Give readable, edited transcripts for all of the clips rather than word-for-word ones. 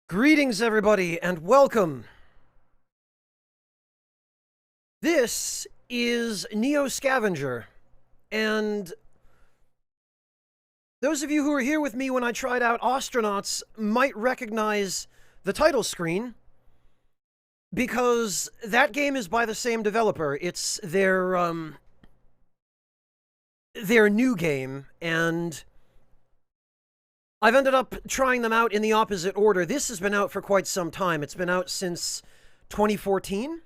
Greetings, everybody, and welcome. This is Neo Scavenger, and those of you who were here with me when I tried out Astronauts might recognize the title screen, because that game is by the same developer. It's their new game, and I've ended up trying them out in the opposite order. This has been out for quite some time. It's been out since 2014.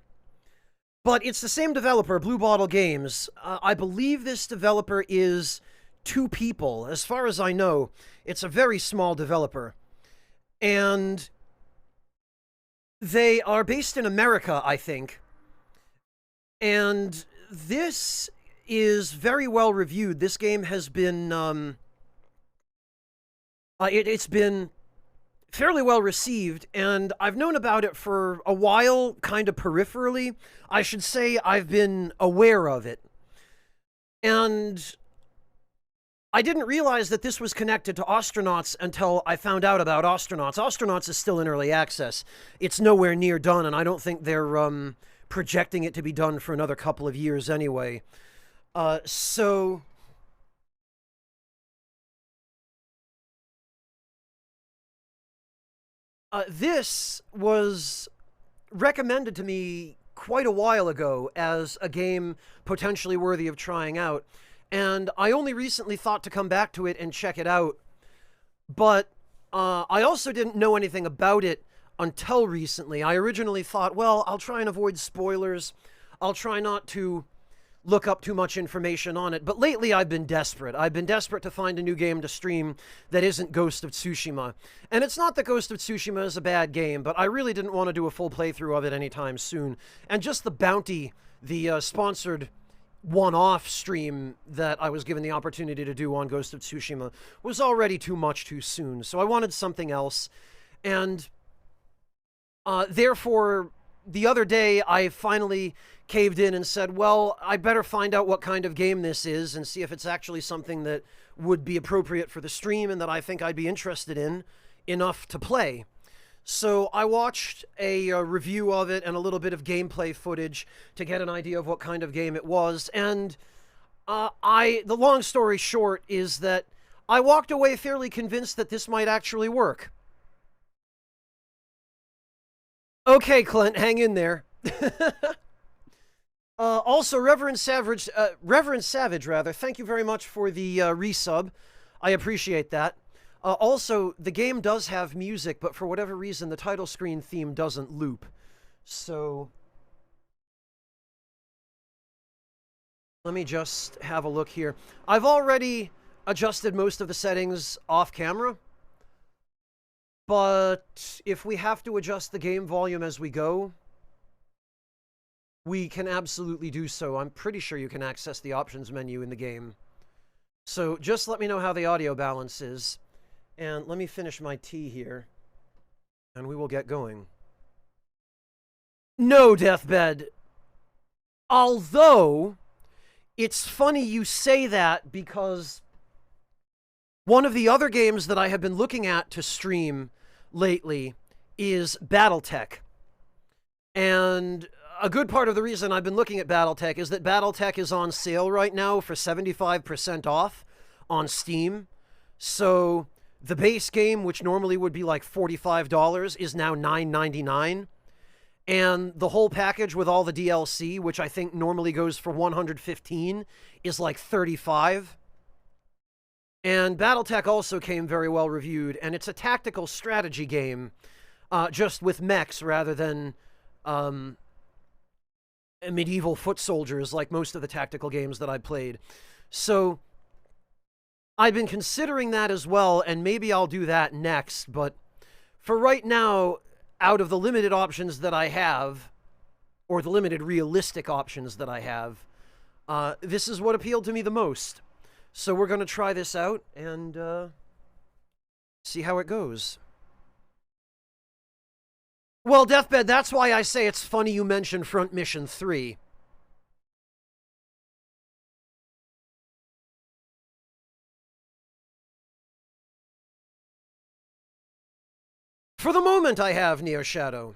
But it's the same developer, Blue Bottle Games. I believe this developer is two people. As far as I know, it's a very small developer. And they are based in America, I think. And this is very well reviewed. This game has been, it's been fairly well received, and I've known about it for a while, kind of peripherally. I should say I've been aware of it. And I didn't realize that this was connected to Astronauts until I found out about Astronauts. Astronauts is still in early access. It's nowhere near done, and I don't think they're projecting it to be done for another couple of years anyway. So this was recommended to me quite a while ago as a game potentially worthy of trying out, and I only recently thought to come back to it and check it out. But I also didn't know anything about it until recently. I originally thought, well, I'll try and avoid spoilers. I'll try not to look up too much information on it. But lately I've been desperate. I've been desperate to find a new game to stream that isn't Ghost of Tsushima. And it's not that Ghost of Tsushima is a bad game, but I really didn't want to do a full playthrough of it anytime soon. And just the bounty, the sponsored one-off stream that I was given the opportunity to do on Ghost of Tsushima was already too much too soon. So I wanted something else. And therefore, the other day, I finally caved in and said, well, I better find out what kind of game this is and see if it's actually something that would be appropriate for the stream and that I think I'd be interested in enough to play. So I watched a review of it and a little bit of gameplay footage to get an idea of what kind of game it was. And the long story short is that I walked away fairly convinced that this might actually work. Okay, Clint, hang in there. Also, Reverend Savage, thank you very much for the resub. I appreciate that. Also, the game does have music, but for whatever reason, the title screen theme doesn't loop. So let me just have a look here. I've already adjusted most of the settings off camera, but if we have to adjust the game volume as we go, we can absolutely do so. I'm pretty sure you can access the options menu in the game. So just let me know how the audio balance is. And let me finish my tea here, and we will get going. No, Deathbed. Although, it's funny you say that, because one of the other games that I have been looking at to stream lately is BattleTech. And a good part of the reason I've been looking at BattleTech is that BattleTech is on sale right now for 75% off on Steam. So the base game, which normally would be like $45, is now $9.99. And the whole package with all the DLC, which I think normally goes for $115, is like $35. And BattleTech also came very well reviewed, and it's a tactical strategy game, just with mechs rather than medieval foot soldiers like most of the tactical games that I played. So I've been considering that as well, and maybe I'll do that next, but for right now, out of the limited options that I have, or the limited realistic options that I have, this is what appealed to me the most. So we're going to try this out and see how it goes. Well, Deathbed, that's why I say it's funny you mentioned Front Mission 3. For the moment, I have Neo Shadow.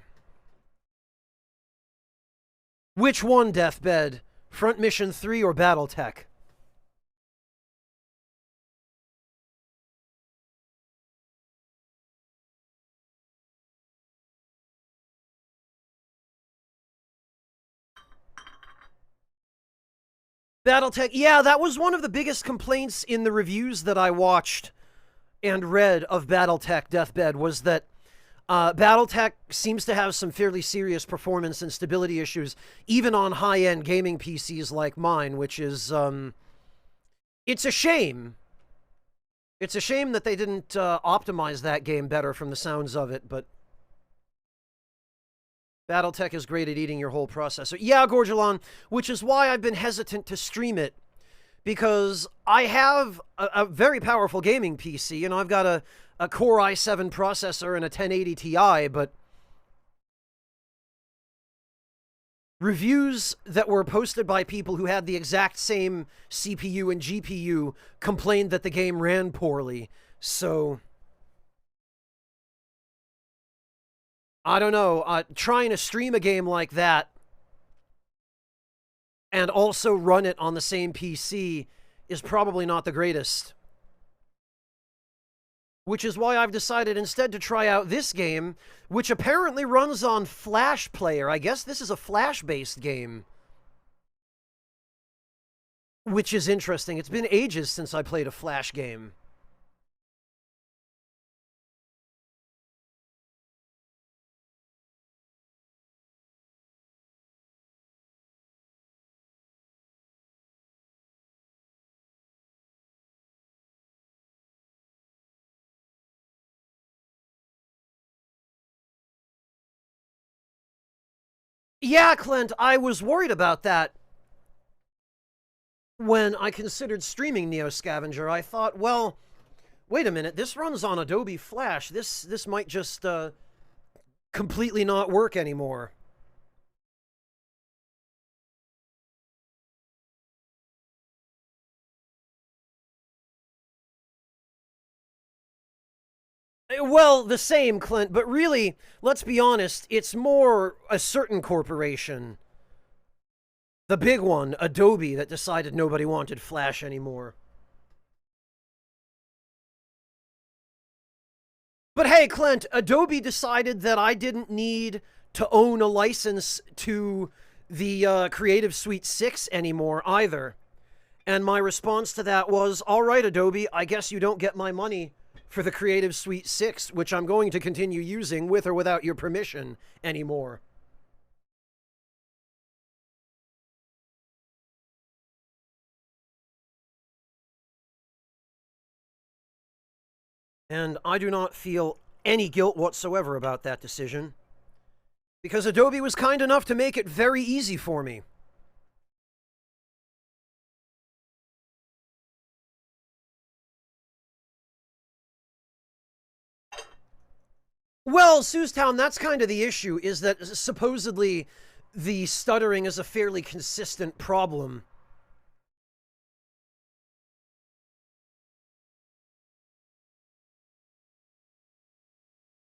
Which one, Deathbed? Front Mission 3 or Battletech? Battletech, yeah, that was one of the biggest complaints in the reviews that I watched and read of Battletech Deathbed, was that Battletech seems to have some fairly serious performance and stability issues, even on high-end gaming PCs like mine, which is, it's a shame. It's a shame that they didn't optimize that game better from the sounds of it, but Battletech is great at eating your whole processor. Yeah, Gorgelon, which is why I've been hesitant to stream it, because I have a very powerful gaming PC, and I've got a Core i7 processor and a 1080 Ti, but reviews that were posted by people who had the exact same CPU and GPU complained that the game ran poorly, so I don't know, trying to stream a game like that and also run it on the same PC is probably not the greatest. Which is why I've decided instead to try out this game, which apparently runs on Flash Player. I guess this is a Flash-based game. Which is interesting. It's been ages since I played a Flash game. Yeah, Clint, I was worried about that when I considered streaming Neo Scavenger. I thought, well, wait a minute, this runs on Adobe Flash. This might just completely not work anymore. Well, the same, Clint, but really, let's be honest, it's more a certain corporation. The big one, Adobe, that decided nobody wanted Flash anymore. But hey, Clint, Adobe decided that I didn't need to own a license to the Creative Suite 6 anymore either. And my response to that was, all right, Adobe, I guess you don't get my money for the Creative Suite 6, which I'm going to continue using with or without your permission anymore. And I do not feel any guilt whatsoever about that decision, because Adobe was kind enough to make it very easy for me. Well, Sewstown, that's kind of the issue, is that supposedly the stuttering is a fairly consistent problem.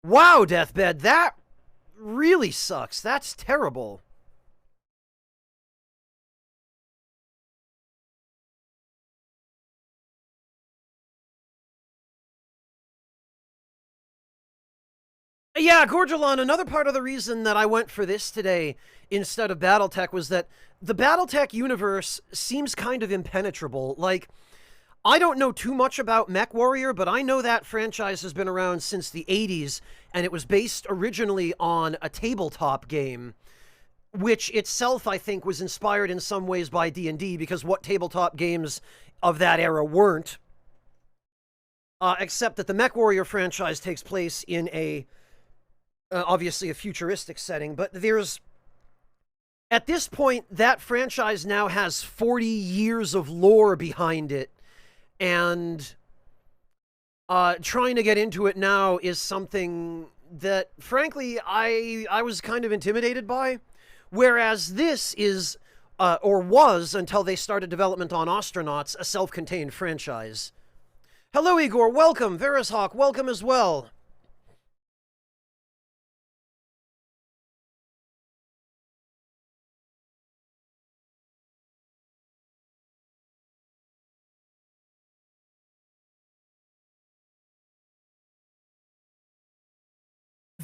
Wow, Deathbed, that really sucks. That's terrible. Yeah, Gorgelon, another part of the reason that I went for this today instead of Battletech was that the Battletech universe seems kind of impenetrable. Like, I don't know too much about MechWarrior, but I know that franchise has been around since the 80s, and it was based originally on a tabletop game, which itself, I think, was inspired in some ways by D&D, because what tabletop games of that era weren't? Except that the MechWarrior franchise takes place in a obviously a futuristic setting, but there's, at this point, that franchise now has 40 years of lore behind it, and trying to get into it now is something that, frankly, I was kind of intimidated by, whereas this is, or was, until they started development on Astronauts, a self-contained franchise. Hello, Igor, welcome. Verishawk, welcome as well.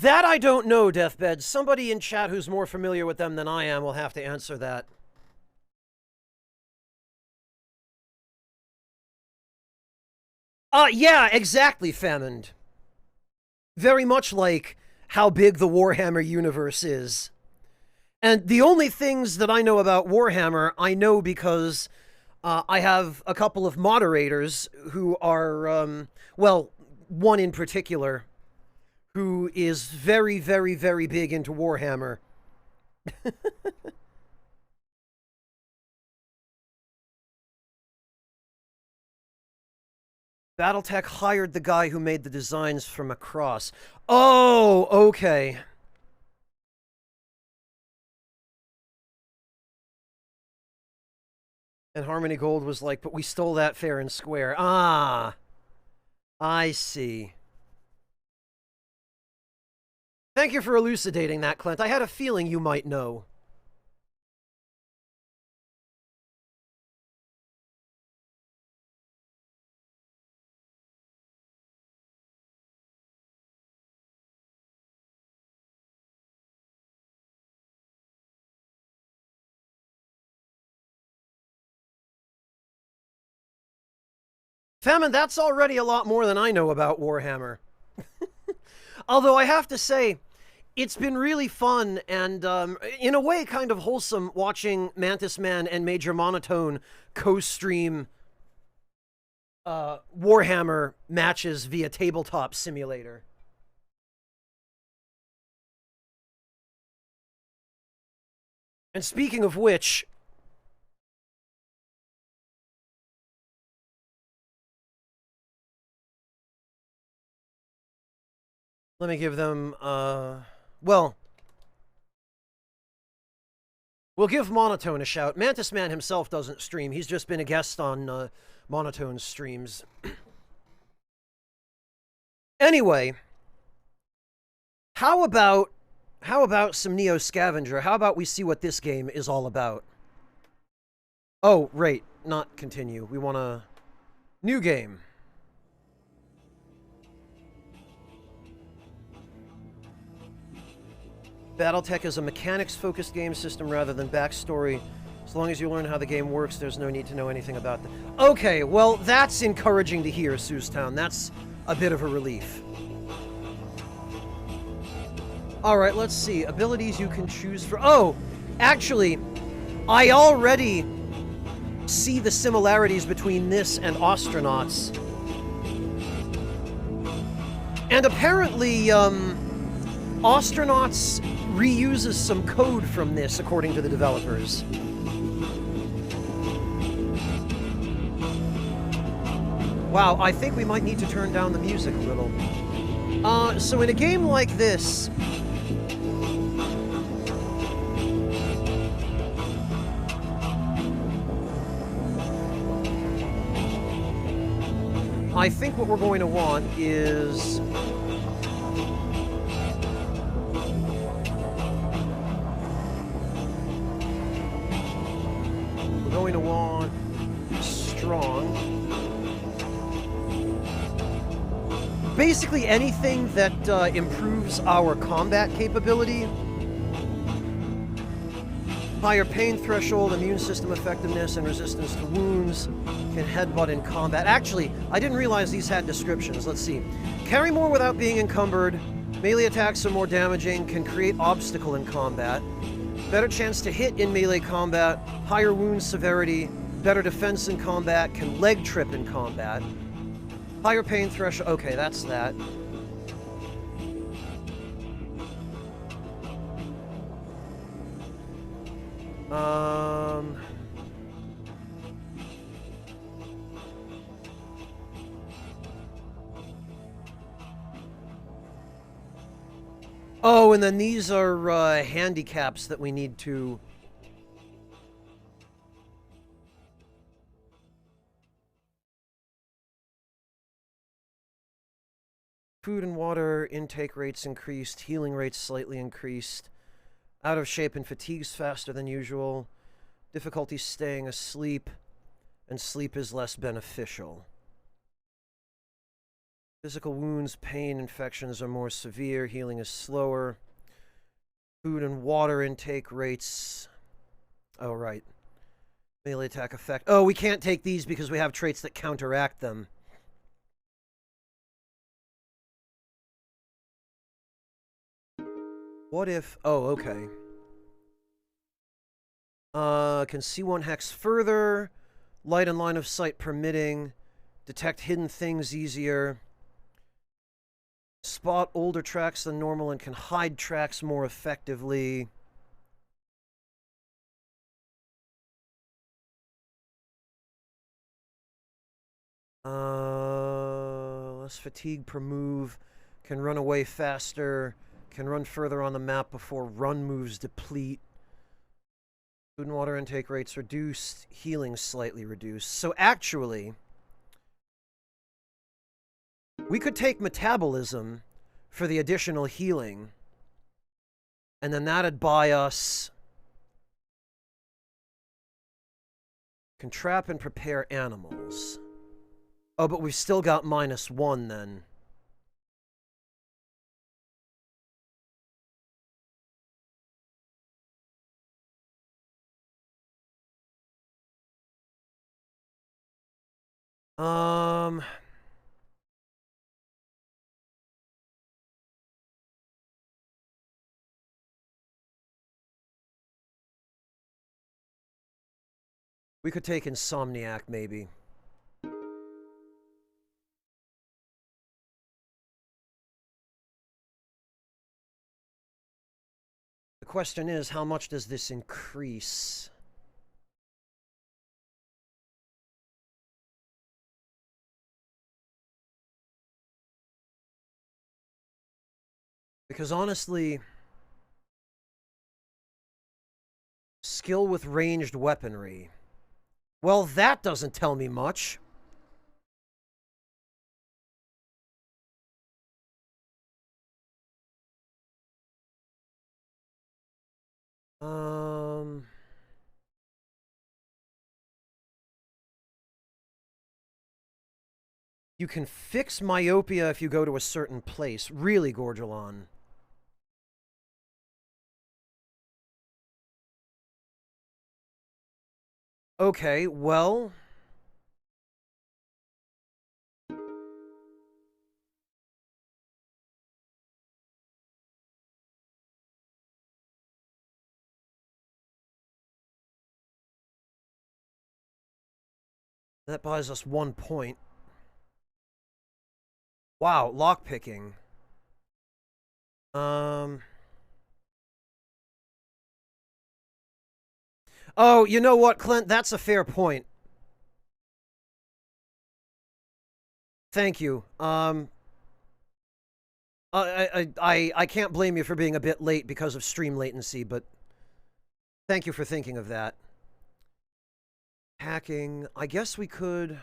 That I don't know, Deathbed. Somebody in chat who's more familiar with them than I am will have to answer that. Yeah, exactly, Famine. Very much like how big the Warhammer universe is. And the only things that I know about Warhammer, I know because I have a couple of moderators who are, well, one in particular, who is very, very, very big into Warhammer. Battletech hired the guy who made the designs from Macross. Oh, okay. And Harmony Gold was like, but we stole that fair and square. Ah, I see. Thank you for elucidating that, Clint. I had a feeling you might know. Famine, that's already a lot more than I know about Warhammer. Although I have to say, it's been really fun and, in a way, kind of wholesome watching Mantis Man and Major Monotone co-stream Warhammer matches via Tabletop Simulator. And speaking of which, let me give them, well, we'll give Monotone a shout. Mantis Man himself doesn't stream. He's just been a guest on Monotone's streams. Anyway, how about some Neo Scavenger? How about we see what this game is all about? Oh, right, not continue. We want a new game. Battletech is a mechanics-focused game system rather than backstory. As long as you learn how the game works, there's no need to know anything about it. Okay, well, that's encouraging to hear, Seustown. That's a bit of a relief. Alright, let's see. Abilities you can choose for... Oh! Actually, I already see the similarities between this and Astronauts. And apparently, Astronauts reuses some code from this, according to the developers. Wow, I think we might need to turn down the music a little. So in a game like this... I think what we're going to want is... we're going to want strong. Basically anything that improves our combat capability. Higher pain threshold, immune system effectiveness, and resistance to wounds. Can headbutt in combat. Actually, I didn't realize these had descriptions. Let's see. Carry more without being encumbered. Melee attacks are more damaging. Can create obstacle in combat. Better chance to hit in melee combat. Higher wound severity. Better defense in combat. Can leg trip in combat. Higher pain threshold. Okay, that's that. Oh, and then these are handicaps that we need to... Food and water intake rates increased, healing rates slightly increased, out of shape and fatigues faster than usual, difficulty staying asleep, and sleep is less beneficial. Physical wounds, pain, infections are more severe. Healing is slower. Food and water intake rates. Oh, right. Melee attack effect. Oh, we can't take these because we have traits that counteract them. What if... Oh, okay. Can see 1 hex further. Light and line of sight permitting. Detect hidden things easier. Spot older tracks than normal and can hide tracks more effectively. Less fatigue per move. Can run away faster. Can run further on the map before run moves deplete. Food and water intake rates reduced. Healing slightly reduced. So actually, we could take metabolism for the additional healing. And then that'd buy us... Can trap and prepare animals. Oh, but we've still got -1 then. We could take Insomniac, maybe. The question is, how much does this increase? Because honestly, skill with ranged weaponry. Well, that doesn't tell me much. You can fix myopia if you go to a certain place. Really, Gorgelon. Okay, well... That buys us 1 point. Wow, lockpicking. Oh, you know what, Clint? That's a fair point. Thank you. I can't blame you for being a bit late because of stream latency, but thank you for thinking of that. Hacking. I guess we could...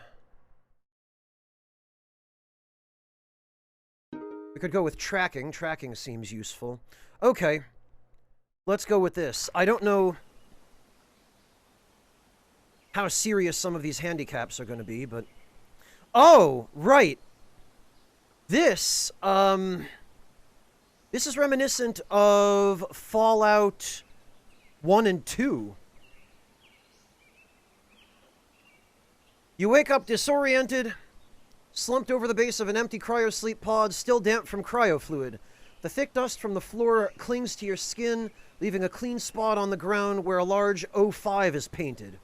We could go with tracking. Tracking seems useful. Okay. Let's go with this. I don't know how serious some of these handicaps are going to be, but... Oh, right. This is reminiscent of Fallout 1 and 2. You wake up disoriented, slumped over the base of an empty cryosleep pod, still damp from cryofluid. The thick dust from the floor clings to your skin, leaving a clean spot on the ground where a large O5 is painted.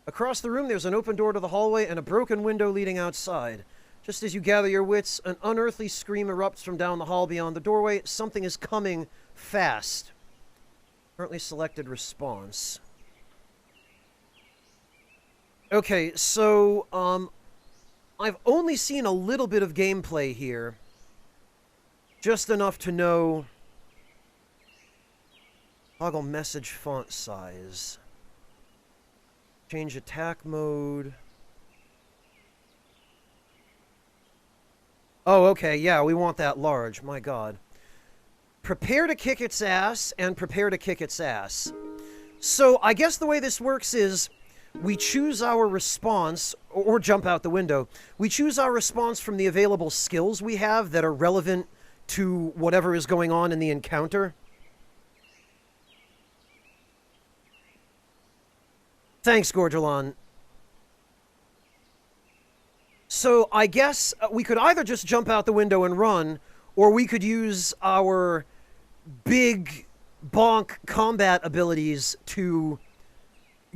Across the room, there's an open door to the hallway and a broken window leading outside. Just as you gather your wits, an unearthly scream erupts from down the hall beyond the doorway. Something is coming fast. Currently selected response. Okay, so, I've only seen a little bit of gameplay here. Just enough to know... Toggle message font size. Change attack mode. Oh, okay, yeah, we want that large. My god. Prepare to kick its ass and prepare to kick its ass. So, I guess the way this works is... we choose our response, or jump out the window. We choose our response from the available skills we have that are relevant to whatever is going on in the encounter. Thanks, Gorgelon. So I guess we could either just jump out the window and run, or we could use our big bonk combat abilities to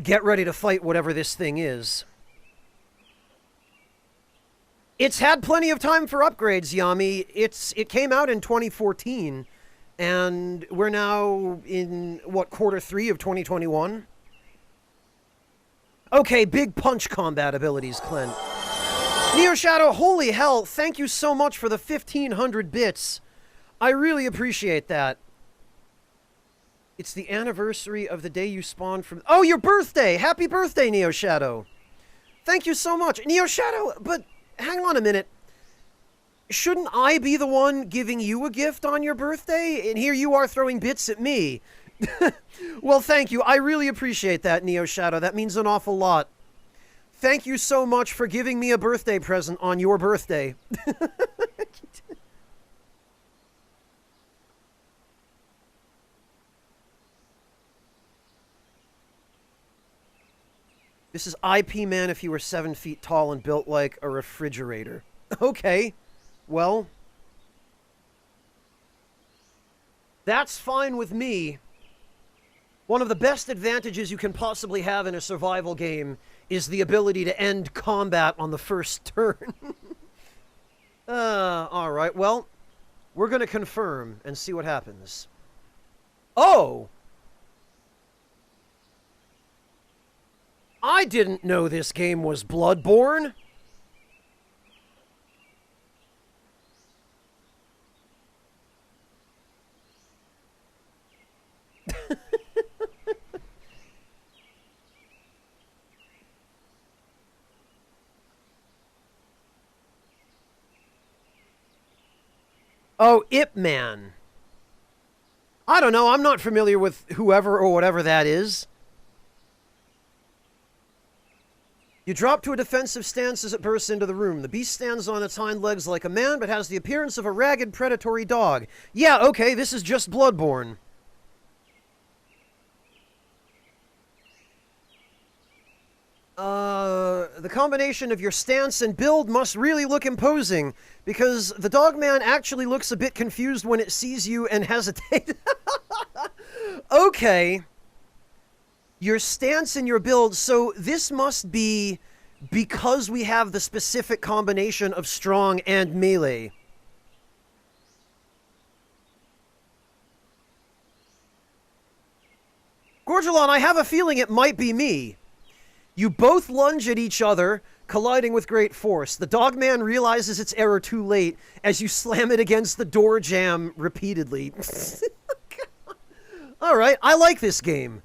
get ready to fight whatever this thing is. It's had plenty of time for upgrades, Yami. It came out in 2014, and we're now in, what, quarter 3 of 2021? Okay, big punch combat abilities, Clint. Neo Shadow, holy hell, thank you so much for the 1,500 bits. I really appreciate that. It's the anniversary of the day you spawned from... Oh, your birthday! Happy birthday, Neo Shadow! Thank you so much. Neo Shadow, but hang on a minute. Shouldn't I be the one giving you a gift on your birthday? And here you are throwing bits at me. Well, thank you. I really appreciate that, Neo Shadow. That means an awful lot. Thank you so much for giving me a birthday present on your birthday. This is IP Man if you were 7 feet tall and built like a refrigerator. Okay. Well. That's fine with me. One of the best advantages you can possibly have in a survival game is the ability to end combat on the first turn. Alright, well, we're gonna confirm and see what happens. Oh! I didn't know this game was Bloodborne. Oh, Ip Man. I don't know, I'm not familiar with whoever or whatever that is. You drop to a defensive stance as it bursts into the room. The beast stands on its hind legs like a man, but has the appearance of a ragged, predatory dog. Yeah, okay, this is just Bloodborne. The combination of your stance and build must really look imposing, because the dogman actually looks a bit confused when it sees you and hesitates. Okay. Your stance and your build, so this must be because we have the specific combination of strong and melee. Gorgelon, I have a feeling it might be me. You both lunge at each other, colliding with great force. The dogman realizes its error too late as you slam it against the door jamb repeatedly. Alright, I like this game.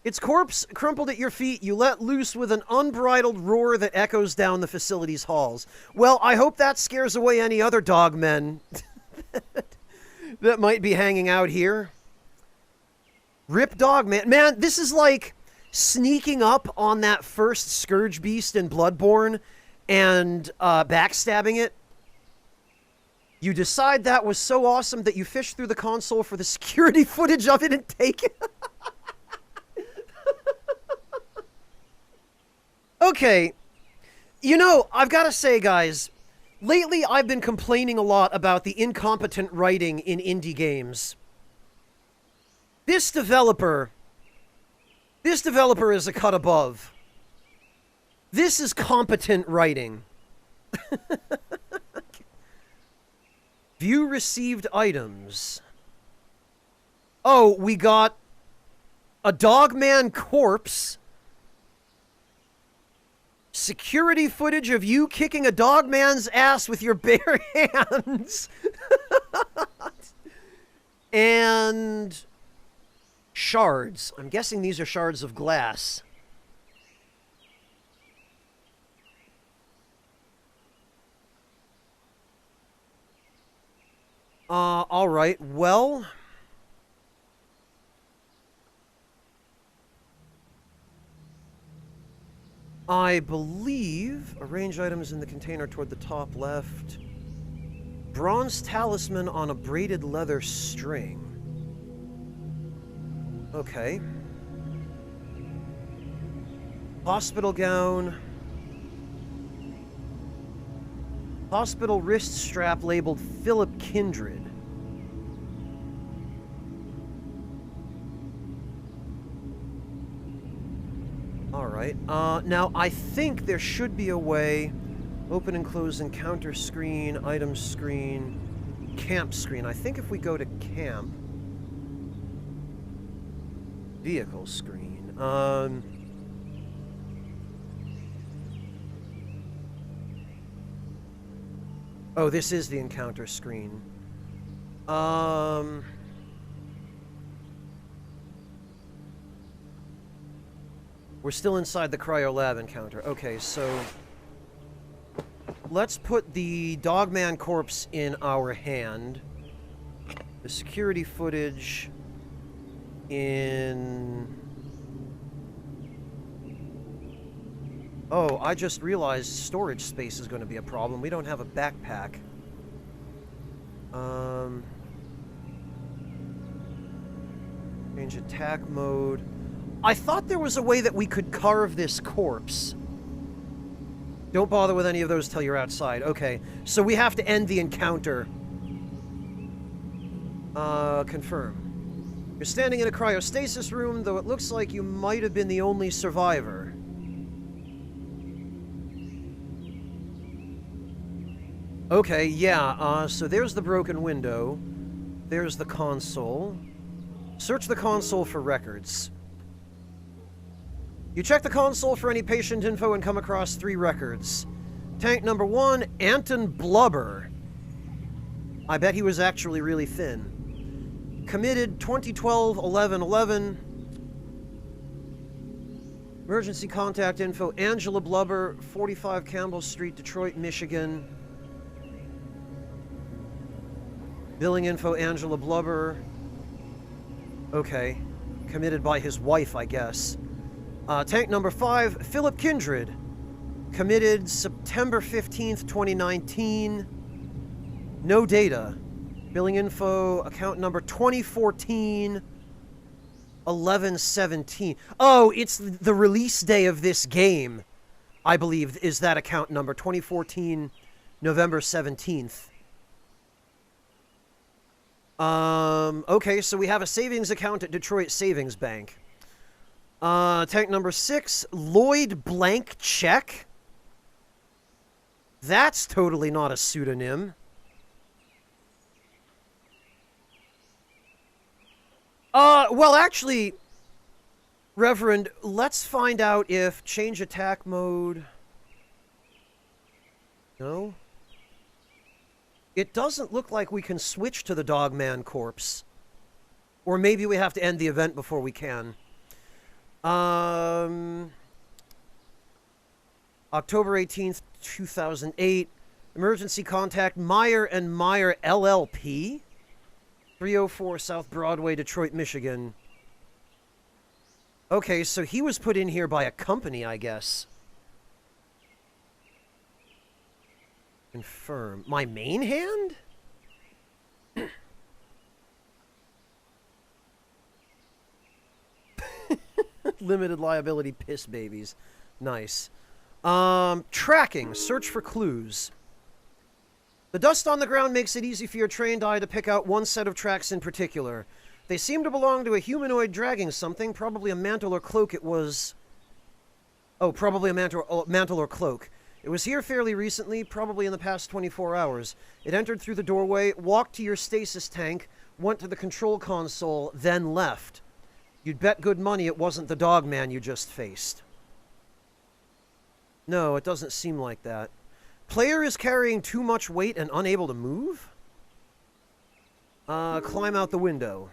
Its corpse crumpled at your feet, you let loose with an unbridled roar that echoes down the facility's halls. Well, I hope that scares away any other dogmen that might be hanging out here. Rip Dogman. Man, this is like sneaking up on that first Scourge Beast in Bloodborne and backstabbing it. You decide that was so awesome that you fish through the console for the security footage of it and take it. Okay, you know, I've got to say, guys, lately I've been complaining a lot about the incompetent writing in indie games. This developer is a cut above. This is competent writing. View received items. Oh, we got a dogman corpse. Security footage of you kicking a dogman's ass with your bare hands. And shards. I'm guessing these are shards of glass. Alright, well... I believe arrange items in the container toward the top left. Bronze talisman on a braided leather string. Okay. Hospital gown. Hospital wrist strap labeled Philip Kindred. Alright. Now, I think there should be a way. Open and close encounter screen, item screen, camp screen. I think if we go to camp... Vehicle screen. Oh, this is the encounter screen. We're still inside the cryo lab encounter. Okay, so let's put the Dogman corpse in our hand. The security footage in... Oh, I just realized storage space is going to be a problem. We don't have a backpack. Change attack mode. I thought there was a way that we could carve this corpse. Don't bother with any of those till you're outside. Okay, so we have to end the encounter. Confirm. You're standing in a cryostasis room, though it looks like you might have been the only survivor. Okay, yeah, so there's the broken window. There's the console. Search the console for records. You check the console for any patient info and come across 3 records. Tank number 1, Anton Blubber. I bet he was actually really thin. Committed 2012-11-11. Emergency contact info, Angela Blubber, 45 Campbell Street, Detroit, Michigan. Billing info, Angela Blubber. Okay. Committed by his wife, I guess. Tank number 5, Philip Kindred. Committed September 15th, 2019. No data. Billing info, account number 2014-11-17. Oh, it's the release day of this game, I believe, is that account number, 2014, November 17th. Okay, so we have a savings account at Detroit Savings Bank. Tank number 6, Lloyd Blank Check. That's totally not a pseudonym. Well, actually, Reverend, let's find out if change attack mode... No? It doesn't look like we can switch to the Dogman corpse. Or maybe we have to end the event before we can. October 18th, 2008. Emergency contact, Meyer and Meyer LLP. 304 South Broadway, Detroit, Michigan. Okay, so he was put in here by a company, I guess. Confirm. My main hand? Limited liability piss babies. Nice. Tracking. Search for clues. The dust on the ground makes it easy for your trained eye to pick out one set of tracks in particular. They seem to belong to a humanoid dragging something, probably a mantle or cloak. It was... Oh, probably a mantle or cloak. It was here fairly recently, probably in the past 24 hours. It entered through the doorway, walked to your stasis tank, went to the control console, then left. You'd bet good money it wasn't the Dogman you just faced. No, it doesn't seem like that. Player is carrying too much weight and unable to move? Climb out the window.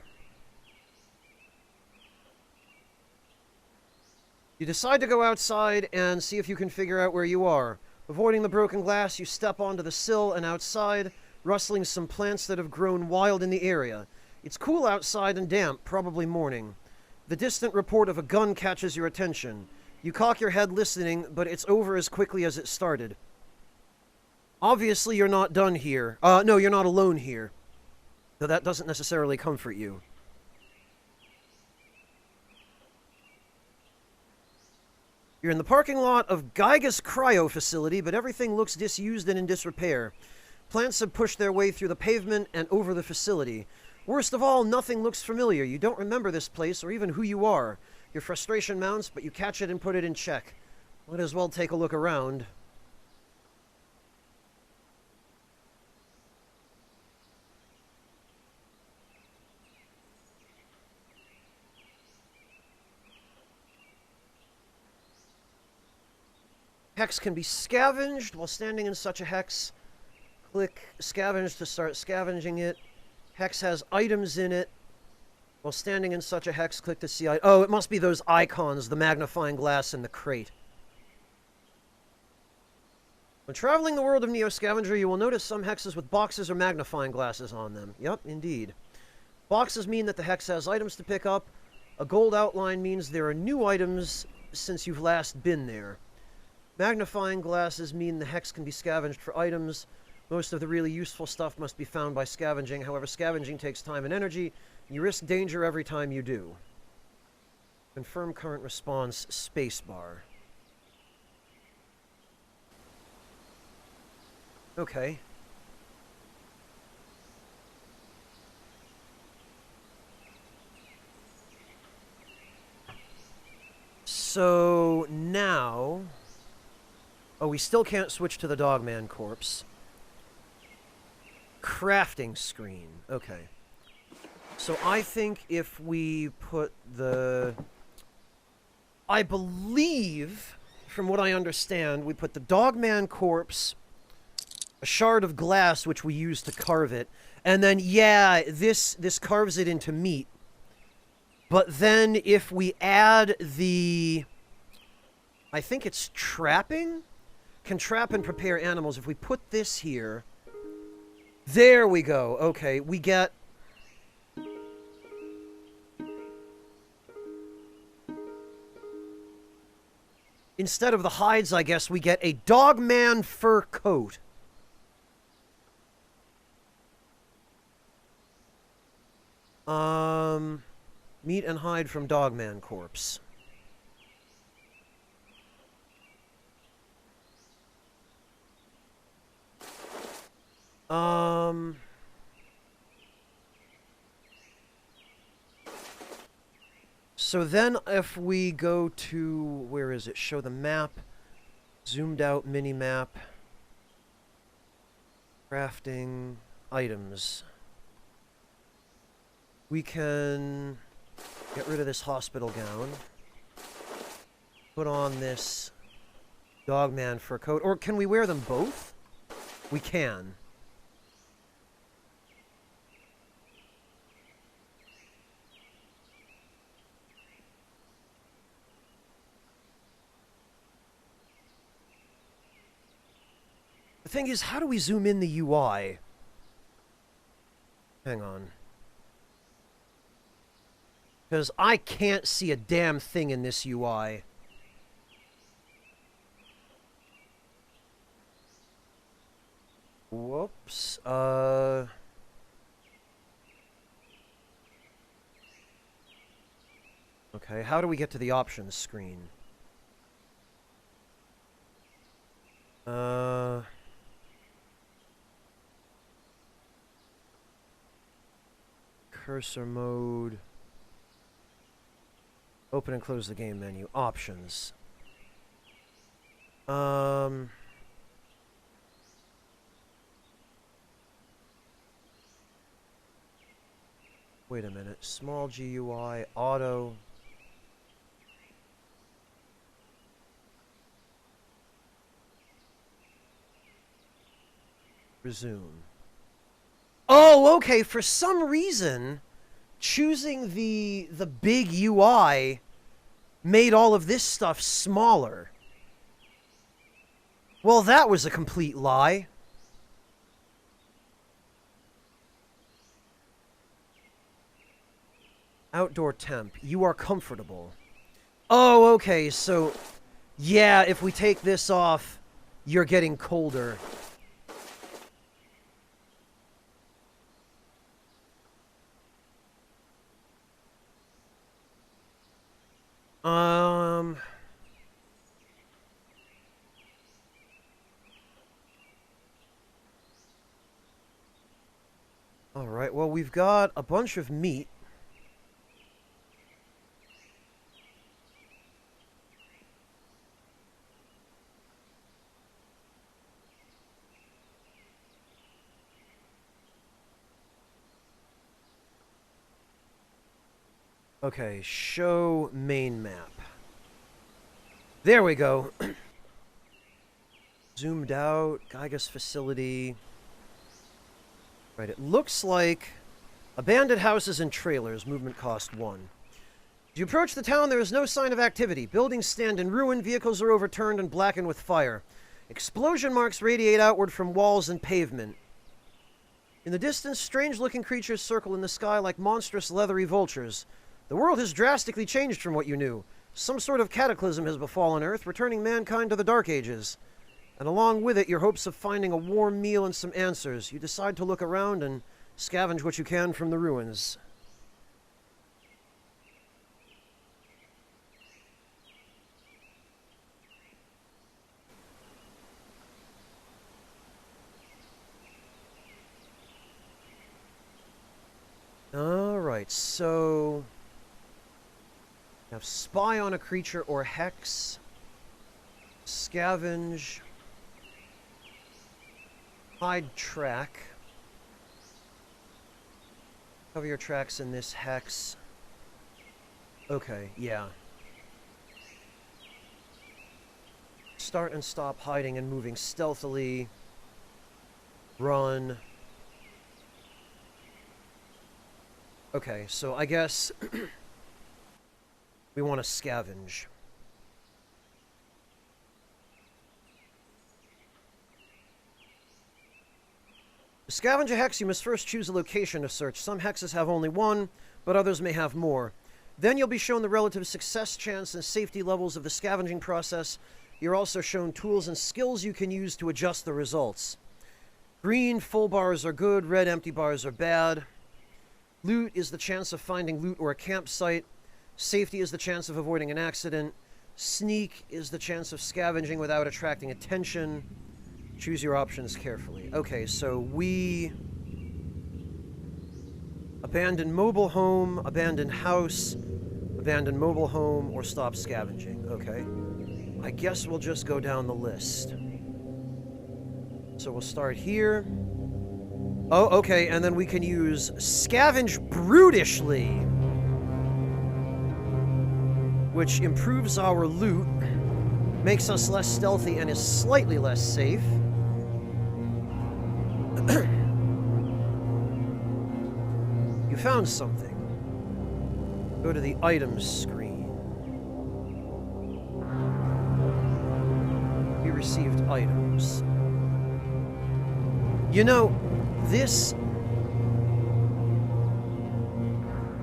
You decide to go outside and see if you can figure out where you are. Avoiding the broken glass, you step onto the sill and outside, rustling some plants that have grown wild in the area. It's cool outside and damp, probably morning. The distant report of a gun catches your attention. You cock your head listening, but it's over as quickly as it started. Obviously, you're not done here. No, you're not alone here. Though that doesn't necessarily comfort you. You're in the parking lot of Geiger's cryo facility, but everything looks disused and in disrepair. Plants have pushed their way through the pavement and over the facility. Worst of all, nothing looks familiar. You don't remember this place or even who you are. Your frustration mounts, but you catch it and put it in check. Might as well take a look around. Hex can be scavenged. While standing in such a hex, click scavenge to start scavenging it. Hex has items in it. While standing in such a hex, click to see... Oh, it must be those icons, the magnifying glass and the crate. When traveling the world of Neo Scavenger, you will notice some hexes with boxes or magnifying glasses on them. Yep, indeed. Boxes mean that the hex has items to pick up. A gold outline means there are new items since you've last been there. Magnifying glasses mean the hex can be scavenged for items. Most of the really useful stuff must be found by scavenging. However, scavenging takes time and energy. You risk danger every time you do. Confirm current response, spacebar. Okay. So, now... Oh, we still can't switch to the Dogman corpse. Crafting screen. Okay. So I think if we put the... I believe, from what I understand, we put the Dogman corpse, a shard of glass, which we use to carve it, and then, yeah, this carves it into meat. But then if we add the... I think it's trapping? Can trap and prepare animals. If we put this here... There we go. Okay, we get... Instead of the hides, I guess, we get a Dogman fur coat. Meat and hide from Dogman corpse. So then if we go to, where is it? Show the map. Zoomed out mini-map. Crafting items. We can get rid of this hospital gown. Put on this Dogman fur coat. Or can we wear them both? We can. The thing is, how do we zoom in the UI? Hang on. Because I can't see a damn thing in this UI. Whoops. Okay, how do we get to the options screen? Cursor mode. Open and close the game menu. Options. Wait a minute. Small GUI. Auto. Resume. Oh, okay. For some reason, choosing the big UI made all of this stuff smaller. Well, that was a complete lie. Outdoor temp. You are comfortable. Oh, okay. So Yeah, if we take this off, you're getting colder. Alright, well, we've got a bunch of meat. Okay, show main map. There we go. Zoomed out, Gygas facility. Right, it looks like abandoned houses and trailers, movement cost 1. As you approach the town, there is no sign of activity. Buildings stand in ruin, vehicles are overturned and blackened with fire. Explosion marks radiate outward from walls and pavement. In the distance, strange-looking creatures circle in the sky like monstrous leathery vultures. The world has drastically changed from what you knew. Some sort of cataclysm has befallen Earth, returning mankind to the Dark Ages. And along with it, your hopes of finding a warm meal and some answers. You decide to look around and scavenge what you can from the ruins. Alright, so... have spy on a creature or hex. Scavenge. Hide track. Cover your tracks in this hex. Okay, yeah. Start and stop hiding and moving stealthily. Run. Okay, so I guess we want to scavenge. To scavenge a hex, you must first choose a location to search. Some hexes have only one, but others may have more. Then you'll be shown the relative success chance and safety levels of the scavenging process. You're also shown tools and skills you can use to adjust the results. Green, full bars are good. Red, empty bars are bad. Loot is the chance of finding loot or a campsite. Safety is the chance of avoiding an accident. Sneak is the chance of scavenging without attracting attention. Choose your options carefully. Okay, so we... abandon mobile home, abandon house, abandon mobile home, or stop scavenging. Okay. I guess we'll just go down the list. So we'll start here. Oh, okay, and then we can use Scavenge Brutishly, which improves our loot, makes us less stealthy, and is slightly less safe. You found something. Go to the items screen. You received items. You know, this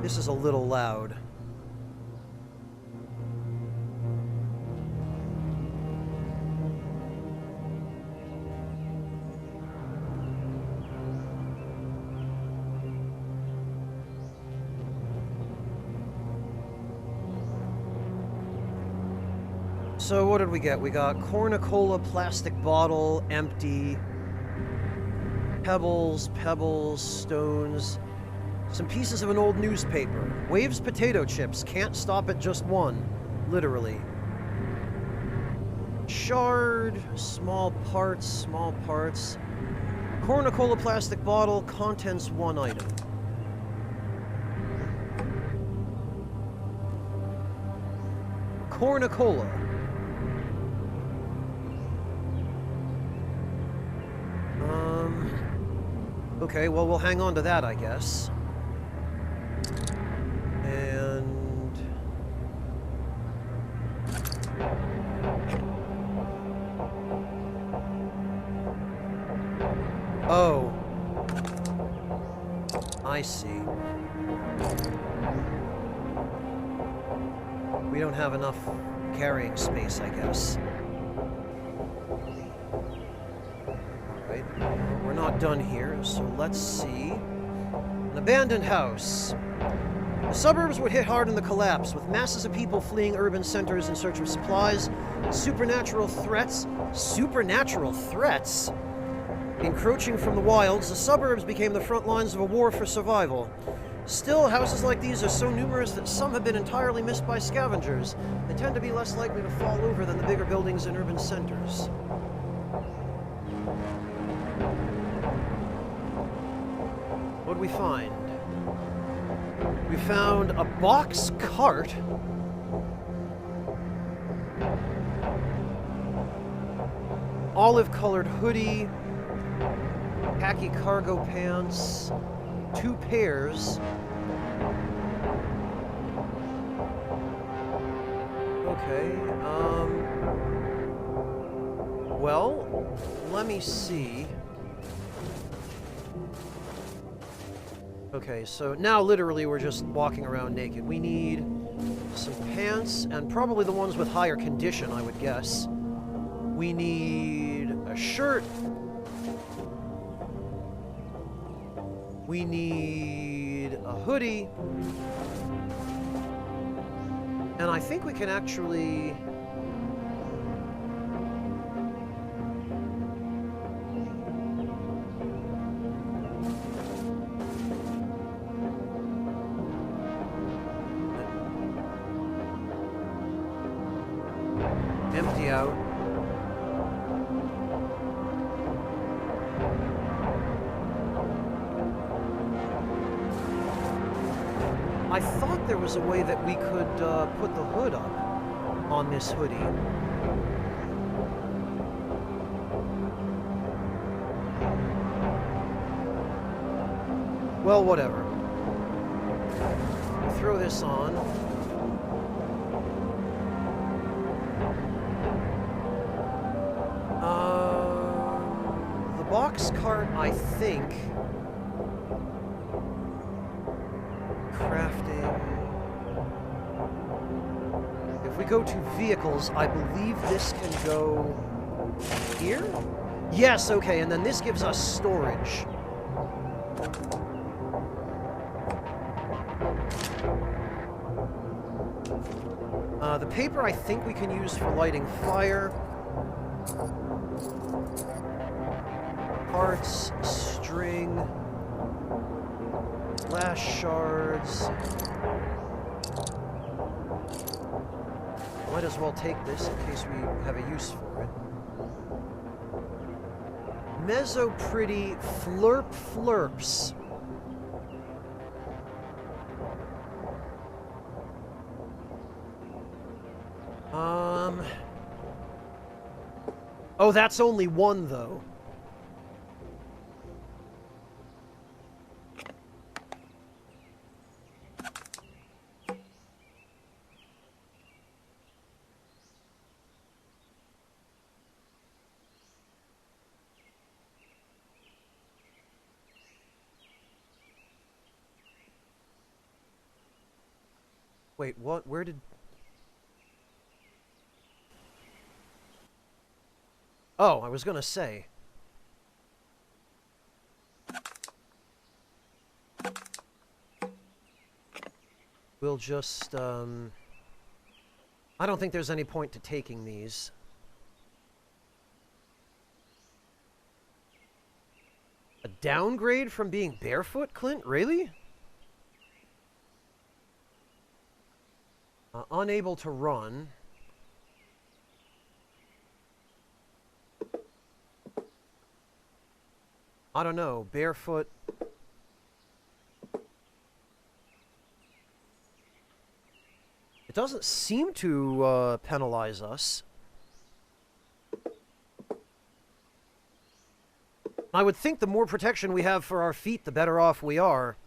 is a little loud. So what did we get? We got Cornucola plastic bottle, empty. Pebbles, stones. Some pieces of an old newspaper. Waves potato chips. Can't stop at just one. Literally. Shard. Small parts. Cornucola plastic bottle. Contents 1 item. Cornucola. Okay, well, we'll hang on to that, I guess. And... oh. I see. We don't have enough carrying space, I guess. Alright, we're not done here, so let's see. An abandoned house. The suburbs were hit hard in the collapse, with masses of people fleeing urban centers in search of supplies, supernatural threats. Supernatural threats? Encroaching from the wilds, the suburbs became the front lines of a war for survival. Still, houses like these are so numerous that some have been entirely missed by scavengers. They tend to be less likely to fall over than the bigger buildings in urban centers. What did we find? We found a box cart. Olive-colored hoodie. Khaki cargo pants. 2 pairs. Okay, well, let me see. Okay, so now literally we're just walking around naked. We need some pants, and probably the ones with higher condition, I would guess. We need a shirt. We need a hoodie. And I think we can actually... empty out. I thought there was a way that we could put the hood up on this hoodie. Well, whatever. We'll throw this on. The box cart, I think... crafting... If we go to vehicles, I believe this can go... here? Yes, okay, and then this gives us storage. The paper I think we can use for lighting fire. Parts, string, glass shards. Might as well take this in case we have a use for it. Mezzo pretty flurp flurps. Oh, that's only one, though. Wait, what? Where did... Oh, I was gonna say. We'll just, I don't think there's any point to taking these. A downgrade from being barefoot, Clint? Really? Unable to run. I don't know, barefoot. It doesn't seem to penalize us. I would think the more protection we have for our feet, the better off we are.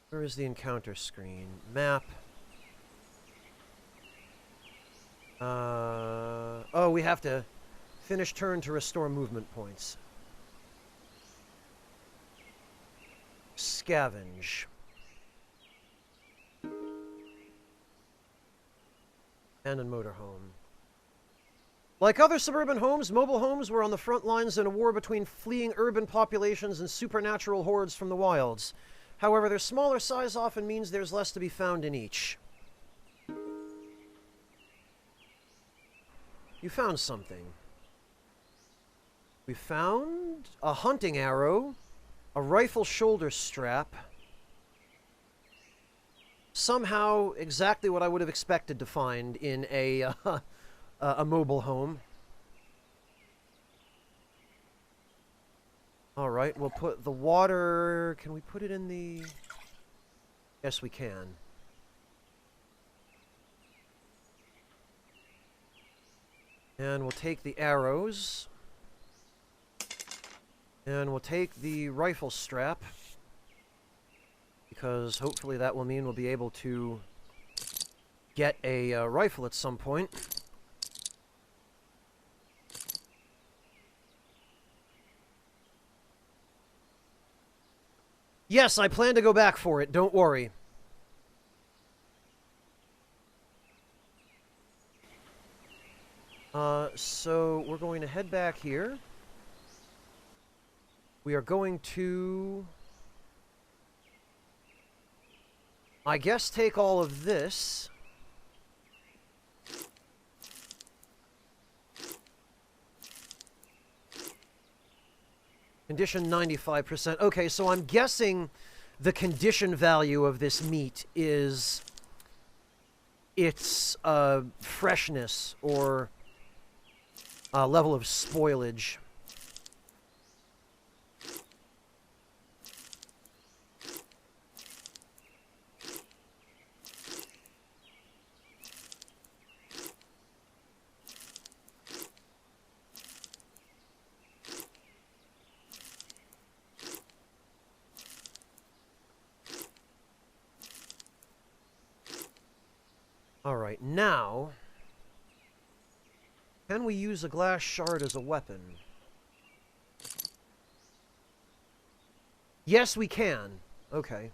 Where is the encounter screen? Map. Oh, we have to finish turn to restore movement points. Scavenge. Abandoned motorhome. Like other suburban homes, mobile homes were on the front lines in a war between fleeing urban populations and supernatural hordes from the wilds. However, their smaller size often means there's less to be found in each. You found something. We found a hunting arrow, a rifle shoulder strap. Somehow exactly what I would have expected to find in a mobile home. All right, we'll put the water... Can we put it in the... Yes, we can. And we'll take the arrows. And we'll take the rifle strap. Because hopefully that will mean we'll be able to get a rifle at some point. Yes, I plan to go back for it, don't worry. So we're going to head back here. We are going to... I guess take all of this. Condition 95%. Okay, so I'm guessing the condition value of this meat is its freshness or level of spoilage. Alright, now... Can we use a glass shard as a weapon? Yes, we can. Okay.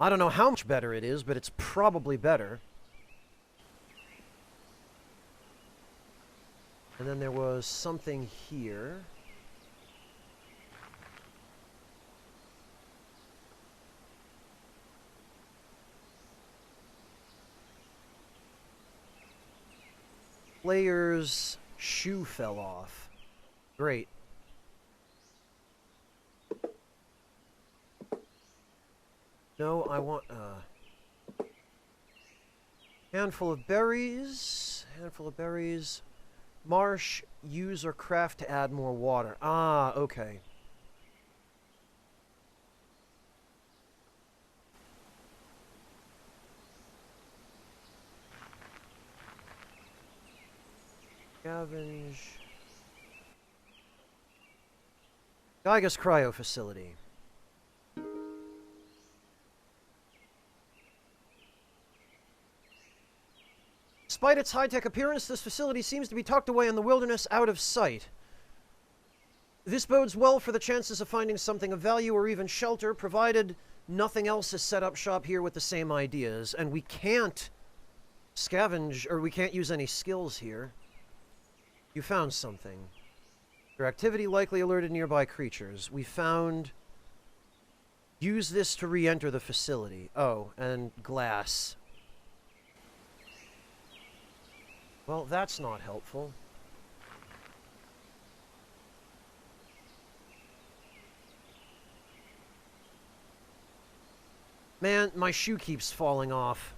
I don't know how much better it is, but it's probably better. And then there was something here. Player's shoe fell off. Great. No, I want handful of berries. Handful of berries. Marsh, use or craft to add more water. Ah, okay. Scavenge. Geiger's Cryo Facility. Despite its high-tech appearance, this facility seems to be tucked away in the wilderness out of sight. This bodes well for the chances of finding something of value or even shelter, provided nothing else is set up shop here with the same ideas. And we can't scavenge, or we can't use any skills here. You found something. Your activity likely alerted nearby creatures. We found... Use this to re-enter the facility. Oh, and glass. Well, that's not helpful. Man, my shoe keeps falling off.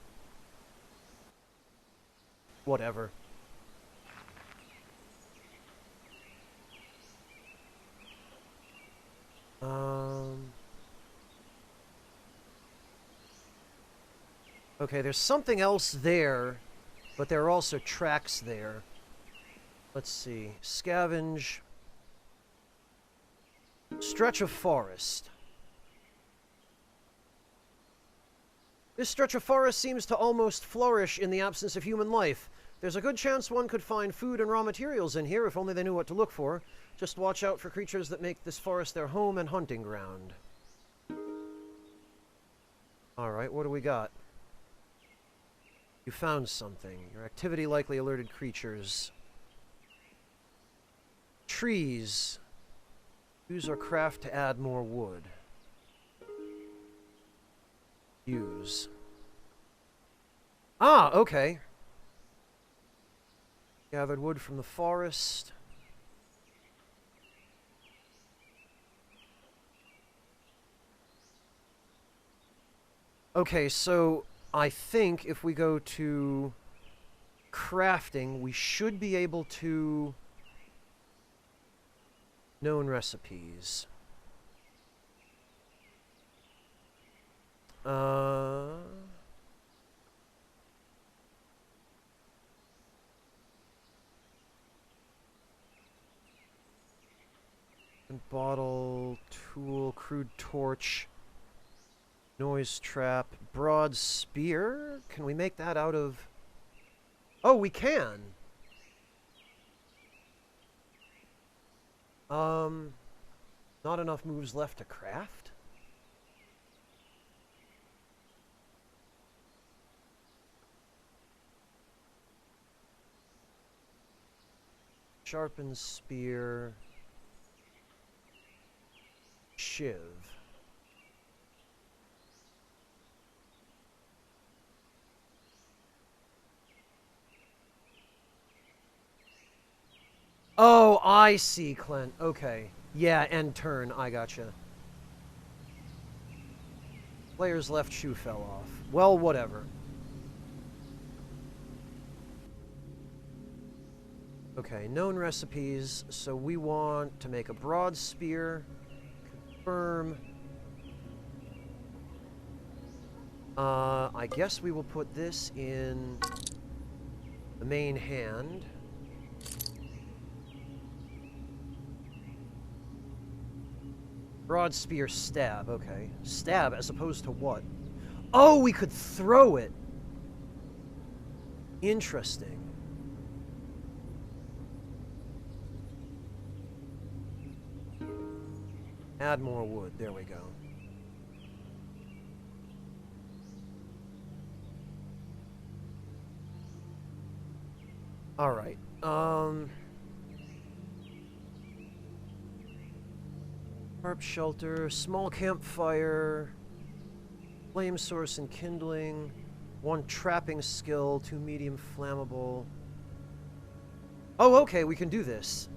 Whatever. Okay, there's something else there, but there are also tracks there. Let's see. Scavenge. Stretch of forest. This stretch of forest seems to almost flourish in the absence of human life. There's a good chance one could find food and raw materials in here if only they knew what to look for. Just watch out for creatures that make this forest their home and hunting ground. Alright, what do we got? You found something. Your activity likely alerted creatures. Trees. Use or craft to add more wood. Use. Ah, okay. Gathered wood from the forest. Okay, so I think if we go to crafting, we should be able to known recipes. Bottle, tool, crude torch, noise trap, broad spear. Can we make that out of... Oh, we can! Not enough moves left to craft? Sharpened spear. Shiv. Oh, I see, Clint. Okay. Yeah, end turn. I gotcha. Player's left shoe fell off. Well, whatever. Okay, known recipes. So we want to make a broad spear. Confirm. I guess we will put this in the main hand. Broad spear, stab. Okay. Stab as opposed to what? Oh, we could throw it. Interesting. Add more wood. There we go. All right. Tarp shelter, small campfire, flame source and kindling, 1 trapping skill, 2 medium flammable. Oh, okay, we can do this.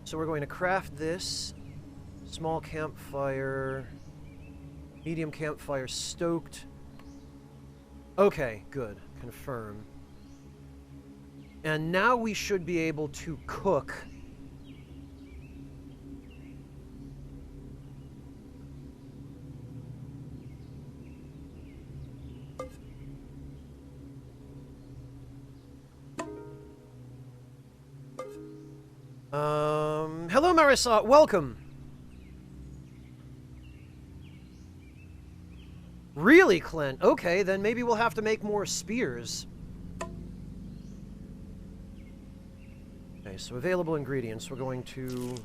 So we're going to craft this. Small campfire, medium campfire stoked. Okay, good. Confirm. And now we should be able to cook. Hello Marisol, welcome. Really, Clint? Okay, then maybe we'll have to make more spears. Okay, so available ingredients. We're going to...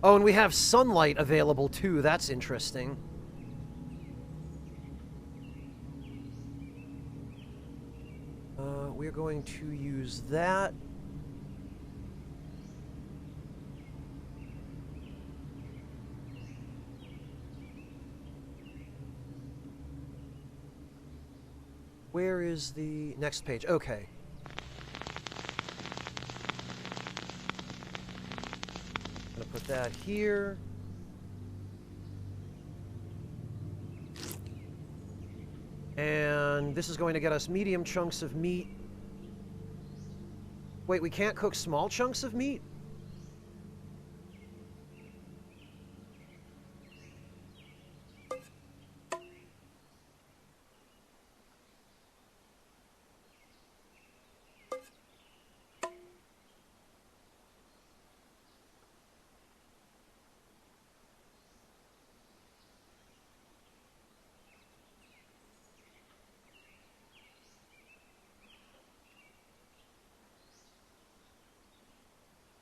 Oh, and we have sunlight available too. That's interesting. We're going to use that. Where is the next page? Okay. I'm gonna put that here. And this is going to get us medium chunks of meat. Wait, we can't cook small chunks of meat?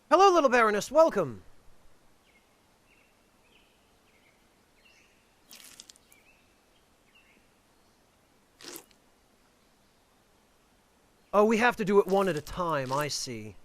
Hello, little Baroness. Welcome. Oh, we have to do it one at a time. I see.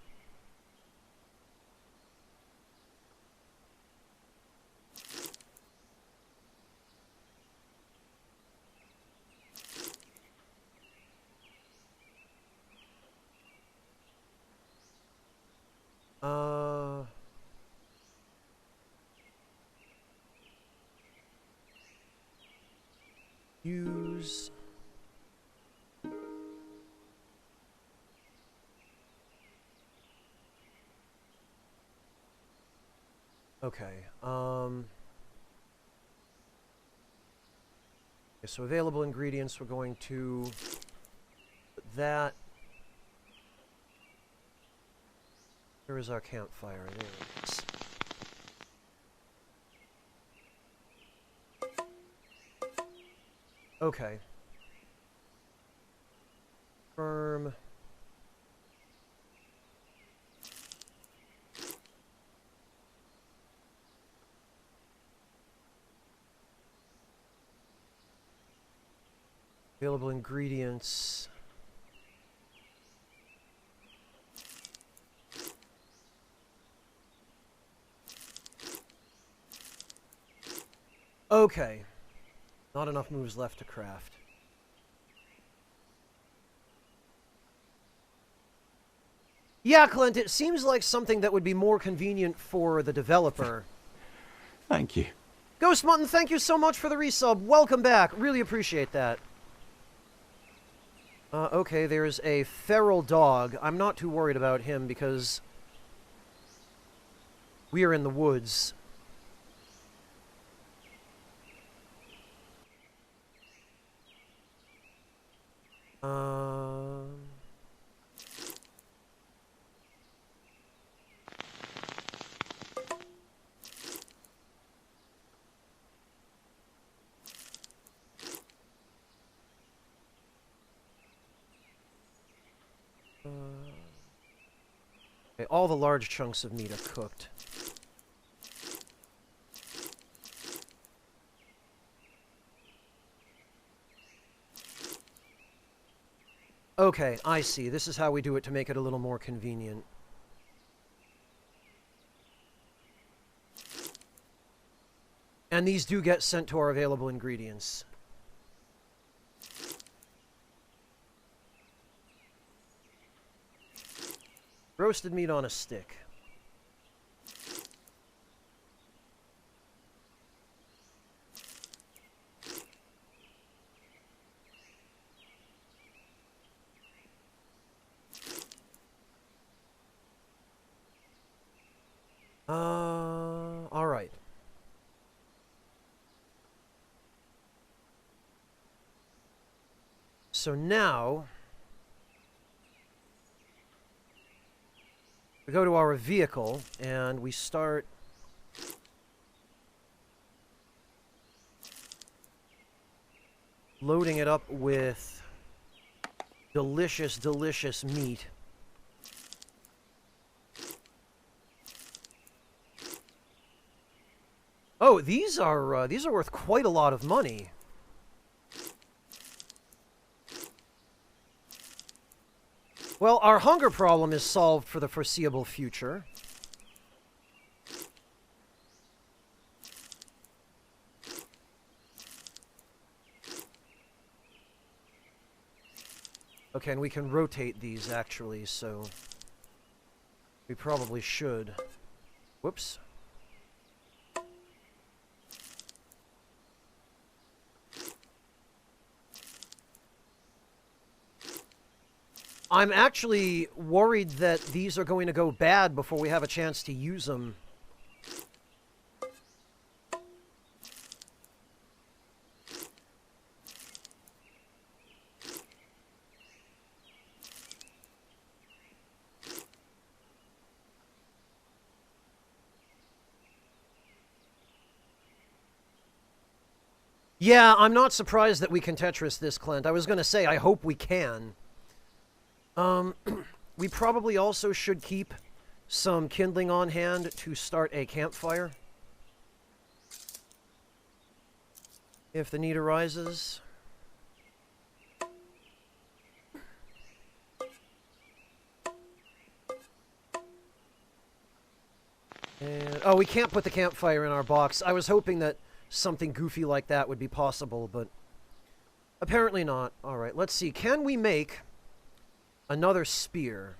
Use... Okay, okay, so available ingredients, we're going to put that. Where is our campfire? There it is. Okay. Firm. Available ingredients. Okay. Not enough moves left to craft. Yeah, Clint, it seems like something that would be more convenient for the developer. Thank you. Ghost Mutton, thank you so much for the resub. Welcome back. Really appreciate that. Okay, there's a feral dog. I'm not too worried about him because we are in the woods. Okay, all the large chunks of meat are cooked. Okay, I see. This is how we do it to make it a little more convenient. And these do get sent to our available ingredients. Roasted meat on a stick. All right. So now we go to our vehicle and we start loading it up with delicious, delicious meat. Oh, these are worth quite a lot of money. Well, our hunger problem is solved for the foreseeable future. Okay, and we can rotate these, actually, so we probably should. Whoops. I'm actually worried that these are going to go bad before we have a chance to use them. Yeah, I'm not surprised that we can Tetris this, Clint. I was going to say, I hope we can. We probably also should keep some kindling on hand to start a campfire, if the need arises. And, oh, we can't put the campfire in our box. I was hoping that something goofy like that would be possible, but apparently not. All right, let's see. Can we make another spear?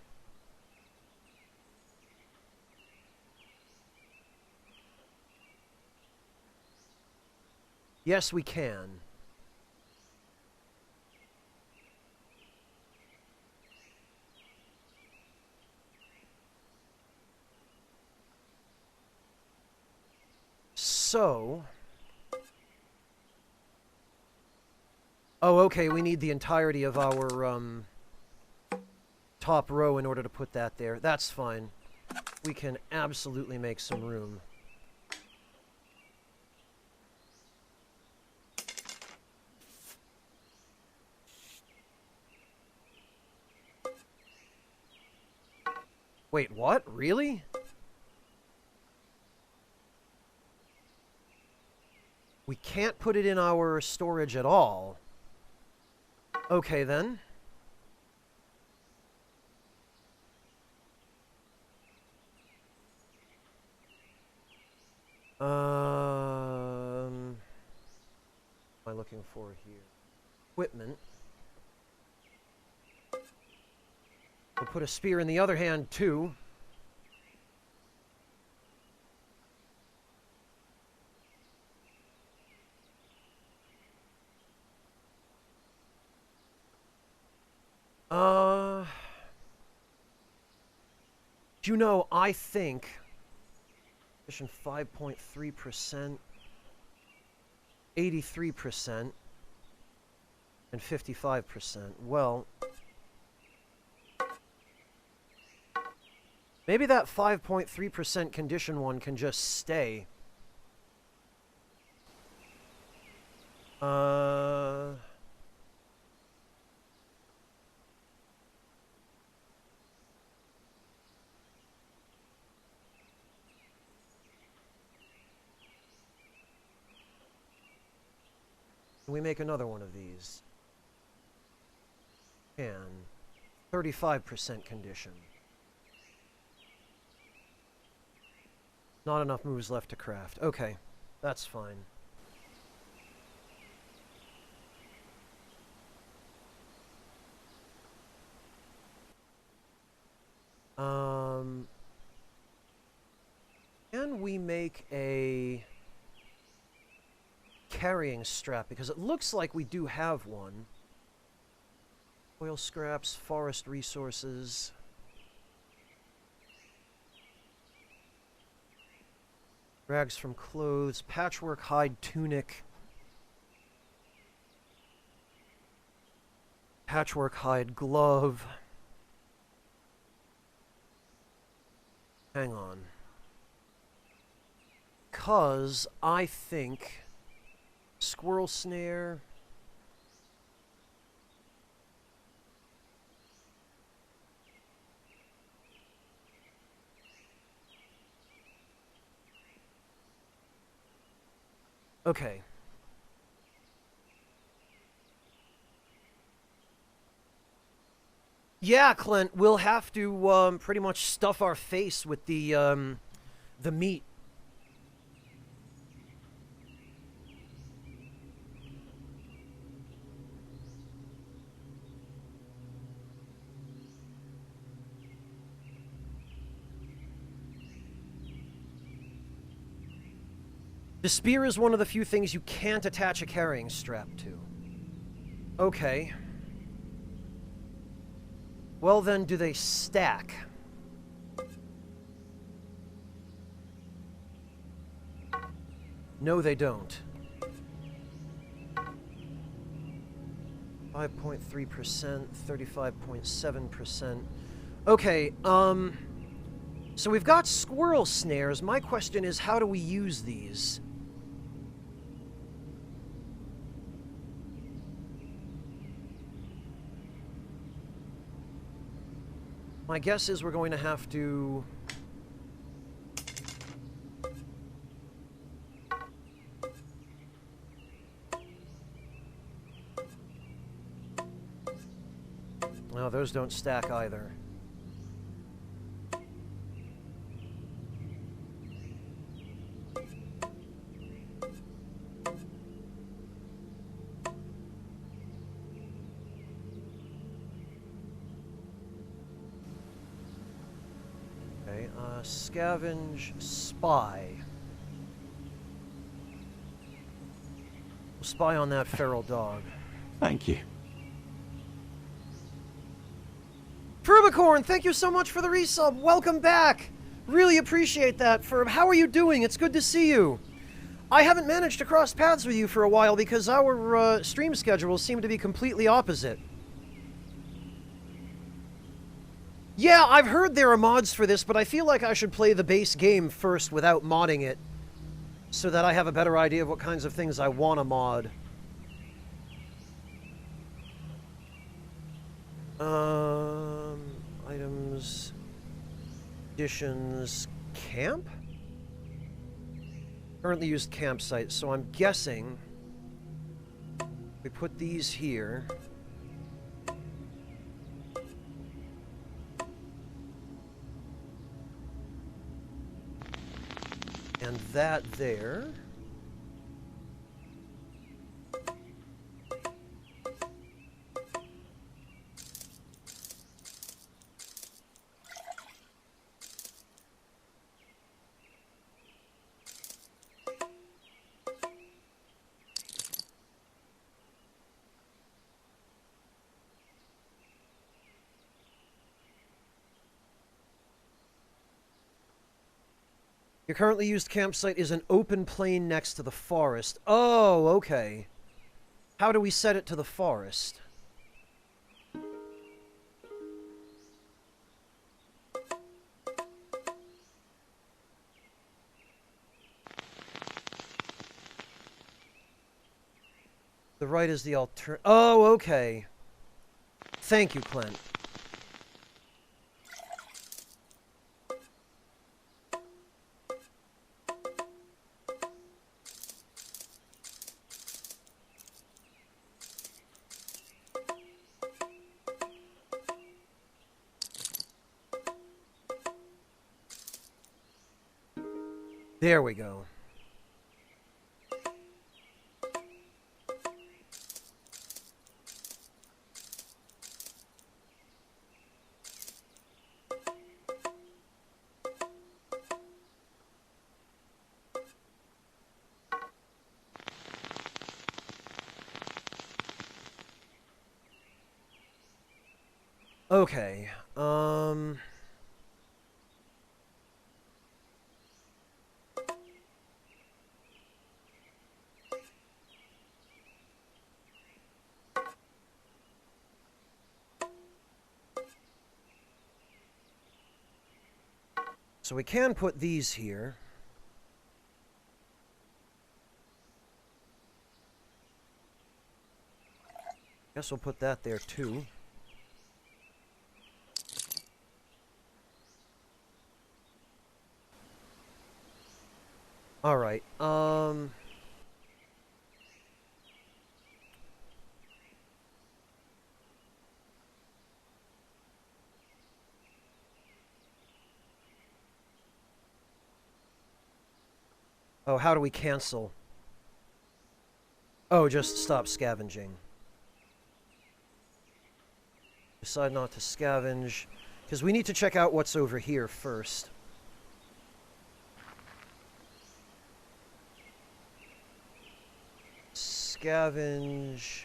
Yes, we can. So... oh, okay, we need the entirety of our, top row in order to put that there. That's fine. We can absolutely make some room. Wait, what? Really? We can't put it in our storage at all. Okay, then. What am I looking for here? Equipment. We'll put a spear in the other hand, too. You know, I think... 5.3%, 83%, and 55%. Well... maybe that 5.3% condition one can just stay. Can we make another one of these? Can. 35% condition. Not enough moves left to craft. Okay, that's fine. Can we make a carrying strap? Because it looks like we do have one. Oil scraps, forest resources... rags from clothes, patchwork hide tunic, patchwork hide glove. Hang on. 'Cause I think squirrel snare... okay. Yeah, Clint, we'll have to pretty much stuff our face with the meat. The spear is one of the few things you can't attach a carrying strap to. Okay. Well then, do they stack? No, they don't. 5.3%, 35.7%. Okay, so we've got squirrel snares. My question is, how do we use these? My guess is we're going to have to No, those don't stack either. Okay, scavenge spy. We'll spy on that feral dog. Thank you. Frubicorn, thank you so much for the resub. Welcome back. Really appreciate that. Ferb, how are you doing? It's good to see you. I haven't managed to cross paths with you for a while because our stream schedules seem to be completely opposite. Yeah, I've heard there are mods for this, but I feel like I should play the base game first without modding it, so that I have a better idea of what kinds of things I want to mod. Items, additions, camp? Currently used campsite, so I'm guessing we put these here. And that there. Your currently used campsite is an open plain next to the forest. Oh, okay. How do we set it to the forest? The right is the alter... Oh, okay. Thank you, Clint. There we go. Okay, so we can put these here. Guess we'll put that there too. All right. Oh, how do we cancel? Oh, just stop scavenging. Decide not to scavenge, because we need to check out what's over here first. Scavenge.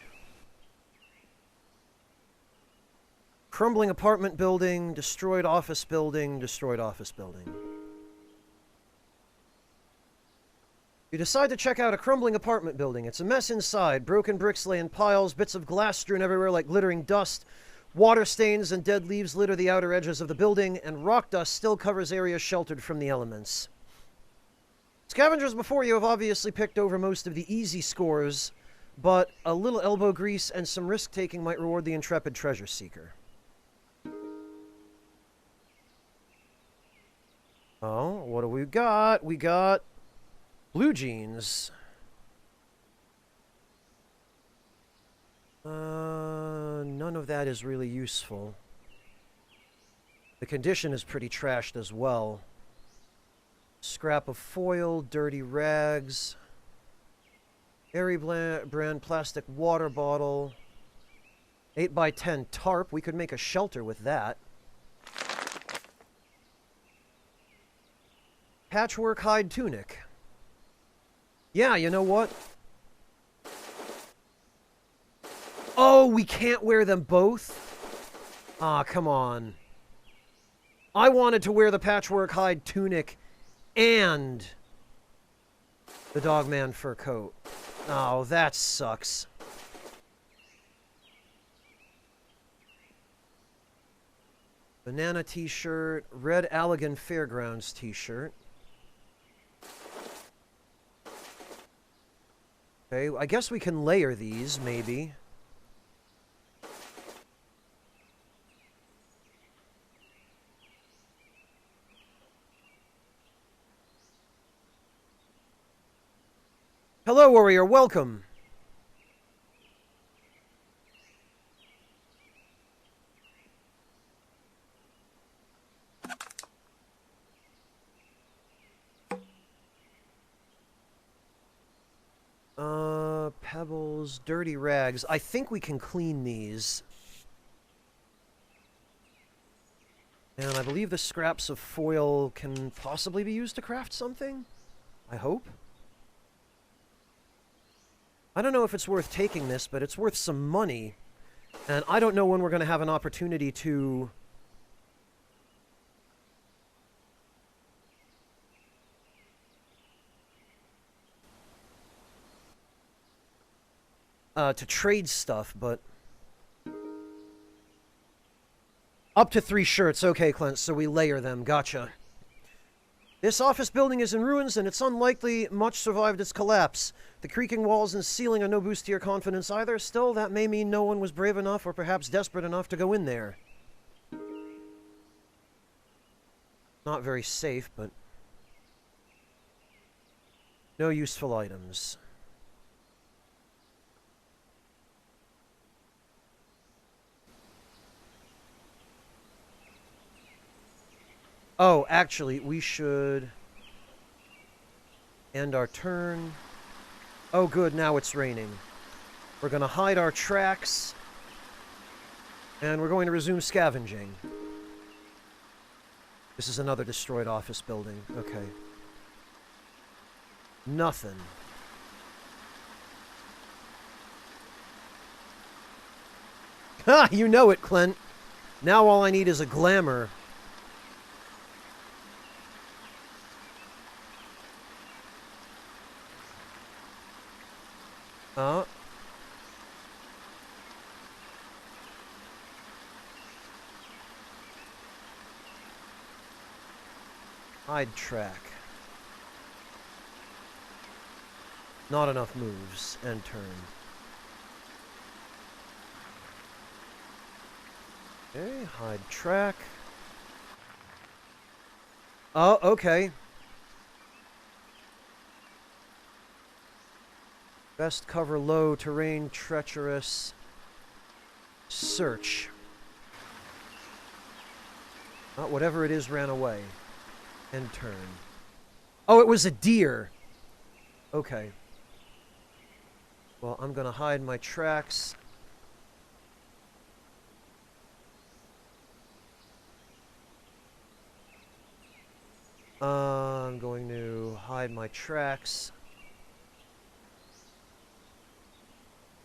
Crumbling apartment building, destroyed office building, destroyed office building. You decide to check out a crumbling apartment building. It's a mess inside. Broken bricks lay in piles, bits of glass strewn everywhere like glittering dust. Water stains and dead leaves litter the outer edges of the building, and rock dust still covers areas sheltered from the elements. Scavengers before you have obviously picked over most of the easy scores, but a little elbow grease and some risk-taking might reward the intrepid treasure seeker. Oh, what do we got? We got blue jeans. None of that is really useful. The condition is pretty trashed as well. Scrap of foil, dirty rags, Airy brand plastic water bottle, 8x10 tarp. We could make a shelter with that. Patchwork hide tunic. Yeah, you know what? Oh, we can't wear them both? Ah, come on. I wanted to wear the patchwork hide tunic and the Dogman fur coat. Oh, that sucks. Banana t-shirt, red Allegan Fairgrounds t-shirt. Okay, I guess we can layer these, maybe. Hello, warrior, welcome. Pebbles, dirty rags. I think we can clean these. And I believe the scraps of foil can possibly be used to craft something? I hope. I don't know if it's worth taking this, but it's worth some money. And I don't know when we're going to have an opportunity to... to trade stuff, but... Up to 3 shirts. Okay, Clint, so we layer them. Gotcha. This office building is in ruins, and it's unlikely much survived its collapse. The creaking walls and ceiling are no boost to your confidence either. Still, that may mean no one was brave enough or perhaps desperate enough to go in there. Not very safe, but... no useful items. Oh, actually, we should end our turn. Oh, good, now it's raining. We're going to hide our tracks, and we're going to resume scavenging. This is another destroyed office building. Okay. Nothing. Ha! You know it, Clint. Now all I need is a glamour. Hide track. Not enough moves. End turn. Okay, hide track. Oh, okay. Best cover low, terrain treacherous. Search. Whatever it is ran away. End turn. Oh, it was a deer. Okay. Well, I'm gonna hide my tracks. I'm going to hide my tracks.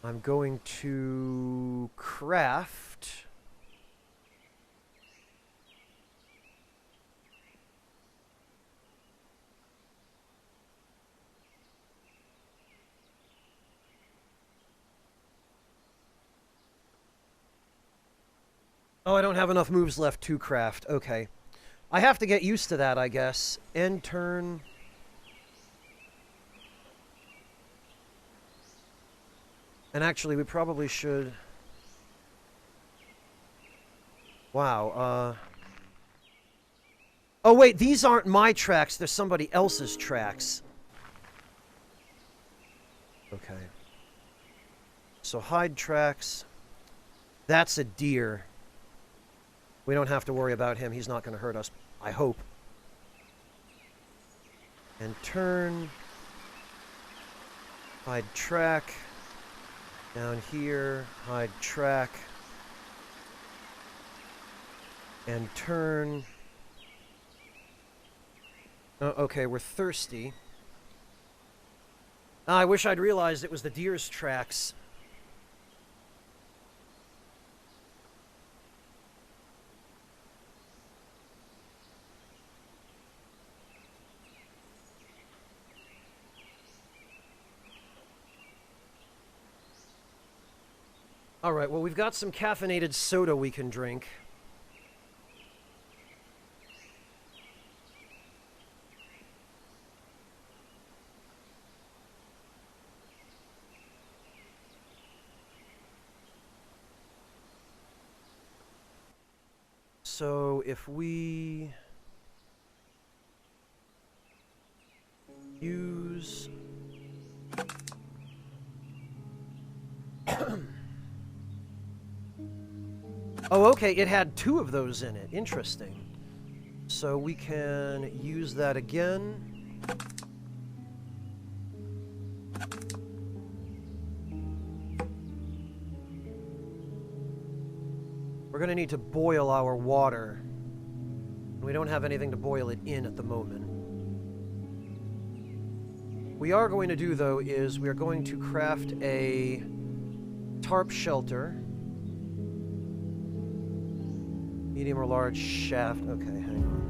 I'm going to craft. Oh, I don't have enough moves left to craft. Okay. I have to get used to that, I guess. End turn. And actually, we probably should... Wow, oh, wait, these aren't my tracks. They're somebody else's tracks. Okay. So hide tracks. That's a deer. We don't have to worry about him. He's not going to hurt us, I hope. And turn. Hide track. Down here. Hide track. And turn. Oh, okay, we're thirsty. I wish I'd realized it was the deer's tracks. Alright, well, we've got some caffeinated soda we can drink. So if we use oh, okay, it had 2 of those in it. Interesting. So we can use that again. We're going to need to boil our water. We don't have anything to boil it in at the moment. We are going to do, though, is we are going to craft a tarp shelter. Medium or large shaft. Okay, hang on.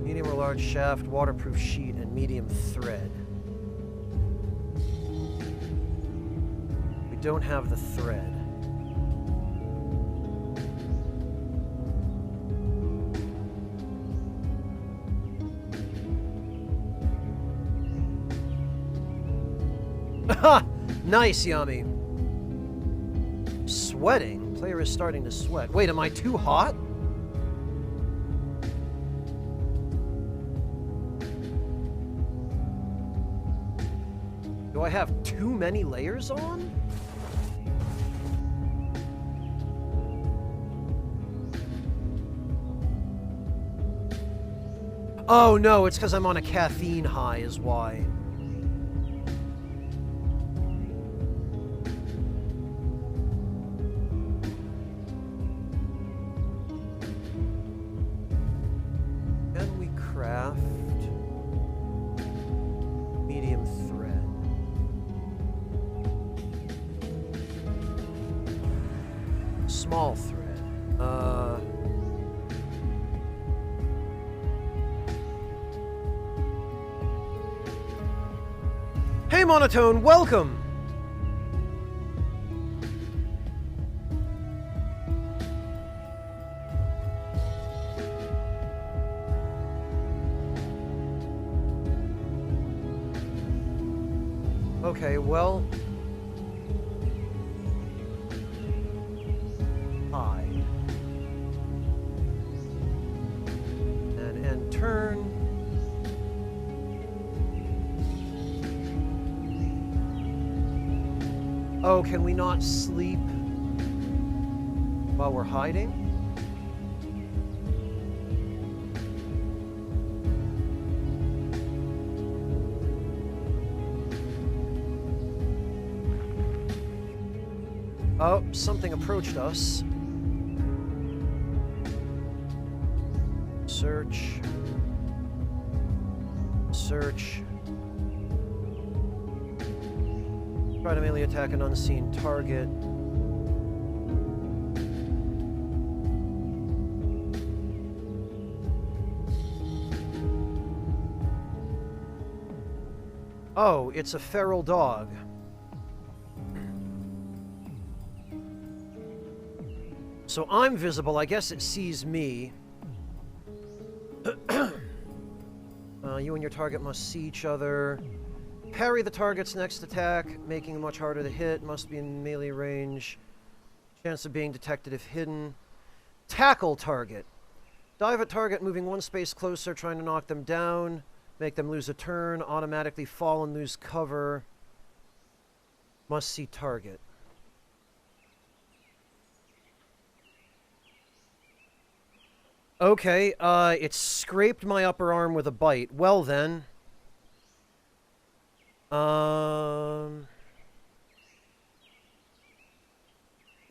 Medium or large shaft, waterproof sheet, and medium thread. We don't have the thread. Ha! Nice, Yami. Sweating? Player is starting to sweat. Wait, am I too hot? Do I have too many layers on? Oh no, it's because I'm on a caffeine high is why. Can we craft medium thread? Small thread. Hey, Monotone, welcome! Okay, well... hide. And turn. Oh, can we not sleep while we're hiding? Oh, something approached us. Search. Search. Try to melee attack an unseen target. Oh, it's a feral dog. So I'm visible. I guess it sees me. You and your target must see each other. Parry the target's next attack, making it much harder to hit. Must be in melee range. Chance of being detected if hidden. Tackle target. Dive at target, moving one space closer, trying to knock them down. Make them lose a turn. Automatically fall and lose cover. Must see target. Okay, it scraped my upper arm with a bite. Well then.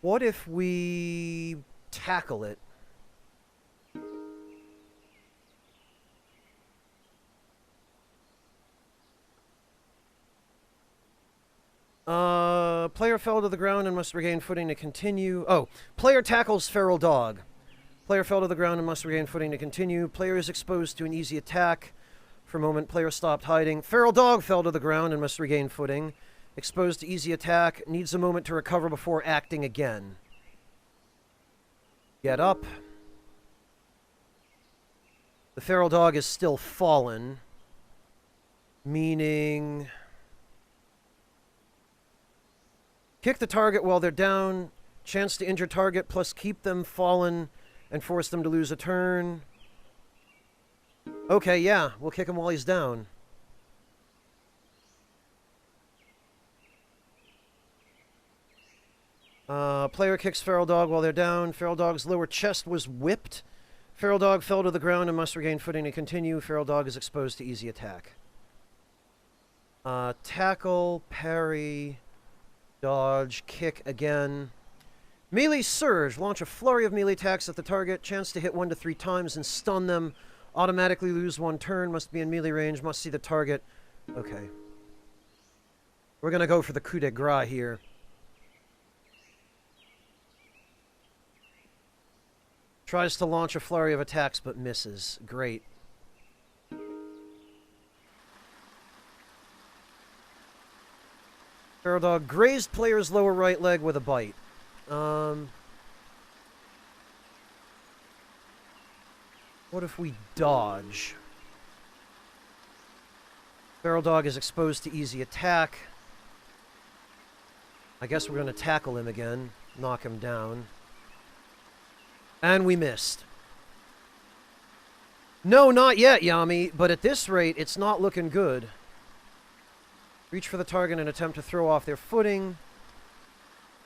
What if we tackle it? Player fell to the ground and must regain footing to continue. Oh, player tackles feral dog. Player fell to the ground and must regain footing to continue. Player is exposed to an easy attack. For a moment, player stopped hiding. Feral dog fell to the ground and must regain footing. Exposed to easy attack. Needs a moment to recover before acting again. Get up. The feral dog is still fallen. Meaning... Kick the target while they're down. Chance to injure target plus keep them fallen and force them to lose a turn. Okay, yeah. We'll kick him while he's down. Player kicks feral dog while they're down. Feral dog's lower chest was whipped. Feral dog fell to the ground and must regain footing to continue. Feral dog is exposed to easy attack. Tackle, parry, dodge, kick again. Melee surge. Launch a flurry of melee attacks at the target. Chance to hit 1 to 3 times and stun them. Automatically lose 1 turn. Must be in melee range. Must see the target. Okay. We're going to go for the coup de grace here. Tries to launch a flurry of attacks but misses. Great. Feral dog grazed player's lower right leg with a bite. What if we dodge? Feral dog is exposed to easy attack. I guess we're going to tackle him again. Knock him down. And we missed. No, not yet, Yami. But at this rate, it's not looking good. Reach for the target and attempt to throw off their footing.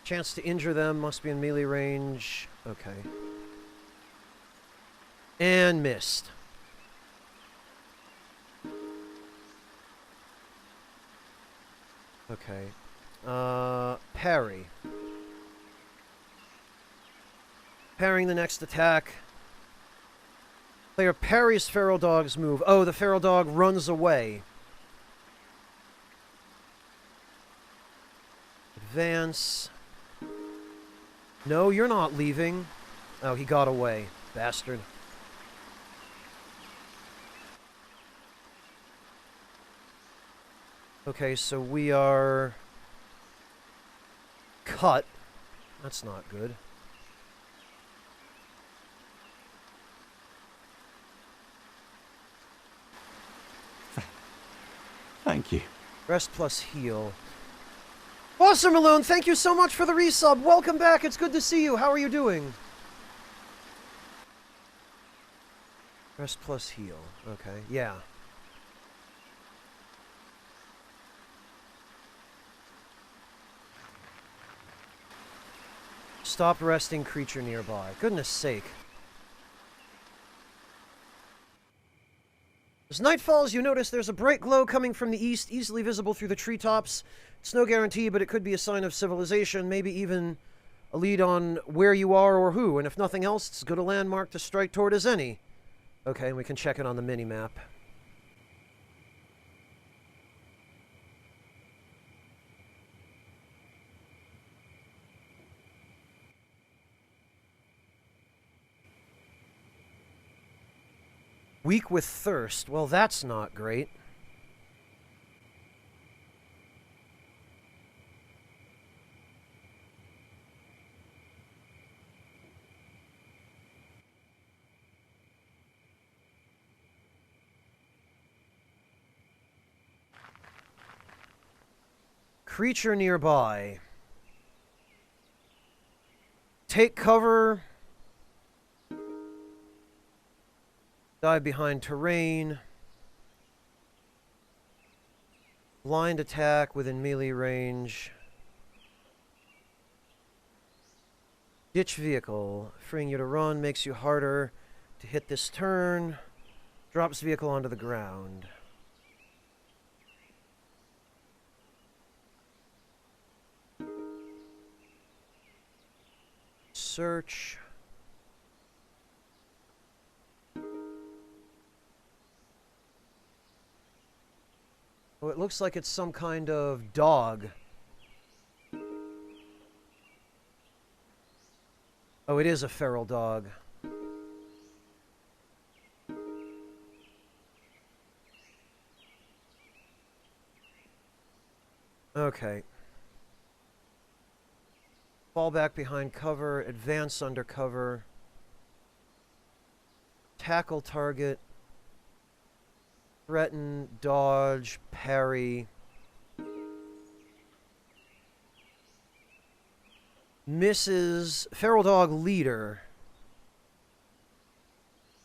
Chance to injure them. Must be in melee range. Okay. And missed. Okay. Parry. Parrying the next attack. Player parries feral dog's move. Oh, the feral dog runs away. Advance. No, you're not leaving. Oh, he got away. Bastard. Okay, so we are... cut. That's not good. Thank you. Rest plus heal. Awesome, Malone! Thank you so much for the resub! Welcome back! It's good to see you! How are you doing? Rest plus heal. Okay, yeah. Stop resting creature nearby. Goodness sake. As night falls, you notice there's a bright glow coming from the east, easily visible through the treetops. It's no guarantee, but it could be a sign of civilization, maybe even a lead on where you are or who, and if nothing else, it's as good a landmark to strike toward as any. Okay, we can check it on the mini-map. Weak with thirst. Well, that's not great. Creature nearby. Take cover. Dive behind terrain. Blind attack within melee range. Ditch vehicle. Freeing you to run makes you harder to hit this turn. Drops vehicle onto the ground. Search. Oh, it looks like it's some kind of dog. Oh, it is a feral dog. Okay. Fall back behind cover, advance under cover. Tackle target. Threaten, dodge, parry. Misses. Feral dog leader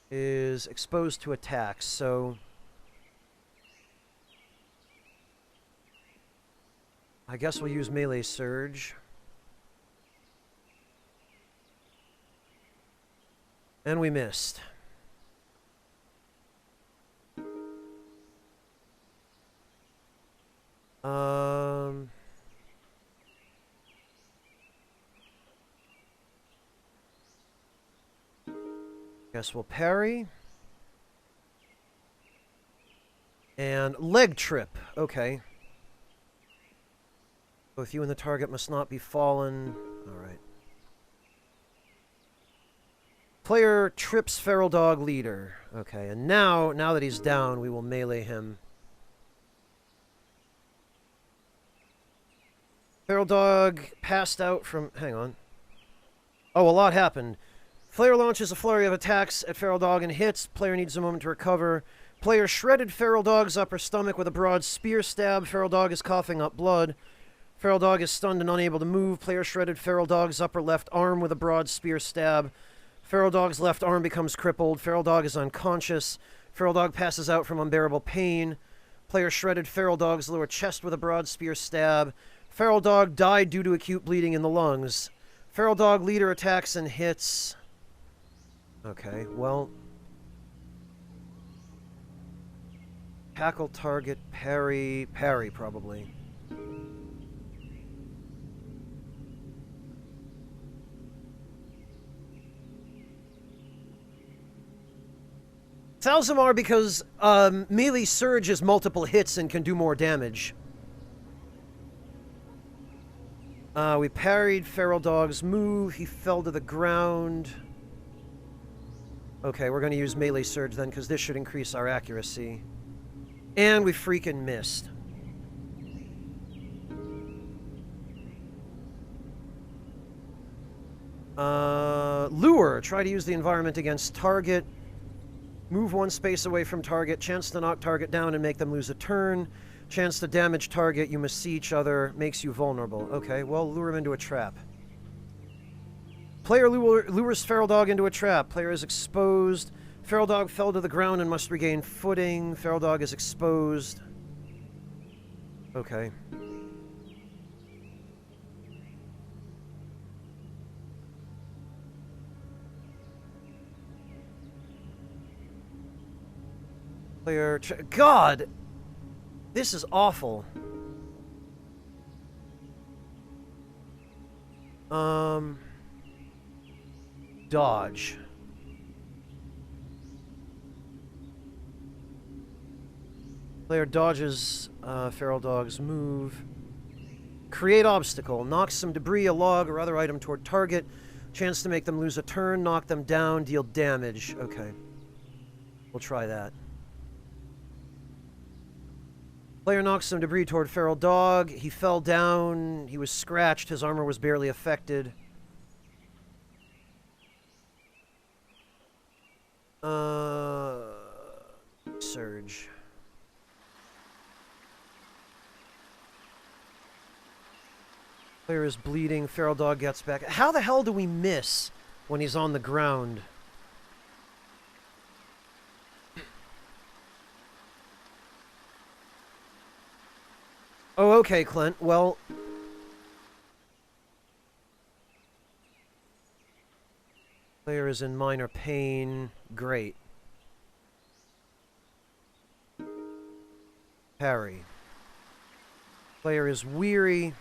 is exposed to attacks, so I guess we'll use melee surge. And we missed. Guess we'll parry. And leg trip. Okay. Both you and the target must not be fallen. Alright. Player trips feral dog leader. Okay, and now that he's down, we will melee him. Feral dog passed out from... Hang on. Oh, a lot happened. Player launches a flurry of attacks at feral dog and hits. Player needs a moment to recover. Player shredded feral dog's upper stomach with a broad spear stab. Feral dog is coughing up blood. Feral dog is stunned and unable to move. Player shredded feral dog's upper left arm with a broad spear stab. Feral dog's left arm becomes crippled. Feral dog is unconscious. Feral dog passes out from unbearable pain. Player shredded feral dog's lower chest with a broad spear stab. Feral dog died due to acute bleeding in the lungs. Feral dog leader attacks and hits. Okay, well. Tackle target, parry. Parry, probably. Thalzamar because melee surge is multiple hits and can do more damage. We parried feral dog's move. He fell to the ground. Okay, we're going to use melee surge then because this should increase our accuracy. And we freaking missed. Lure. Try to use the environment against target. Move one space away from target. Chance to knock target down and make them lose a turn. Chance to damage target. You must see each other. Makes you vulnerable. Okay, well, lure him into a trap. Player lures feral dog into a trap. Player is exposed. Feral dog fell to the ground and must regain footing. Feral dog is exposed. Okay. Player... God! This is awful. Dodge. Player dodges feral dog's move. Create obstacle. Knocks some debris, a log, or other item toward target. Chance to make them lose a turn. Knock them down. Deal damage. Okay. We'll try that. Player knocks some debris toward feral dog. He fell down. He was scratched. His armor was barely affected. Surge. Player is bleeding. Feral dog gets back. How the hell do we miss when he's on the ground? Oh, okay, Clint. Well... Player is in minor pain. Great. Parry. Player is weary.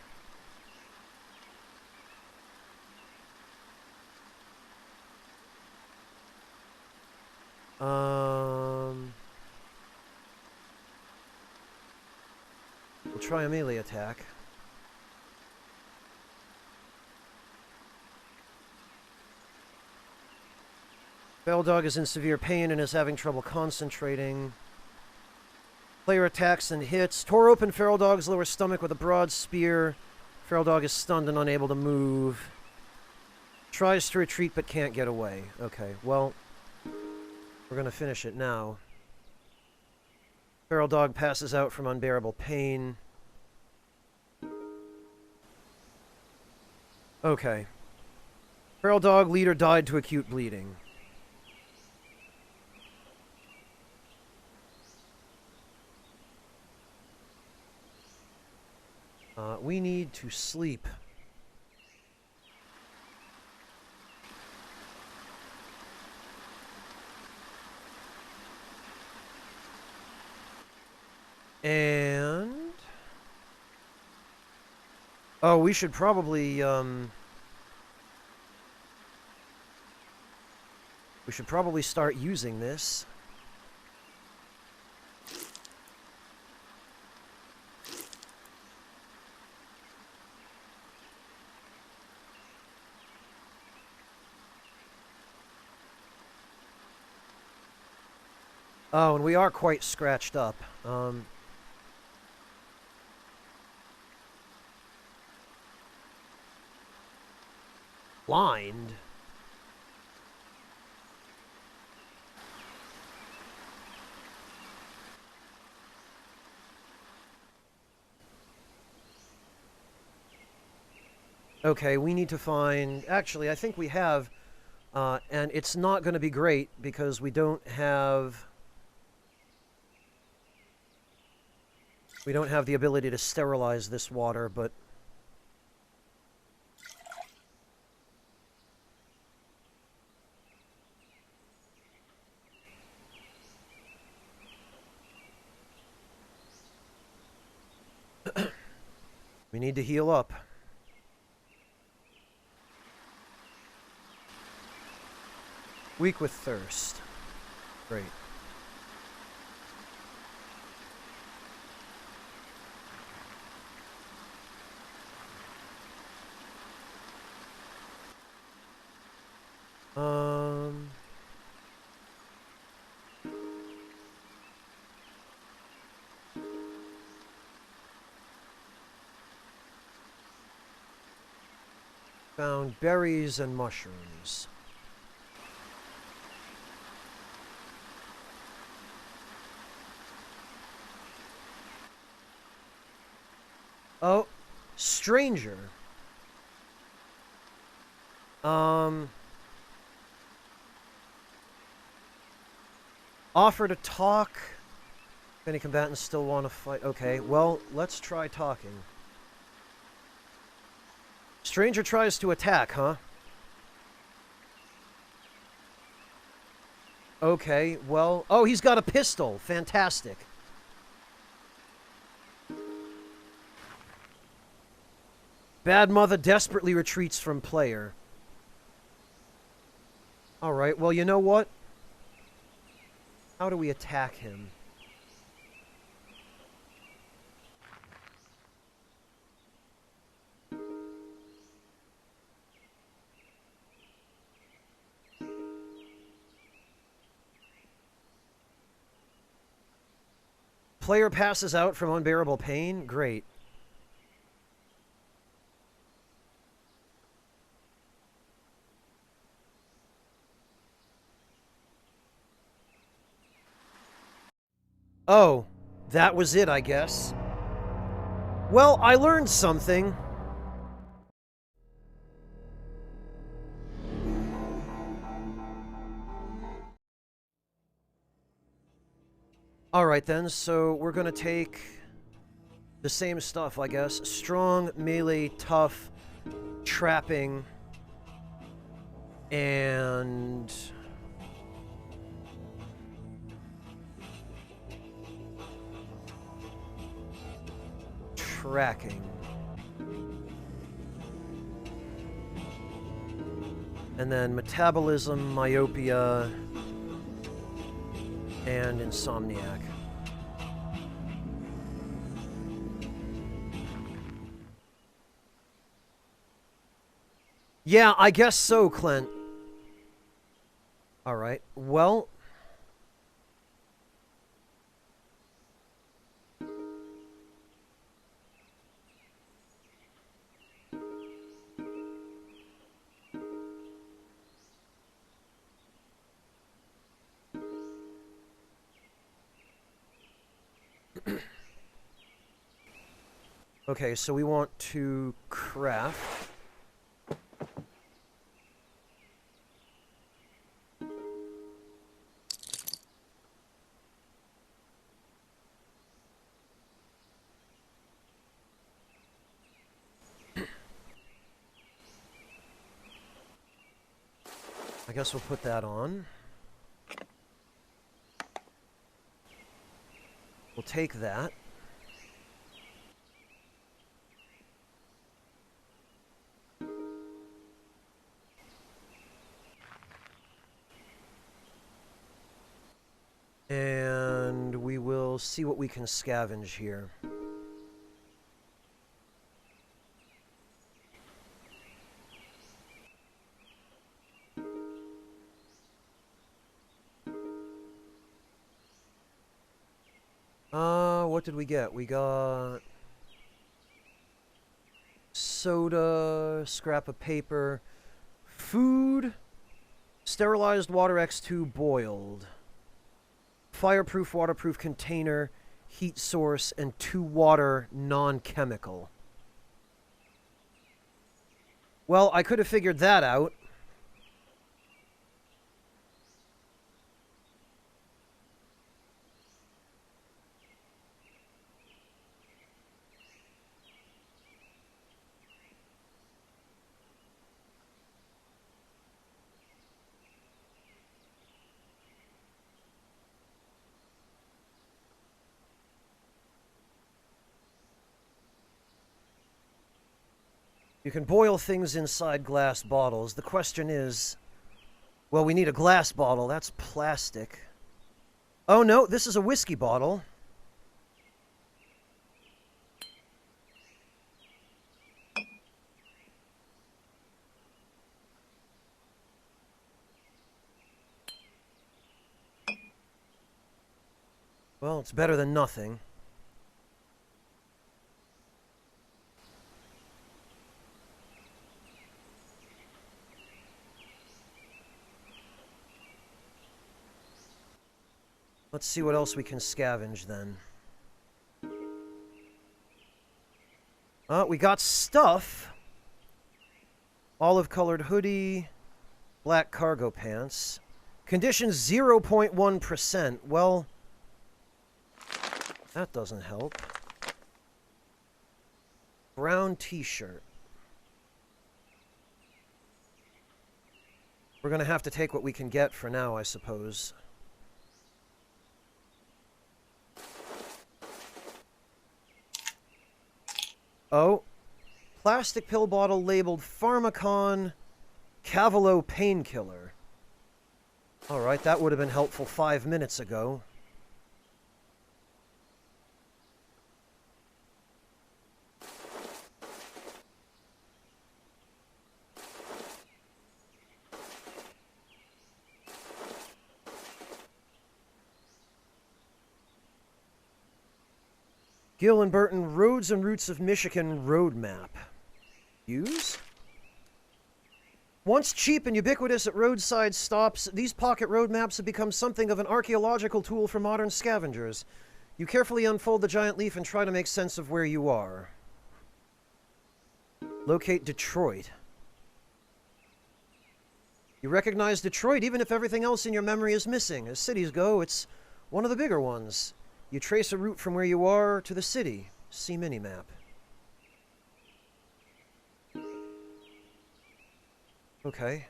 We'll try a melee attack. Feral dog is in severe pain and is having trouble concentrating. Player attacks and hits. Tore open Feral dog's lower stomach with a broad spear. Feral dog is stunned and unable to move. Tries to retreat but can't get away. Okay, well, we're going to finish it now. Feral dog passes out from unbearable pain. Okay. Feral dog leader died to acute bleeding. We need to sleep. And... oh, we should probably, we should probably start using this. Oh, and we are quite scratched up. Blind? Okay, we need to find... actually, I think we have... and it's not going to be great because we don't have... we don't have the ability to sterilize this water, but... we need to heal up. Weak with thirst. Great. Found berries and mushrooms. Oh, stranger. Offer to talk. If any combatants still want to fight. Okay, well, let's try talking. Stranger tries to attack, huh? Okay, well... oh, he's got a pistol. Fantastic. Bad mother desperately retreats from player. Alright, well, you know what? How do we attack him? Player passes out from unbearable pain? Great. Oh, that was it, I guess. Well, I learned something. Alright then, so we're gonna take the same stuff, I guess. Strong, melee, tough, trapping, and... tracking. And then metabolism, myopia, and insomniac. Yeah, I guess so, Clint. Alright, well... Okay, so we want to craft. I guess we'll put that on. We'll take that. And we will see what we can scavenge here. What did we get? We got soda, scrap of paper, food, sterilized water X2 boiled, fireproof, waterproof container, heat source, and 2 water non-chemical. Well, I could have figured that out. You can boil things inside glass bottles. The question is, well, we need a glass bottle. That's plastic. Oh, no, this is a whiskey bottle. Well, it's better than nothing. Let's see what else we can scavenge, then. We got stuff. Olive-colored hoodie. Black cargo pants. Condition 0.1%. Well, that doesn't help. Brown t-shirt. We're gonna have to take what we can get for now, I suppose. Oh, plastic pill bottle labeled Pharmacon Cavalo Painkiller. Alright, that would have been helpful 5 minutes ago. Gill and Burton, Roads and Routes of Michigan Roadmap. Use? Once cheap and ubiquitous at roadside stops, these pocket road maps have become something of an archaeological tool for modern scavengers. You carefully unfold the giant leaf and try to make sense of where you are. Locate Detroit. You recognize Detroit even if everything else in your memory is missing. As cities go, it's one of the bigger ones. You trace a route from where you are to the city. See minimap. Okay.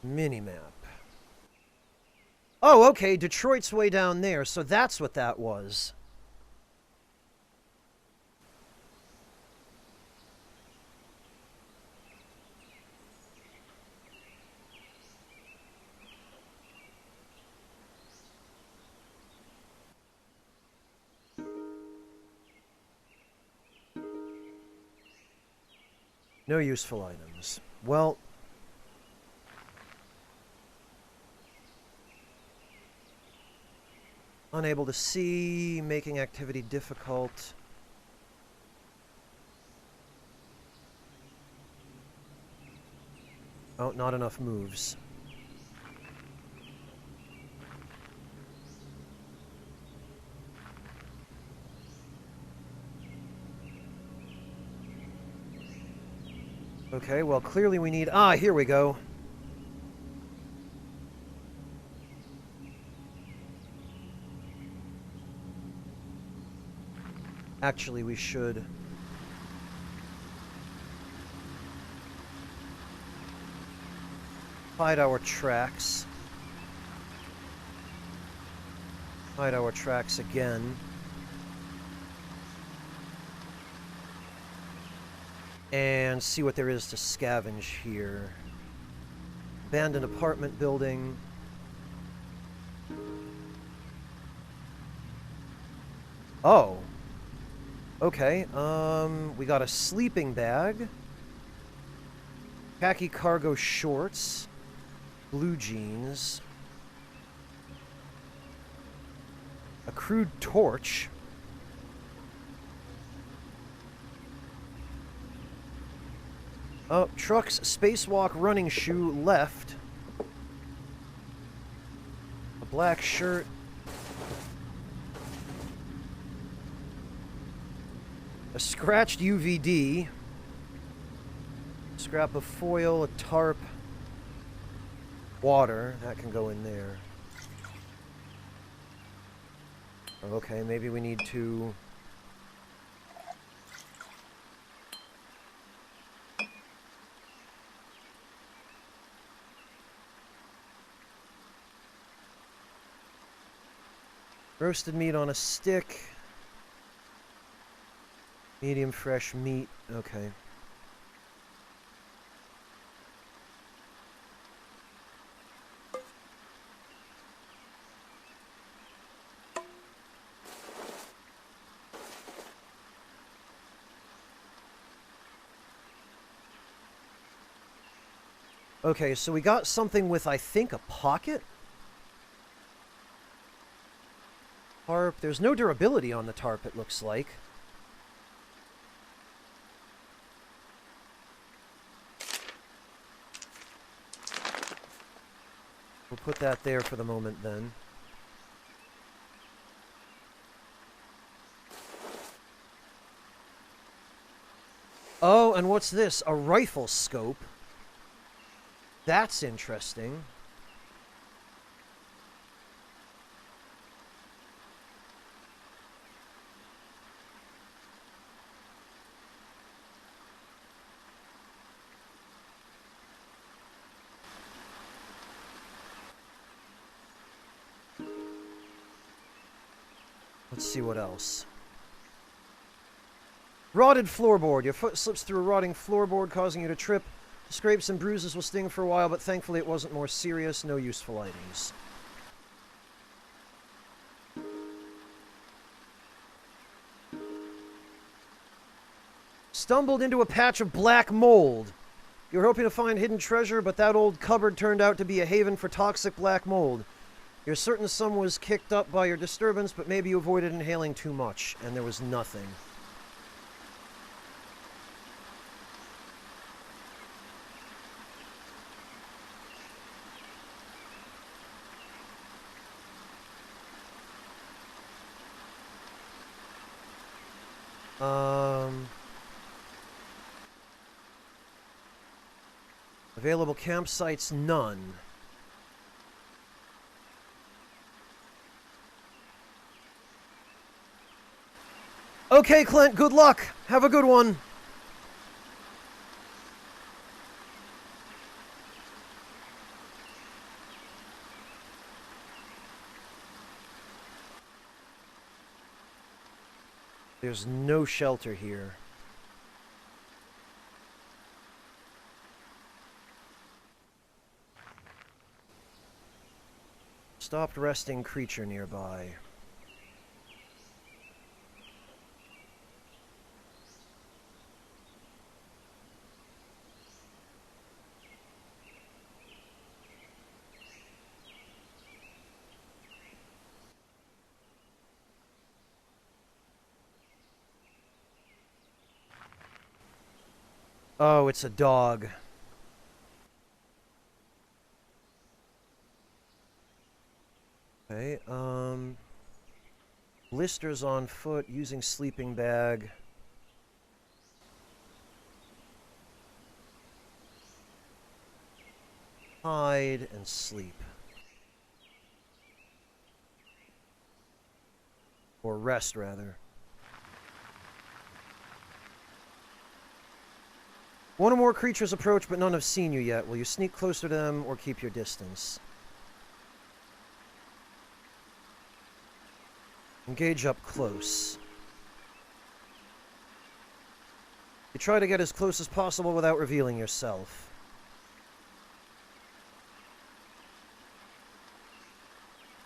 Minimap. Oh, okay, Detroit's way down there, so that's what that was. No useful items. Well... Unable to see, making activity difficult. Oh, not enough moves. Okay, well, clearly we need... Ah, here we go. Actually, we should... hide our tracks. Hide our tracks again. And see what there is to scavenge here. Abandoned apartment building. Oh. Okay, we got a sleeping bag. Khaki cargo shorts. Blue jeans. A crude torch. Oh, truck's spacewalk running shoe left. A black shirt. A scratched UVD. Scrap of foil, a tarp. Water, that can go in there. Okay, maybe we need to... Roasted meat on a stick. Medium fresh meat, okay. Okay, so we got something with, I think, a pocket? Tarp. There's no durability on the tarp, it looks like. We'll put that there for the moment, then. Oh, and what's this? A rifle scope. That's interesting. Let's see what else. Rotted floorboard. Your foot slips through a rotting floorboard, causing you to trip. Scrapes and bruises will sting for a while, but thankfully it wasn't more serious. No useful items. Stumbled into a patch of black mold. You were hoping to find hidden treasure, but that old cupboard turned out to be a haven for toxic black mold. You're certain some was kicked up by your disturbance, but maybe you avoided inhaling too much, and there was nothing. Available campsites, none. Okay, Clint, good luck. Have a good one. There's no shelter here. Stopped resting creature nearby. Oh, it's a dog. Okay, blisters on foot, using sleeping bag. Hide and sleep. Or rest, rather. One or more creatures approach, but none have seen you yet. Will you sneak closer to them or keep your distance? Engage up close. You try to get as close as possible without revealing yourself.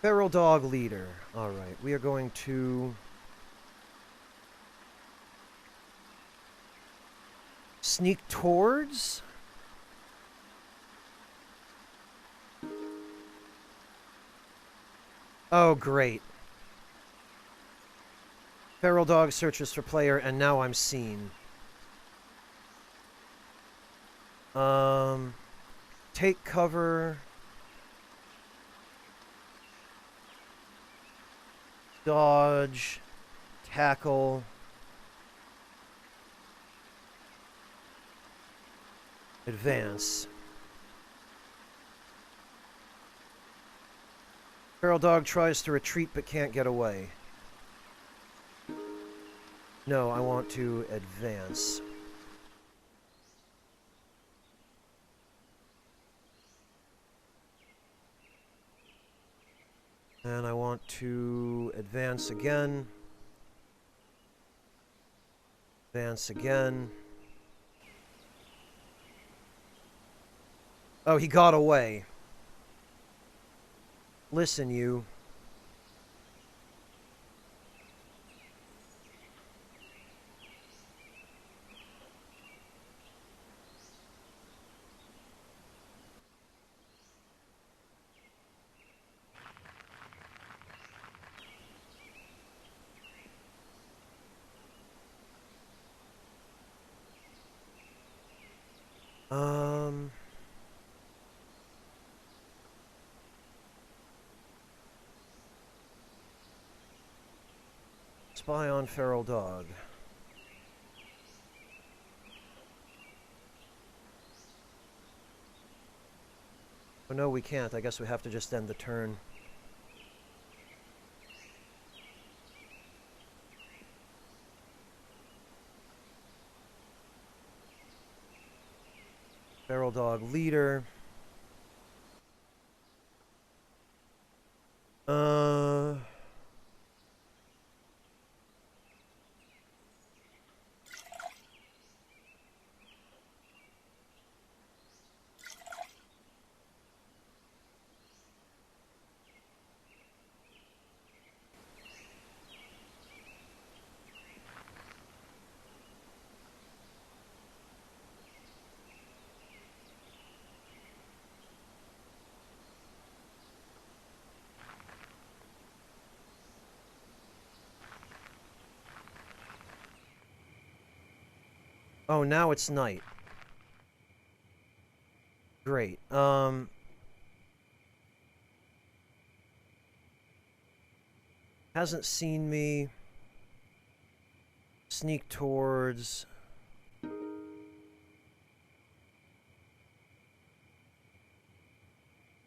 Feral dog leader. Alright, we are going to sneak towards. Oh, great. Feral dog searches for player, and now I'm seen. Take cover. Dodge. Tackle. Advance. Feral dog tries to retreat but can't get away. No, I want to advance. And I want to advance again. Advance again. Oh, he got away. Listen, you. Spy on feral dog. Oh no, we can't. I guess we have to just end the turn. Feral dog leader. Oh, now it's night. Great. Hasn't seen me. Sneak towards.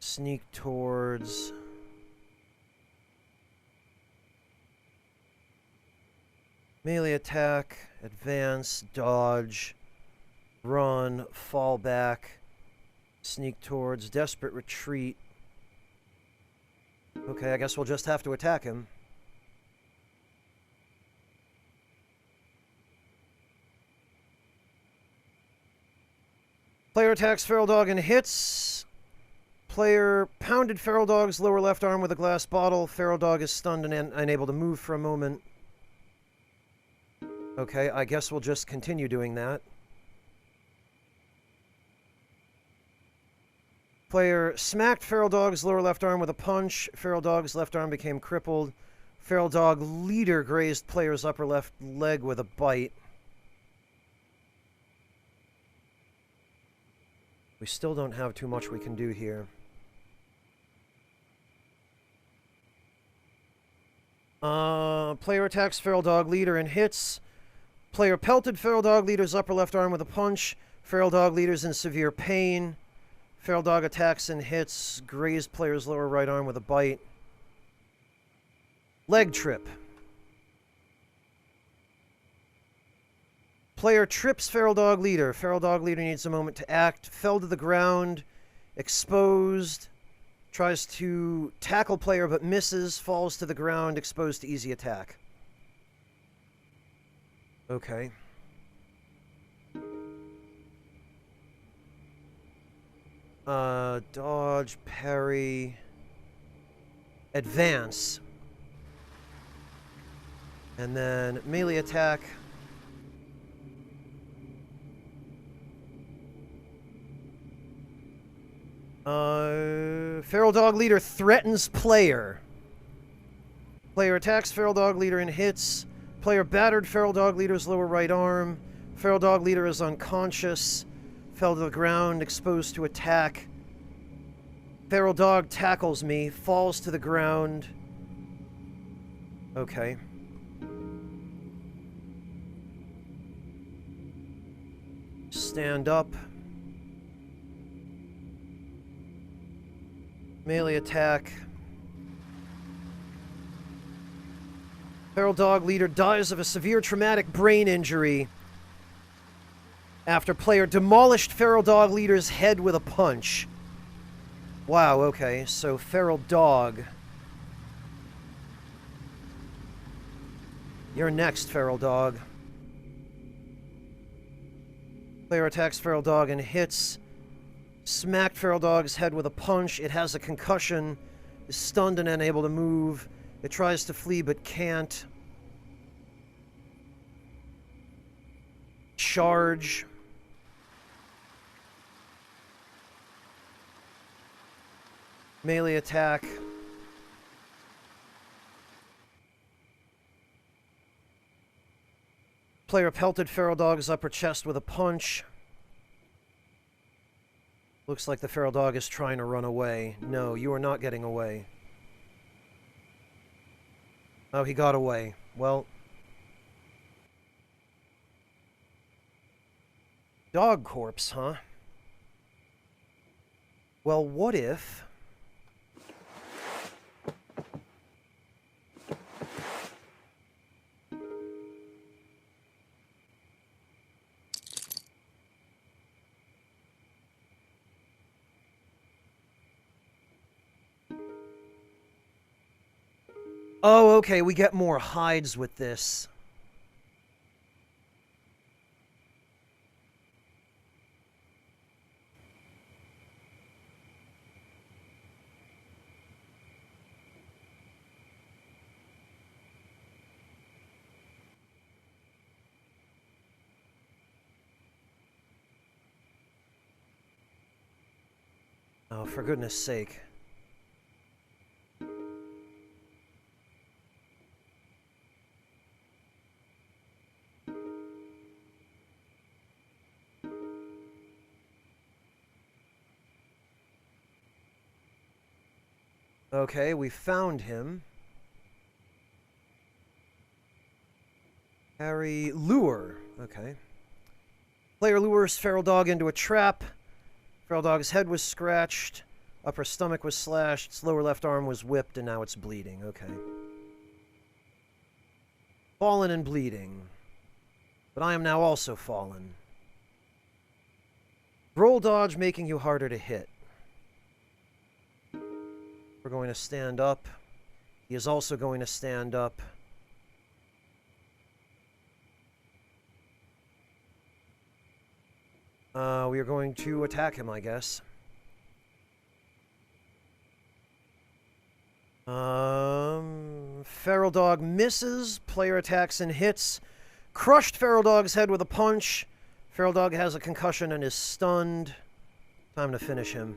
Sneak towards. Melee attack, advance, dodge, run, fall back, sneak towards, desperate retreat. Okay, I guess we'll just have to attack him. Player attacks Feral Dog and hits. Player pounded Feral Dog's lower left arm with a glass bottle. Feral Dog is stunned and unable to move for a moment. Okay, I guess we'll just continue doing that. Player smacked Feral Dog's lower left arm with a punch. Feral Dog's left arm became crippled. Feral Dog leader grazed player's upper left leg with a bite. We still don't have too much we can do here. Player attacks Feral Dog leader and hits. Player pelted Feral Dog leader's upper left arm with a punch. Feral Dog leader's in severe pain. Feral Dog attacks and hits. Grazed player's lower right arm with a bite. Leg trip. Player trips Feral Dog leader. Feral Dog leader needs a moment to act. Fell to the ground. Exposed. Tries to tackle player but misses. Falls to the ground. Exposed to easy attack. Okay. Dodge, parry, advance. And then melee attack. Feral Dog leader threatens player. Player attacks Feral Dog leader and hits. Player battered Feral Dog leader's lower right arm. Feral Dog leader is unconscious. Fell to the ground, exposed to attack. Feral Dog tackles me, falls to the ground. Okay. Stand up. Melee attack. Feral Dog leader dies of a severe traumatic brain injury after player demolished Feral Dog leader's head with a punch. Wow, okay, so Feral Dog. You're next, Feral Dog. Player attacks Feral Dog and hits. Smacked Feral Dog's head with a punch. It has a concussion. Is stunned and unable to move. It tries to flee but can't. Charge. Melee attack. Player pelted Feral Dog's upper chest with a punch. Looks like the Feral Dog is trying to run away. No, you are not getting away. Oh, he got away. Well. Dog corpse, huh? Well, what if... Oh, okay, we get more hides with this. Oh, for goodness sake. Okay, we found him. Harry Lure. Okay. Player lures Feral Dog into a trap. Feral Dog's head was scratched. Upper stomach was slashed. Its lower left arm was whipped, and now it's bleeding. Okay. Fallen and bleeding. But I am now also fallen. Roll dodge making you harder to hit. We're going to stand up. He is also going to stand up. We are going to attack him, I guess. Feral Dog misses. Player attacks and hits. Crushed Feral Dog's head with a punch. Feral Dog has a concussion and is stunned. Time to finish him.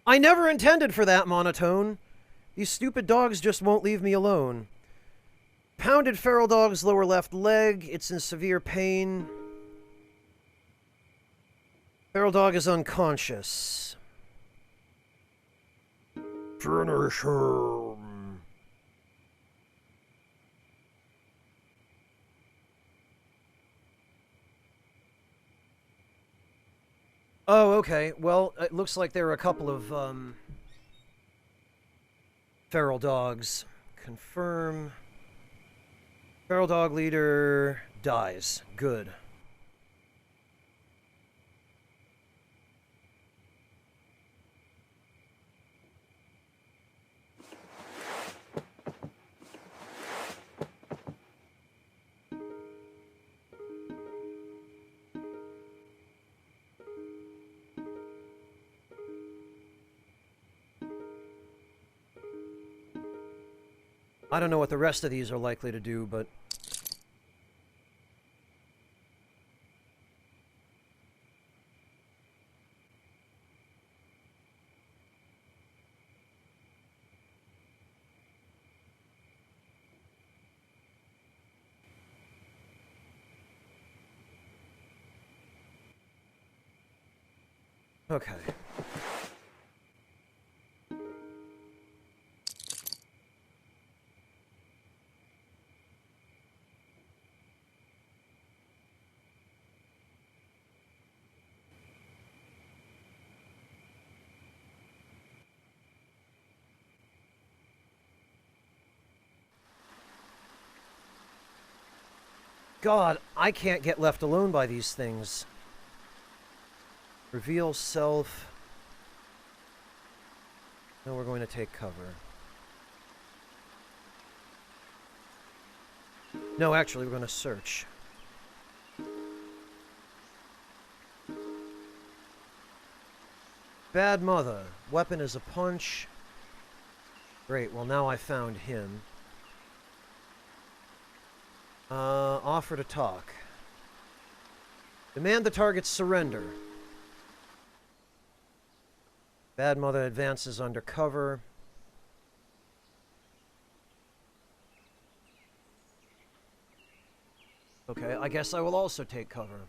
I never intended for that, Monotone. These stupid dogs just won't leave me alone. Pounded Feral Dog's lower left leg. It's in severe pain. Feral Dog is unconscious. Finish him. Oh, okay. Well, it looks like there are a couple of, feral dogs. Confirm. Feral dog leader dies. Good. I don't know what the rest of these are likely to do, but... Okay. God, I can't get left alone by these things. Reveal self. No, we're going to take cover. No, actually, we're going to search. Bad Mother. Weapon is a punch. Great, well now I found him. Offer to talk. Demand the target's surrender. Bad Mother advances under cover. Okay, I guess I will also take cover.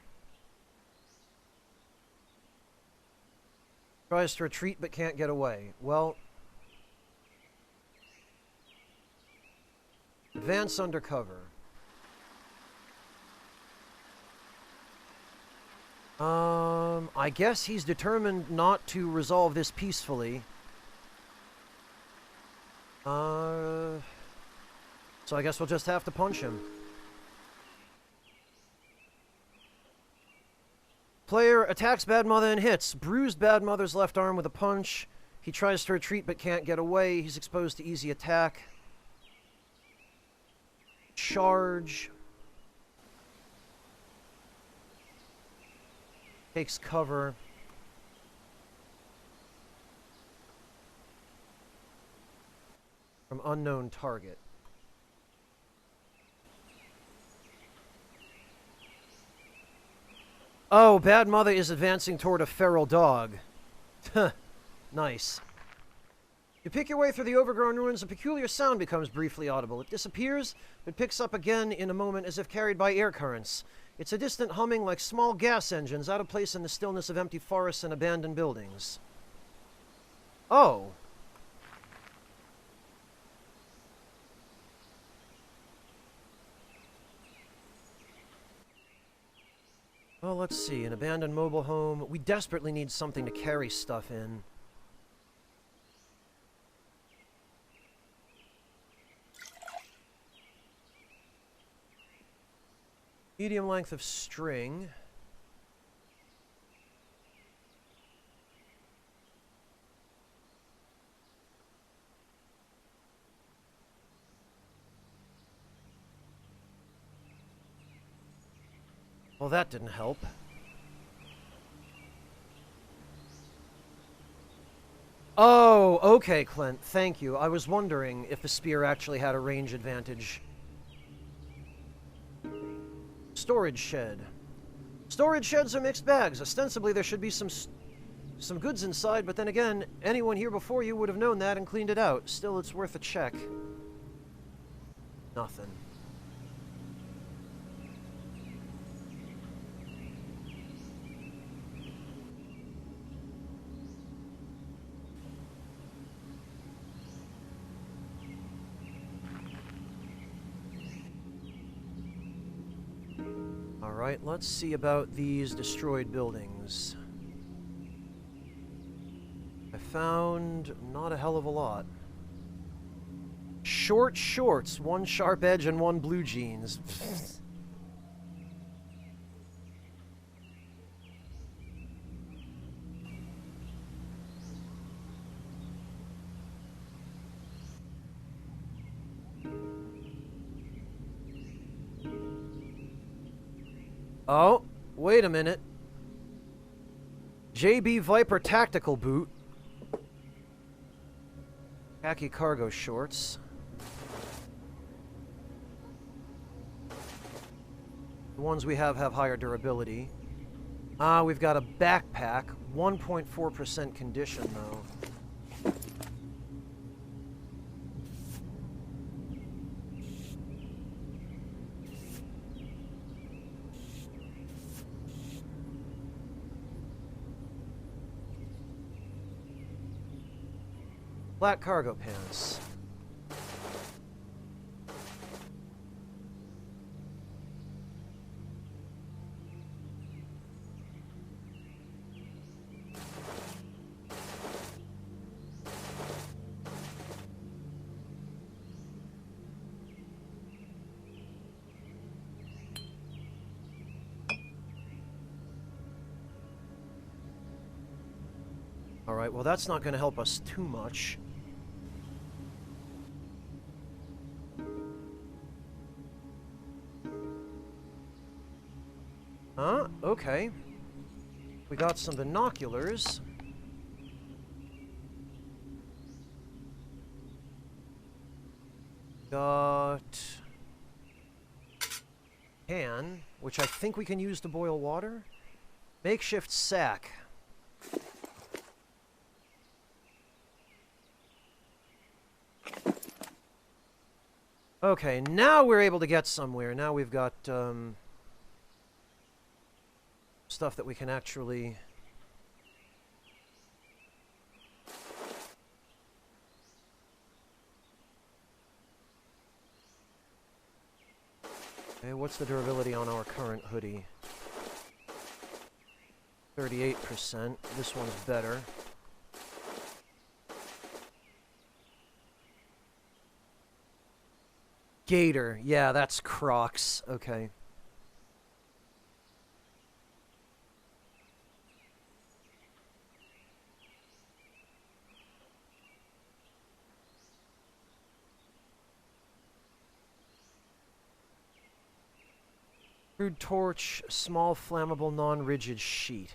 Tries to retreat but can't get away. Well... Advance under cover. I guess he's determined not to resolve this peacefully. So I guess we'll just have to punch him. Player attacks Bad Mother and hits. Bruised Bad Mother's left arm with a punch. He tries to retreat but can't get away. He's exposed to easy attack. Charge. Takes cover. From unknown target. Oh, Bad Mother is advancing toward a feral dog. Nice. You pick your way through the overgrown ruins, a peculiar sound becomes briefly audible. It disappears, but picks up again in a moment as if carried by air currents. It's a distant humming like small gas engines, out of place in the stillness of empty forests and abandoned buildings. Oh. Well, let's see. An abandoned mobile home. We desperately need something to carry stuff in. Medium length of string. Well, that didn't help. Oh, okay, Clint. Thank you. I was wondering if the spear actually had a range advantage. Storage shed. Storage sheds are mixed bags. Ostensibly, there should be some goods inside, but then again, anyone here before you would have known that and cleaned it out. Still, it's worth a check. Nothing. Alright, let's see about these destroyed buildings. I found not a hell of a lot. Short shorts, one sharp edge and one blue jeans. Oh, wait a minute. JB Viper Tactical Boot. Khaki cargo shorts. The ones we have higher durability. We've got a backpack. 1.4% condition, though. Black cargo pants. Alright, well that's not going to help us too much. Okay. We got some binoculars. Got... can, which I think we can use to boil water. Makeshift sack. Okay, now we're able to get somewhere. Now we've got, stuff that we can actually... Okay, what's the durability on our current hoodie? 38%. This one's better. Gator. Yeah, that's Crocs. Okay. Crude torch, small flammable non-rigid sheet.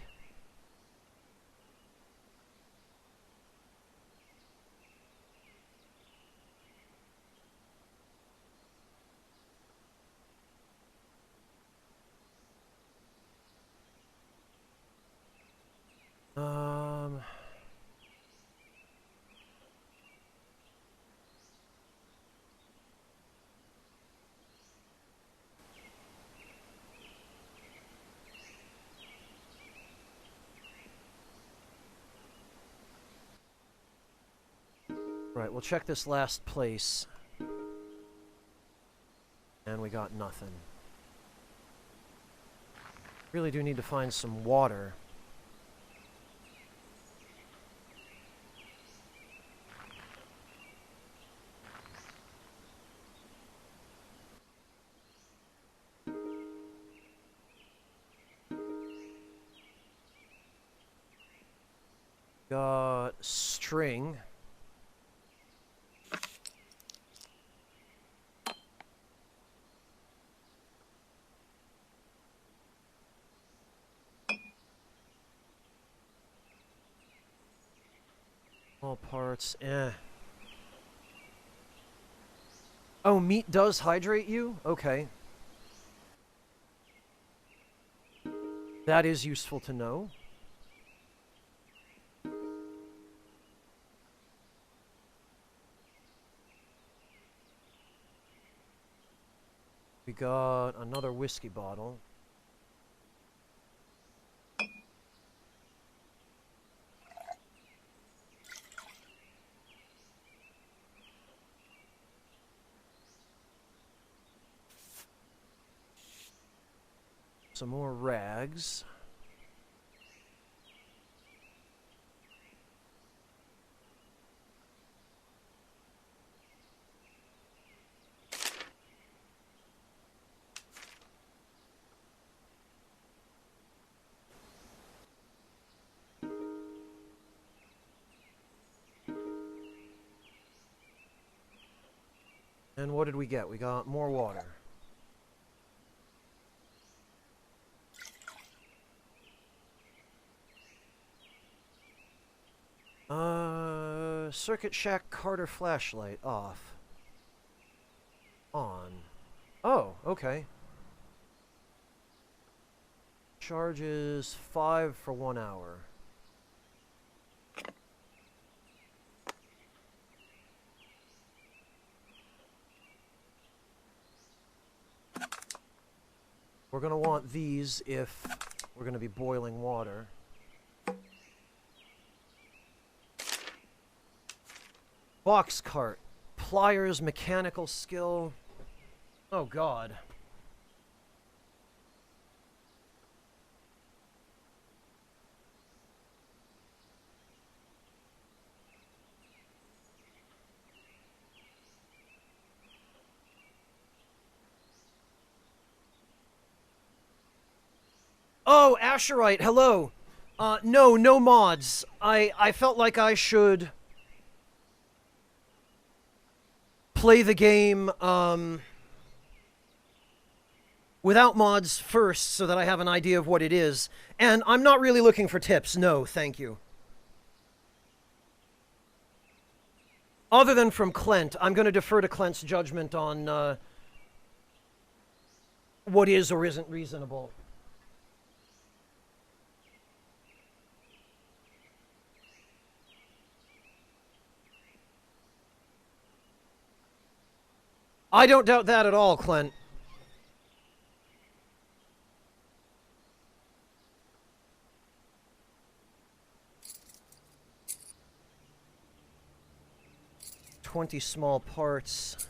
Right, we'll check this last place. And we got nothing. Really do need to find some water. Got string. All parts, eh. Oh, meat does hydrate you? Okay. That is useful to know. We got another whiskey bottle. Some more rags. And what did we get? We got more water. Circuit shack Carter flashlight off. On. Oh, okay. Charges 5 for 1 hour. We're gonna want these if we're gonna be boiling water. Box cart. Pliers, mechanical skill. Oh god. Oh, Asherite, hello. No mods. I felt like I should play the game, without mods first so that I have an idea of what it is. And I'm not really looking for tips. No, thank you. Other than from Clint, I'm going to defer to Clint's judgment on what is or isn't reasonable. I don't doubt that at all, Clint. "20 small parts."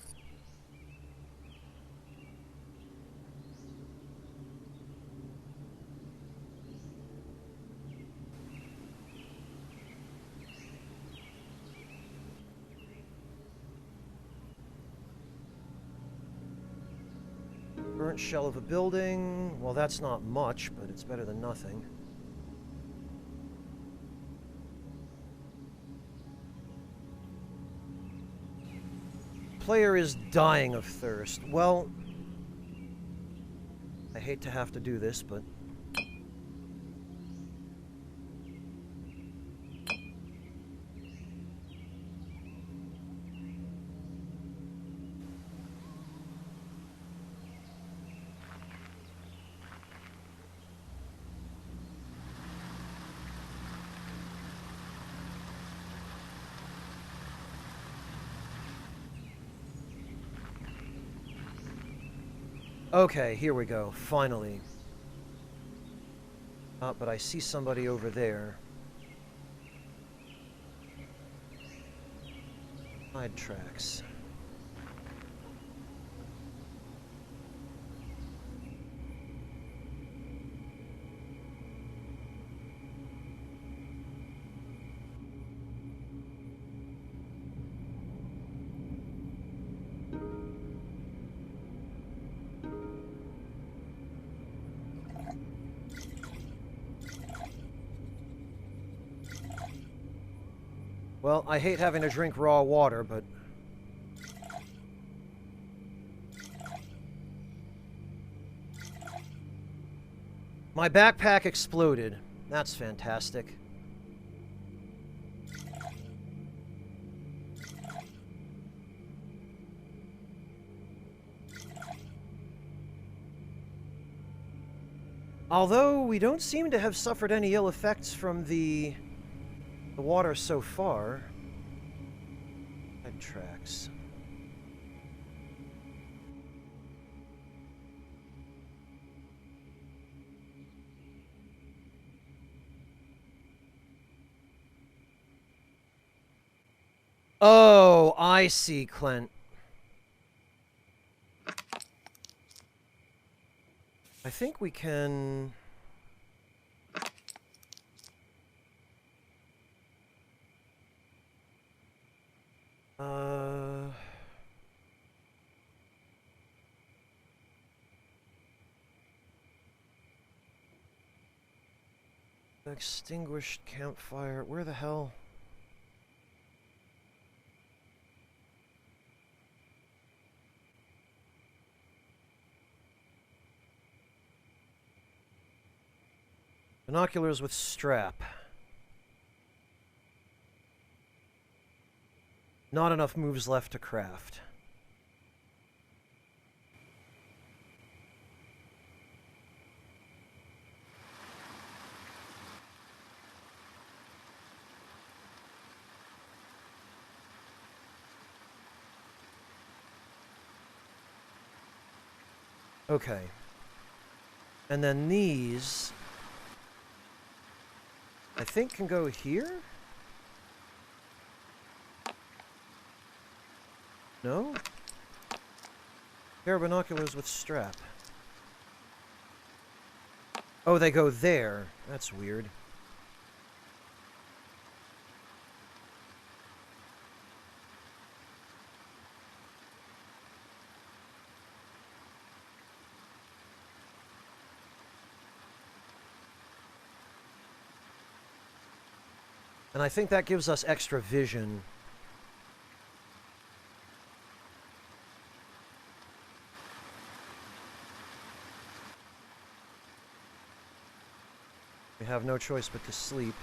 Burnt shell of a building. Well, that's not much, but it's better than nothing. Player is dying of thirst. Well, I hate to have to do this, but... Okay, here we go, finally. But I see somebody over there. Side tracks. Well, I hate having to drink raw water, but... My backpack exploded. That's fantastic. Although, we don't seem to have suffered any ill effects from the water so far. Head tracks. Oh, I see, Clint. I think we can... Extinguished campfire. Where the hell? Binoculars with strap. Not enough moves left to craft. Okay. And then these... I think can go here? No? Pair of binoculars with strap. Oh, they go there. That's weird. And I think that gives us extra vision. We have no choice but to sleep.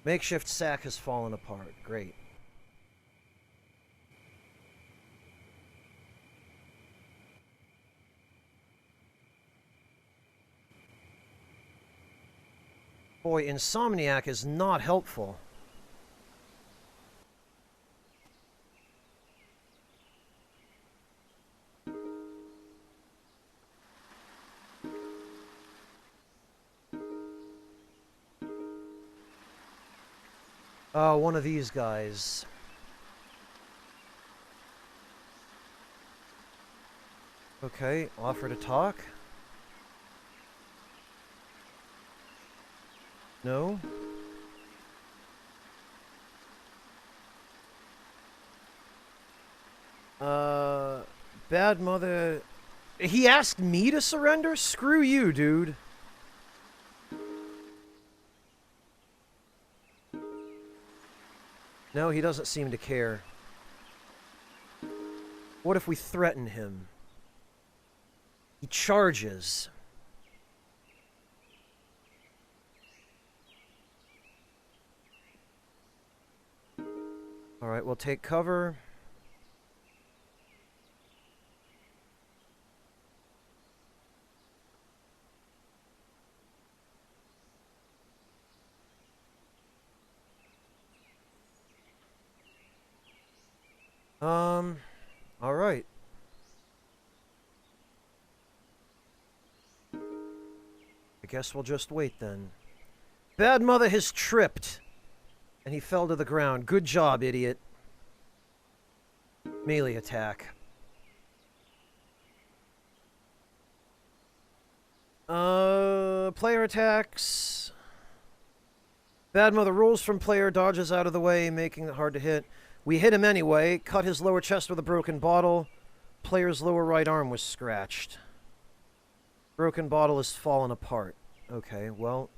Makeshift sack has fallen apart. Great. Boy, Insomniac is not helpful. Oh, one of these guys. Okay, offer to talk. No? Bad mother... He asked me to surrender? Screw you, dude. No, he doesn't seem to care. What if we threaten him? He charges. Alright, we'll take cover. Alright. I guess we'll just wait then. Bad mother has tripped. And he fell to the ground. Good job, idiot. Melee attack. Player attacks. Bad mother rolls from player, dodges out of the way, making it hard to hit. We hit him anyway. Cut his lower chest with a broken bottle. Player's lower right arm was scratched. Broken bottle has fallen apart. Okay, well.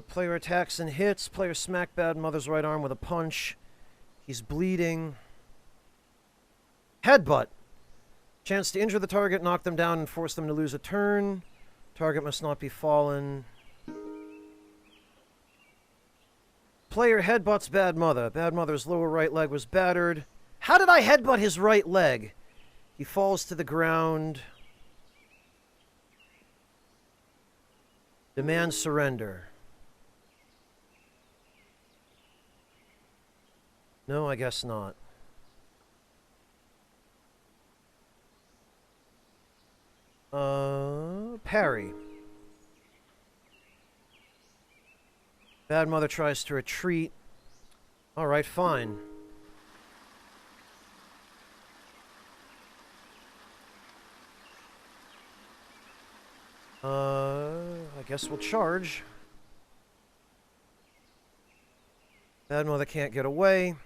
Player attacks and hits. Player smack bad mother's right arm with a punch. He's bleeding. Headbutt. Chance to injure the target, knock them down, and force them to lose a turn. Target must not be fallen. Player headbutts bad mother. Bad mother's lower right leg was battered. How did I headbutt his right leg? He falls to the ground. Demand surrender. No, I guess not. Parry. Bad mother tries to retreat. Alright, fine. I guess we'll charge. Bad mother can't get away.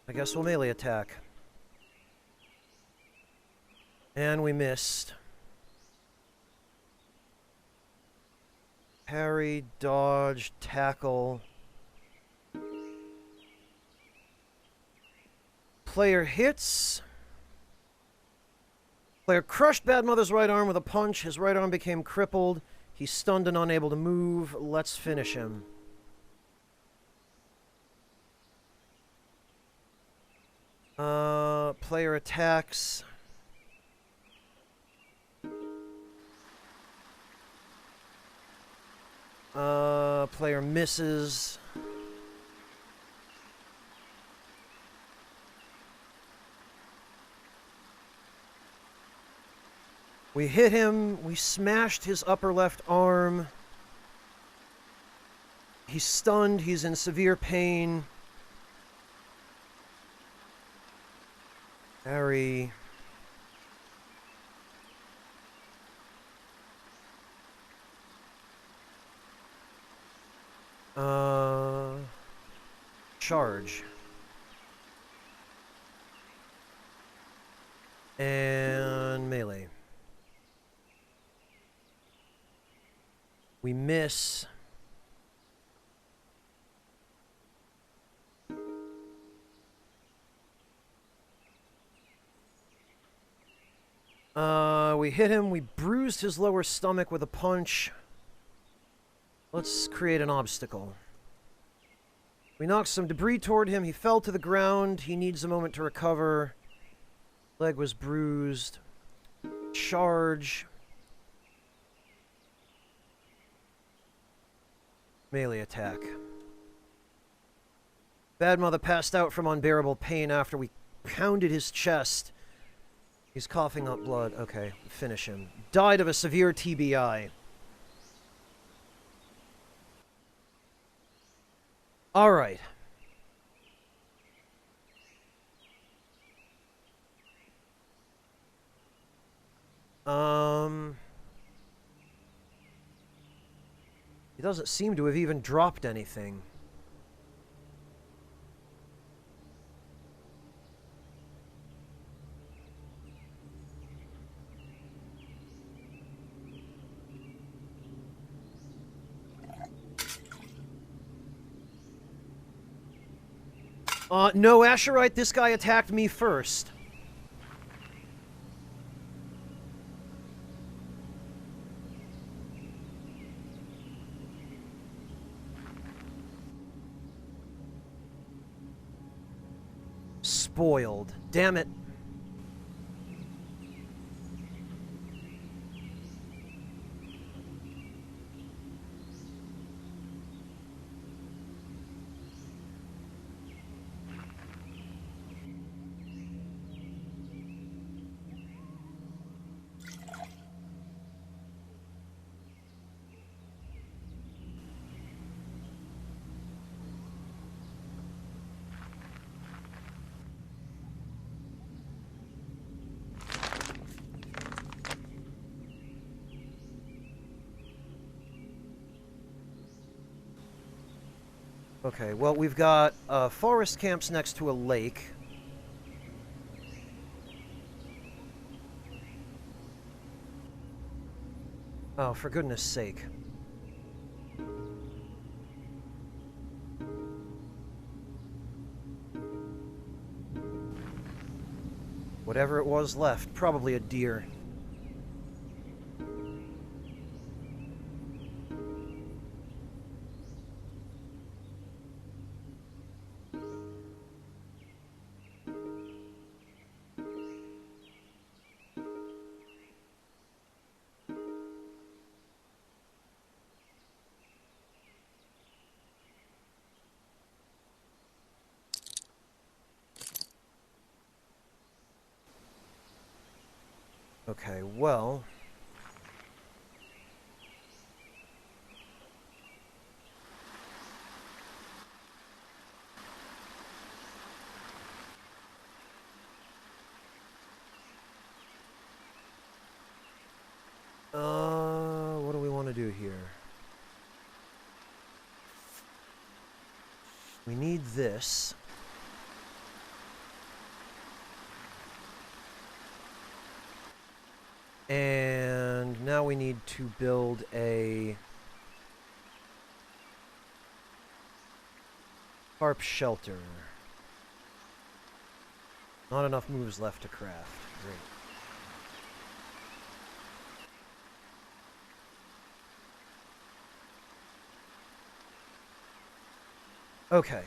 I guess we'll melee attack. And we missed. Parry, dodge, tackle. Player hits. Player crushed Bad Mother's right arm with a punch. His right arm became crippled. He's stunned and unable to move. Let's finish him. Player attacks. Player misses. We hit him. We smashed his upper left arm. He's stunned. He's in severe pain. Harry. Charge. And melee. We miss. We hit him. We bruised his lower stomach with a punch. Let's create an obstacle. We knocked some debris toward him. He fell to the ground. He needs a moment to recover. Leg was bruised. Charge. Melee attack. Bad Mother passed out from unbearable pain after we pounded his chest. He's coughing up blood. Okay, finish him. Died of a severe TBI. All right. He doesn't seem to have even dropped anything. No, Asherite, this guy attacked me first. Spoiled. Damn it. Okay, well, we've got forest camps next to a lake. Oh, for goodness sake. Whatever it was left, probably a deer. Okay, well... what do we want to do here? We need this. And now we need to build a harp shelter. Not enough moves left to craft. Great. Okay.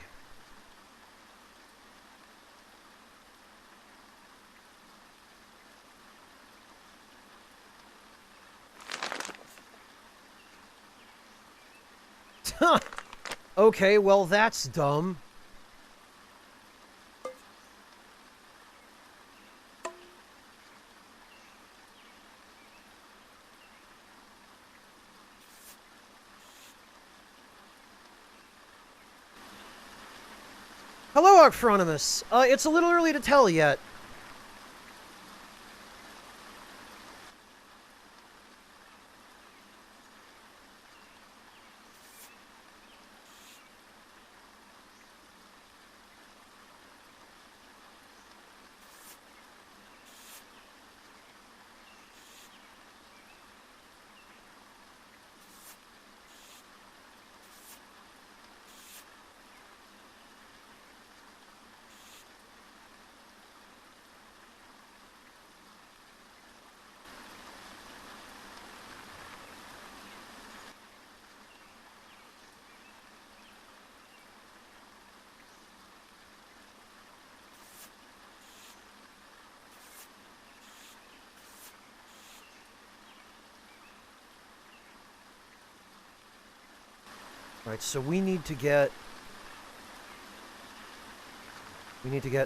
Okay, well, that's dumb. Hello, Archronomus. It's a little early to tell yet. Right, so we need to get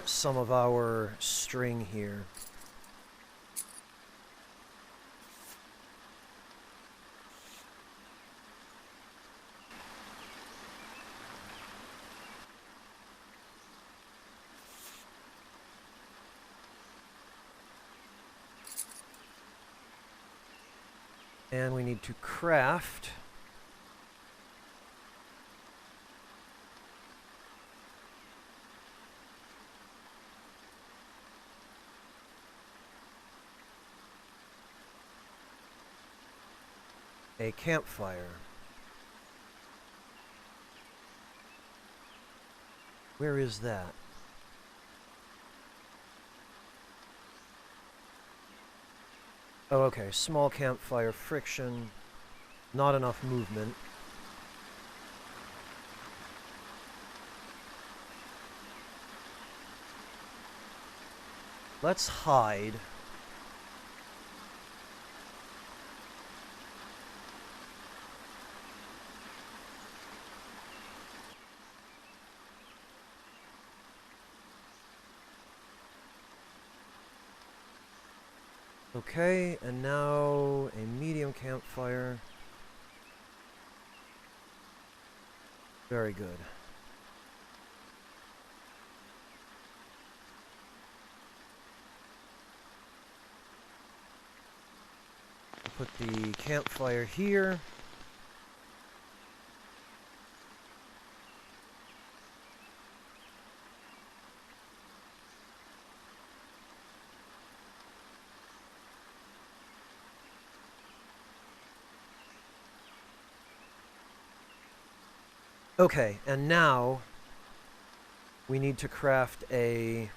some of our string here. And we need to craft a campfire. Where is that? Oh, okay. Small campfire, friction, not enough movement. Let's hide. Okay, and now a medium campfire. Very good. Put the campfire here. Okay, and now we need to craft a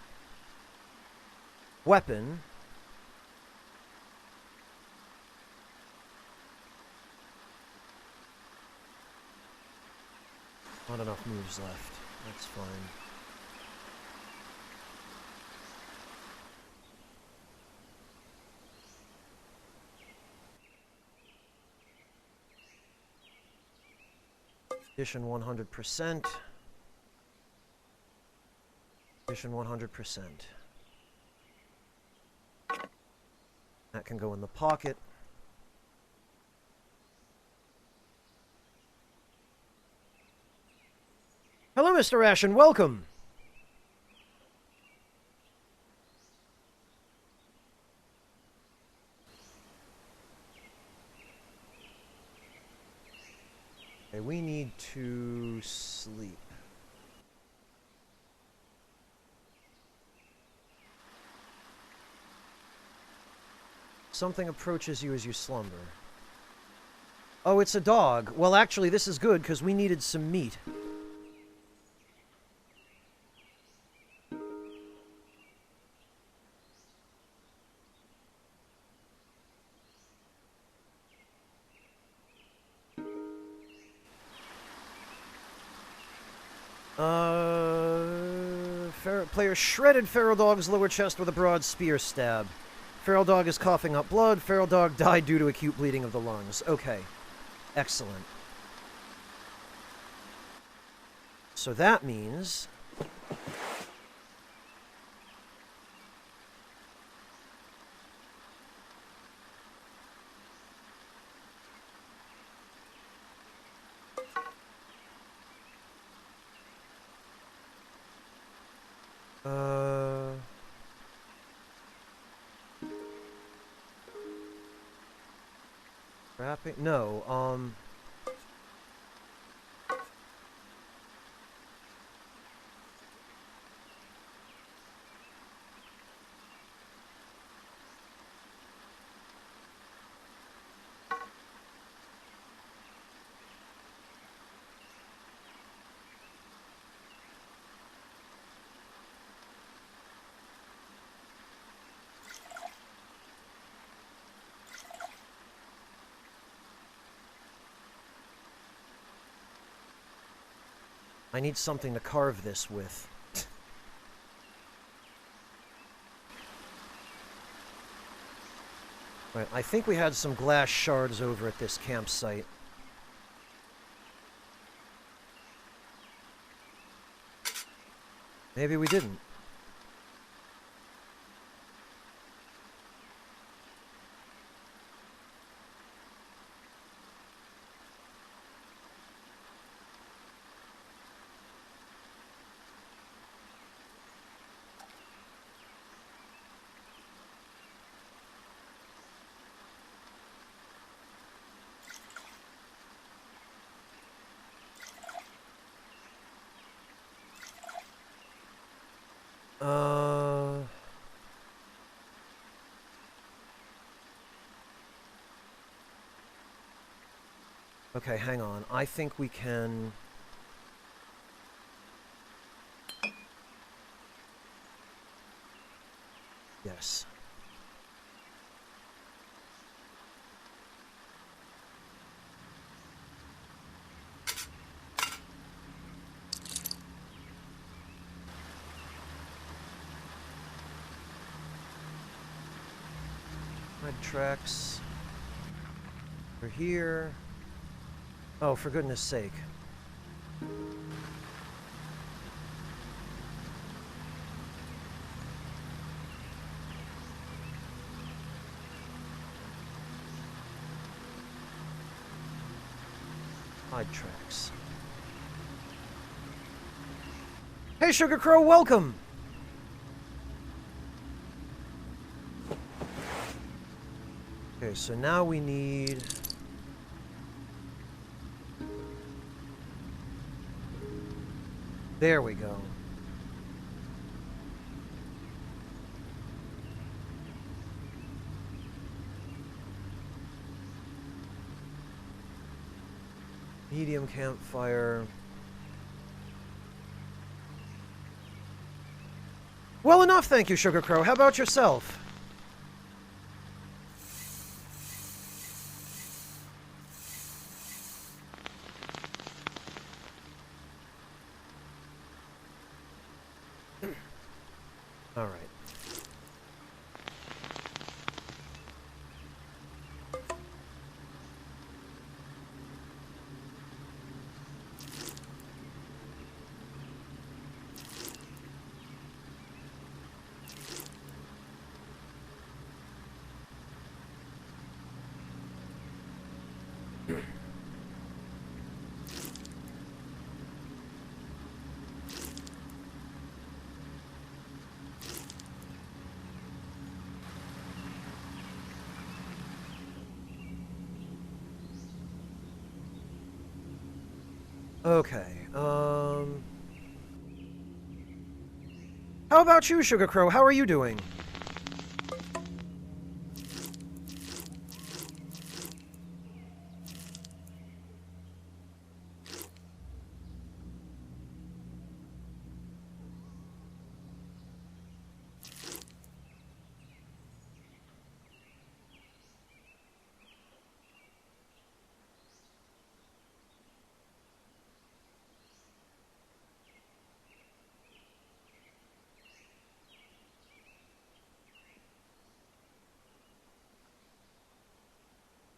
weapon. Not enough moves left. That's fine. Addition 100%. Addition 100%. That can go in the pocket. Hello, Mr. Ashen. Welcome. Okay, we need to sleep. Something approaches you as you slumber. Oh, it's a dog. Well, actually, this is good, because we needed some meat. Player shredded Feral Dog's lower chest with a broad spear stab. Feral Dog is coughing up blood. Feral Dog died due to acute bleeding of the lungs. Okay. Excellent. So that means... Wrapping? No, I need something to carve this with. Right, I think we had some glass shards over at this campsite. Maybe we didn't. Okay, hang on. I think we can... Yes. Red tracks. We're here. Oh, for goodness sake. Hide tracks. Hey, Sugar Crow, welcome! Okay, so now we need... There we go. Medium campfire. Well enough, thank you, Sugar Crow. How about yourself? All right. Okay, how about you, Sugar Crow? How are you doing?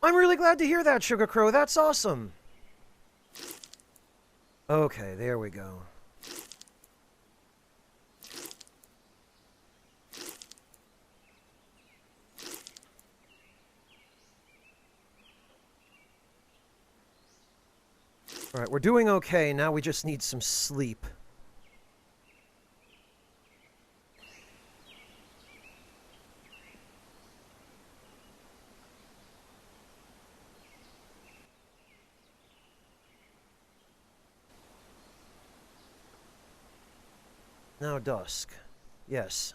I'm really glad to hear that, Sugar Crow. That's awesome. Okay, there we go. All right, we're doing okay. Now we just need some sleep. Now dusk. Yes.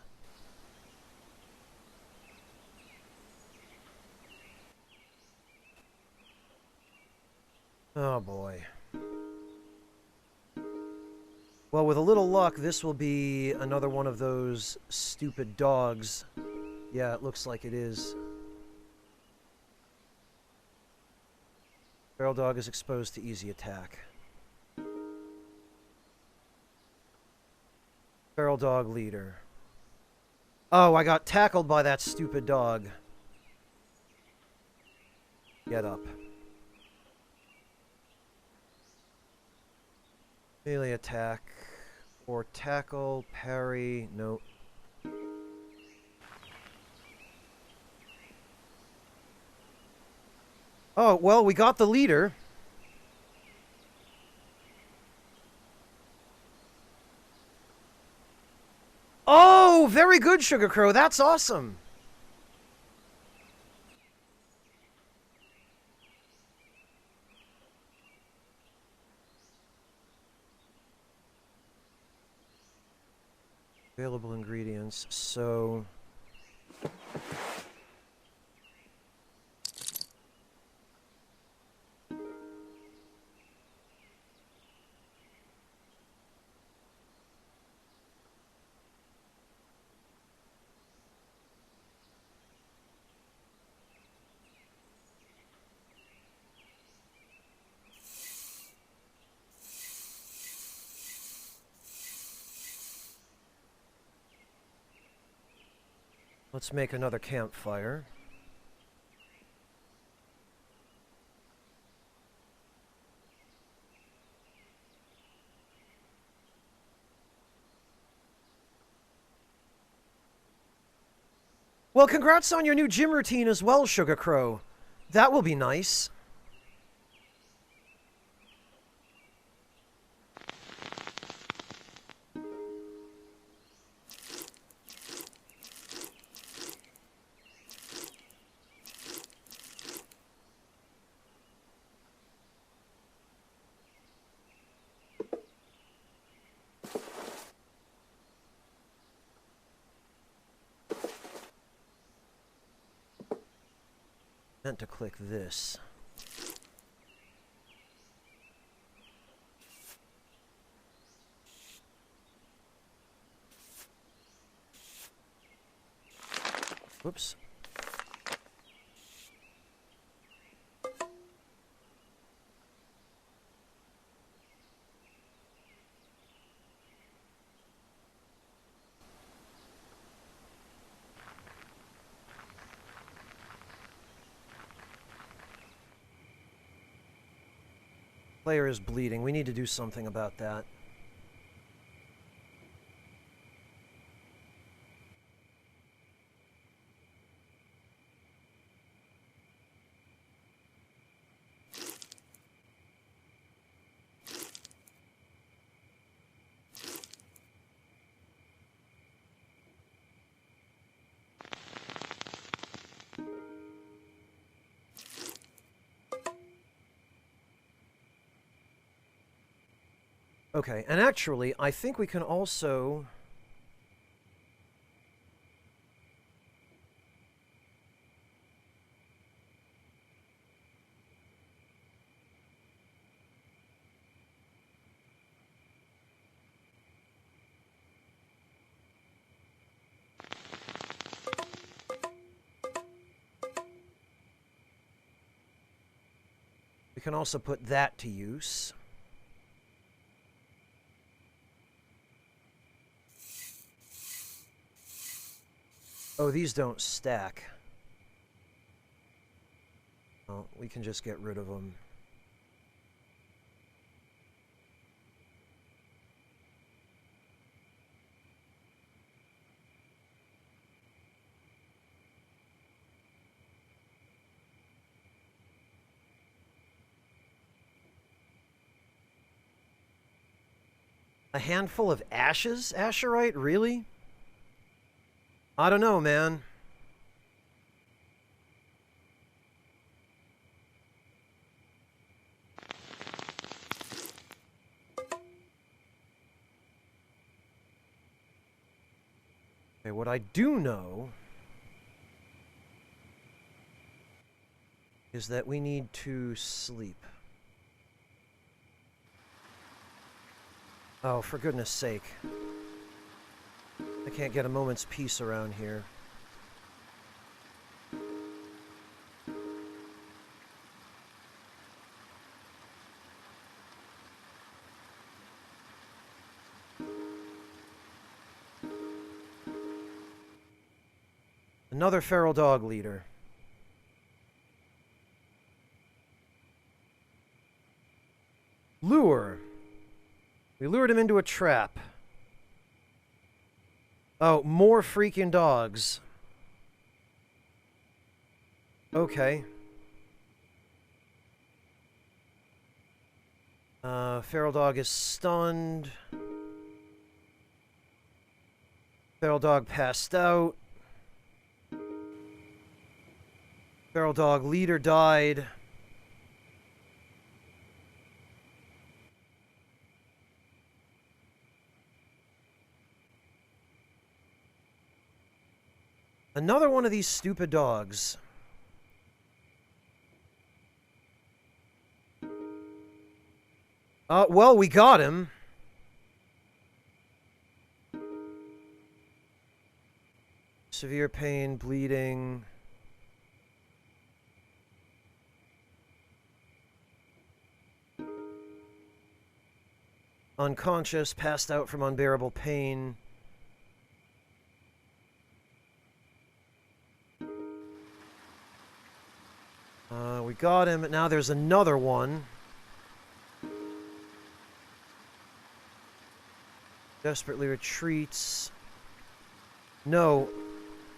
Oh boy. Well, with a little luck, this will be another one of those stupid dogs. Yeah, it looks like it is. Feral dog is exposed to easy attack. Feral dog leader. Oh, I got tackled by that stupid dog. Get up. Melee attack. Or tackle, parry, nope. Oh, well, we got the leader. Oh, very good, Sugar Crow. That's awesome. Available ingredients, so... Let's make another campfire. Well, congrats on your new gym routine as well, Sugar Crow. That will be nice. Meant to click this. Whoops. Player is bleeding. We need to do something about that. Okay, and actually, I think we can also... We can also put that to use. Oh, these don't stack. Well, we can just get rid of them. A handful of ashes? Asherite? Really? I don't know, man. Okay, what I do know is that we need to sleep. Oh, for goodness sake. I can't get a moment's peace around here. Another feral dog leader. Lure. We lured him into a trap. Oh, more freaking dogs. Okay. Feral dog is stunned. Feral dog passed out. Feral dog leader died. Another one of these stupid dogs. Well, we got him. Severe pain, bleeding. Unconscious, passed out from unbearable pain. We got him. Now there's another one. Desperately retreats. No.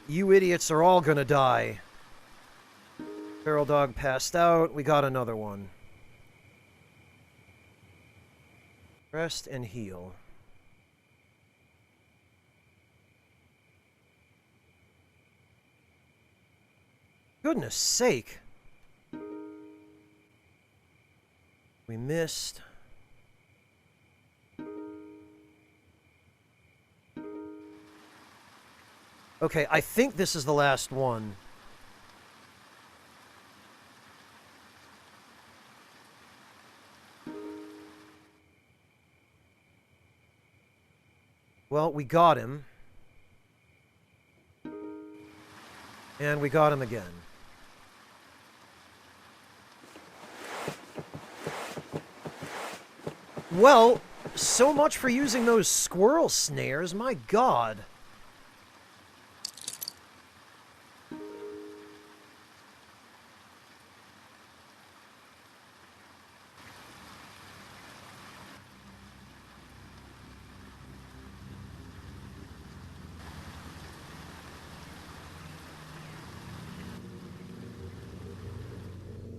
You idiots are all gonna die. Feral dog passed out. We got another one. Rest and heal. Goodness sake. We missed. Okay, I think this is the last one. Well, we got him. And we got him again. Well, so much for using those squirrel snares, my god.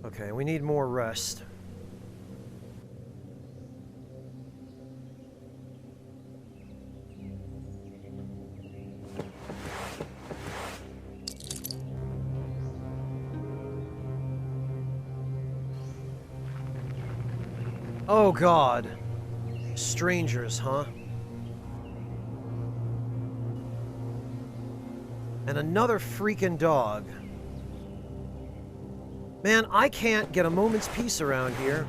Okay, we need more rest. Oh god. Strangers, huh? And another freaking dog. Man, I can't get a moment's peace around here.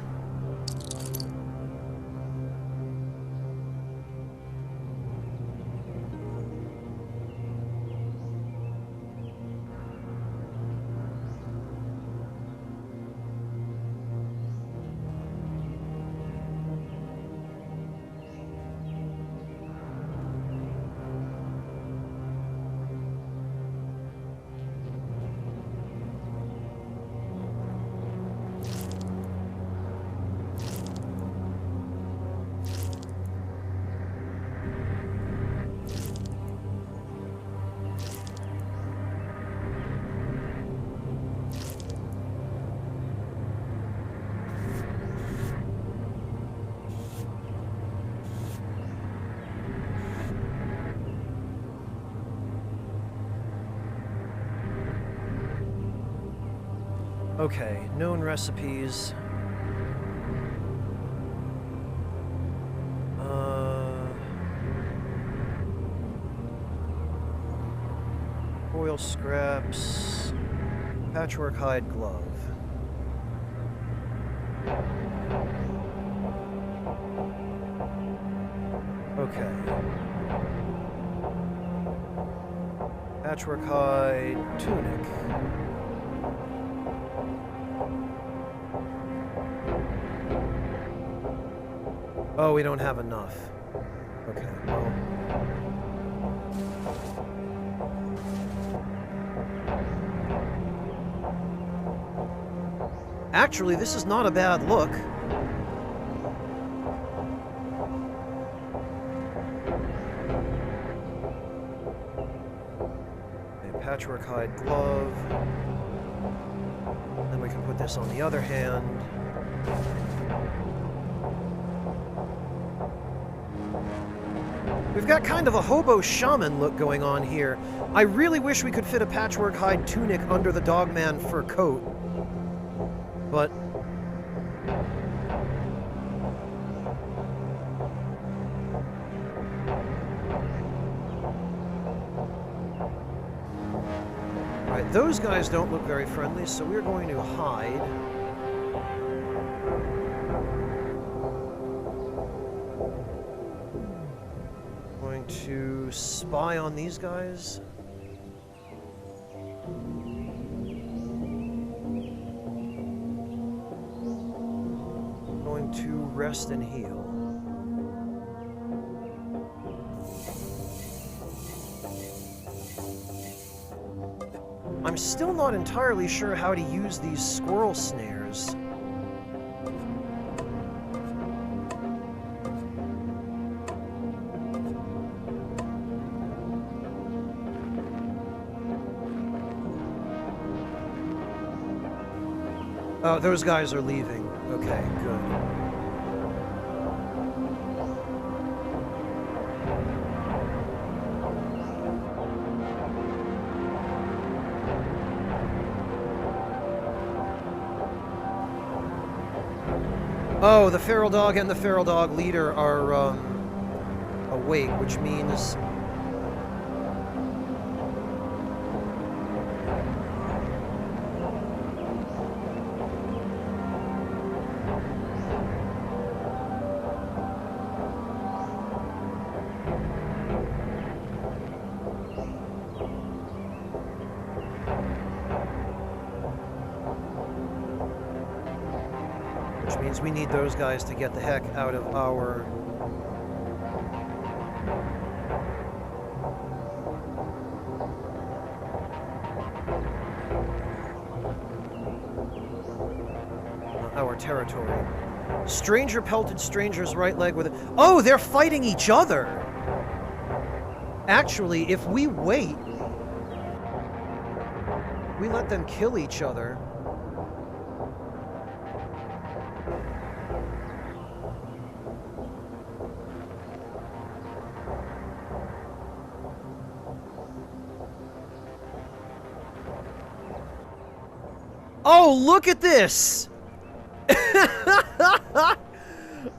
Okay, known recipes. Oil scraps. Patchwork hide glove. Okay. Patchwork hide tunic. Oh, we don't have enough. Okay, well. Actually, this is not a bad look. Okay, patchwork hide glove. Then we can put this on the other hand. We've got kind of a hobo shaman look going on here. I really wish we could fit a patchwork hide tunic under the dogman fur coat. But alright, those guys don't look very friendly, so we're going to hide. Going to spy on these guys. Going to rest and heal. I'm still not entirely sure how to use these squirrel snares. Oh, those guys are leaving. Okay, good. Oh, the feral dog and the feral dog leader are awake, which means means we need those guys to get the heck out of our... our territory. Stranger pelted stranger's right leg with it. Oh, they're fighting each other! Actually, if we wait, we let them kill each other. Oh, look at this!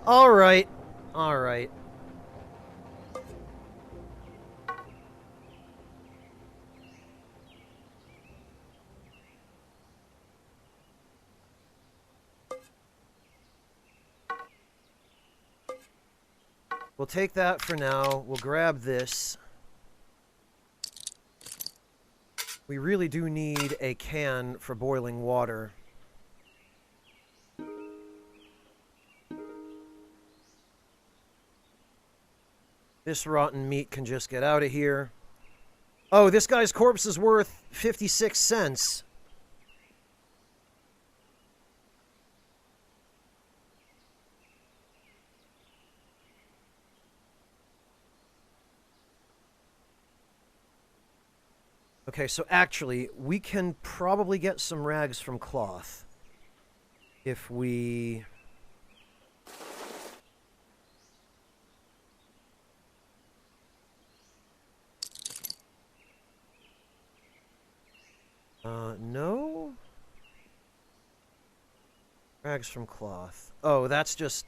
Alright. Alright. We'll take that for now. We'll grab this. We really do need a can for boiling water. This rotten meat can just get out of here. Oh, this guy's corpse is worth 56 cents. Okay, so actually, we can probably get some rags from cloth. If we... no? Rags from cloth. Oh, that's just...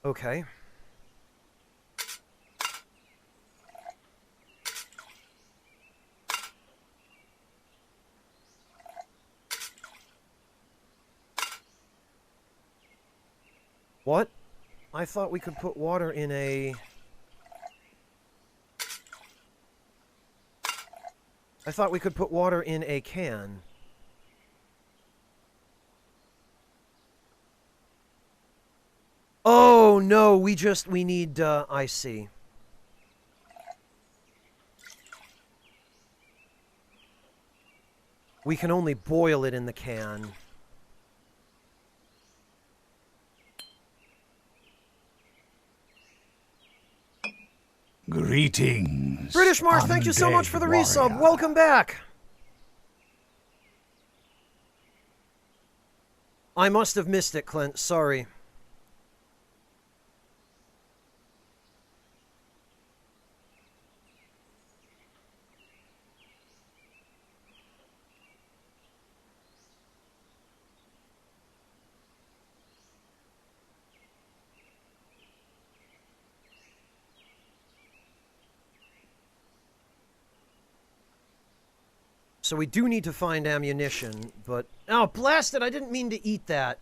Okay. What? I thought we could put water in a... I thought we could put water in a can. Oh, no, we need, I see. We can only boil it in the can. Greetings. British Marsh, thank you so much for the resub. Welcome back. I must have missed it, Clint. Sorry. So we do need to find ammunition, but... Oh, blast it! I didn't mean to eat that.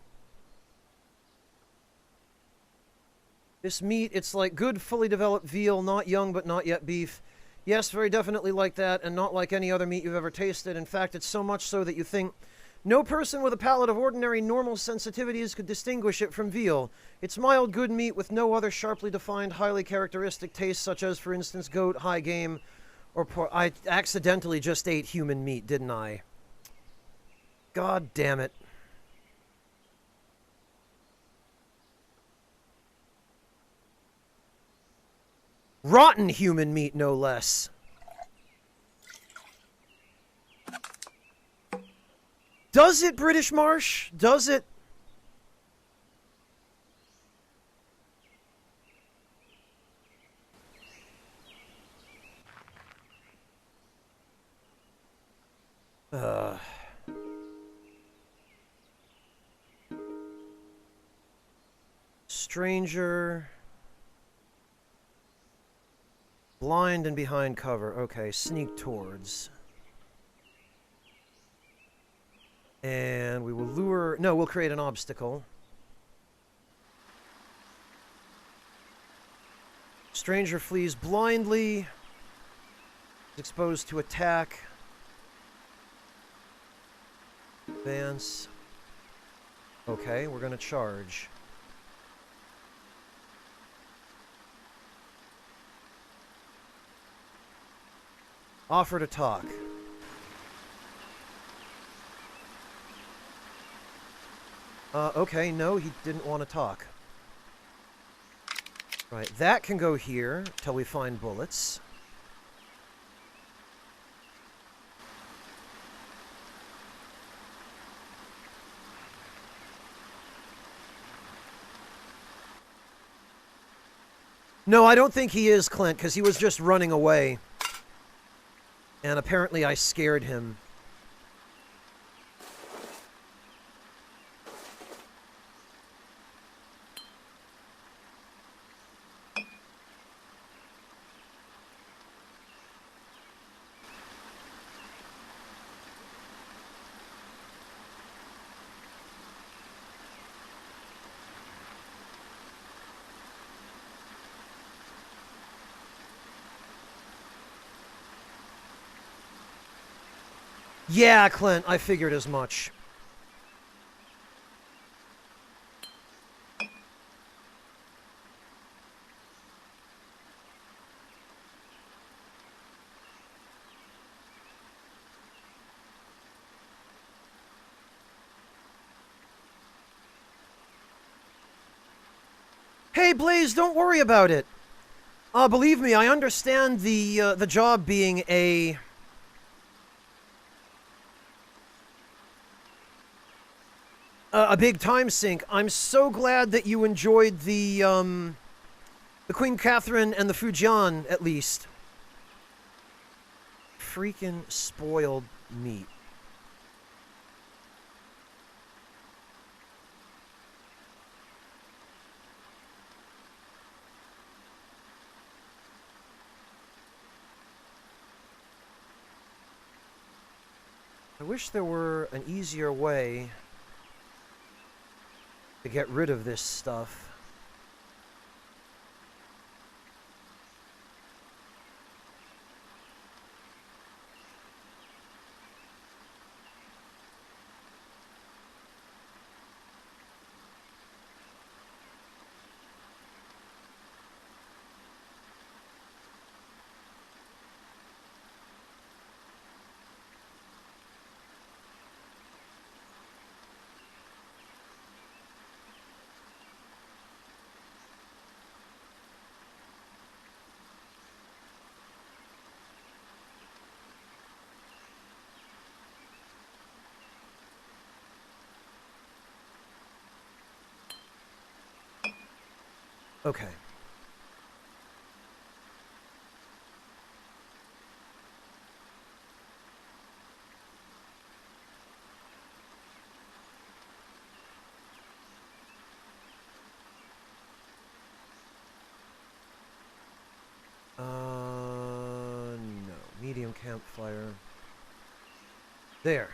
This meat, it's like good, fully developed veal, not young but not yet beef. Yes, very definitely like that, and not like any other meat you've ever tasted. In fact, it's so much so that you think no person with a palate of ordinary, normal sensitivities could distinguish it from veal. It's mild, good meat with no other sharply defined, highly characteristic tastes, such as, for instance, goat, high game, or pork. I accidentally just ate human meat, didn't I? God damn it. Rotten human meat, no less. Does it, British Marsh? Does it? Stranger. Blind and behind cover. Okay, sneak towards. And we will lure... No, we'll create an obstacle. Stranger flees blindly. Exposed to attack. Advance. Okay, we're gonna charge. Offer to talk. Okay, no, he didn't want to talk. Right, that can go here till we find bullets. No, I don't think he is, Clint, because he was just running away. And apparently I scared him. Yeah, Clint, I figured as much. Hey, Blaze, don't worry about it. Believe me, I understand the job being a big time sink. I'm so glad that you enjoyed the Queen Catherine and the Fujian, at least. Freaking spoiled meat. I wish there were an easier way to get rid of this stuff. Okay. No. Medium campfire. There.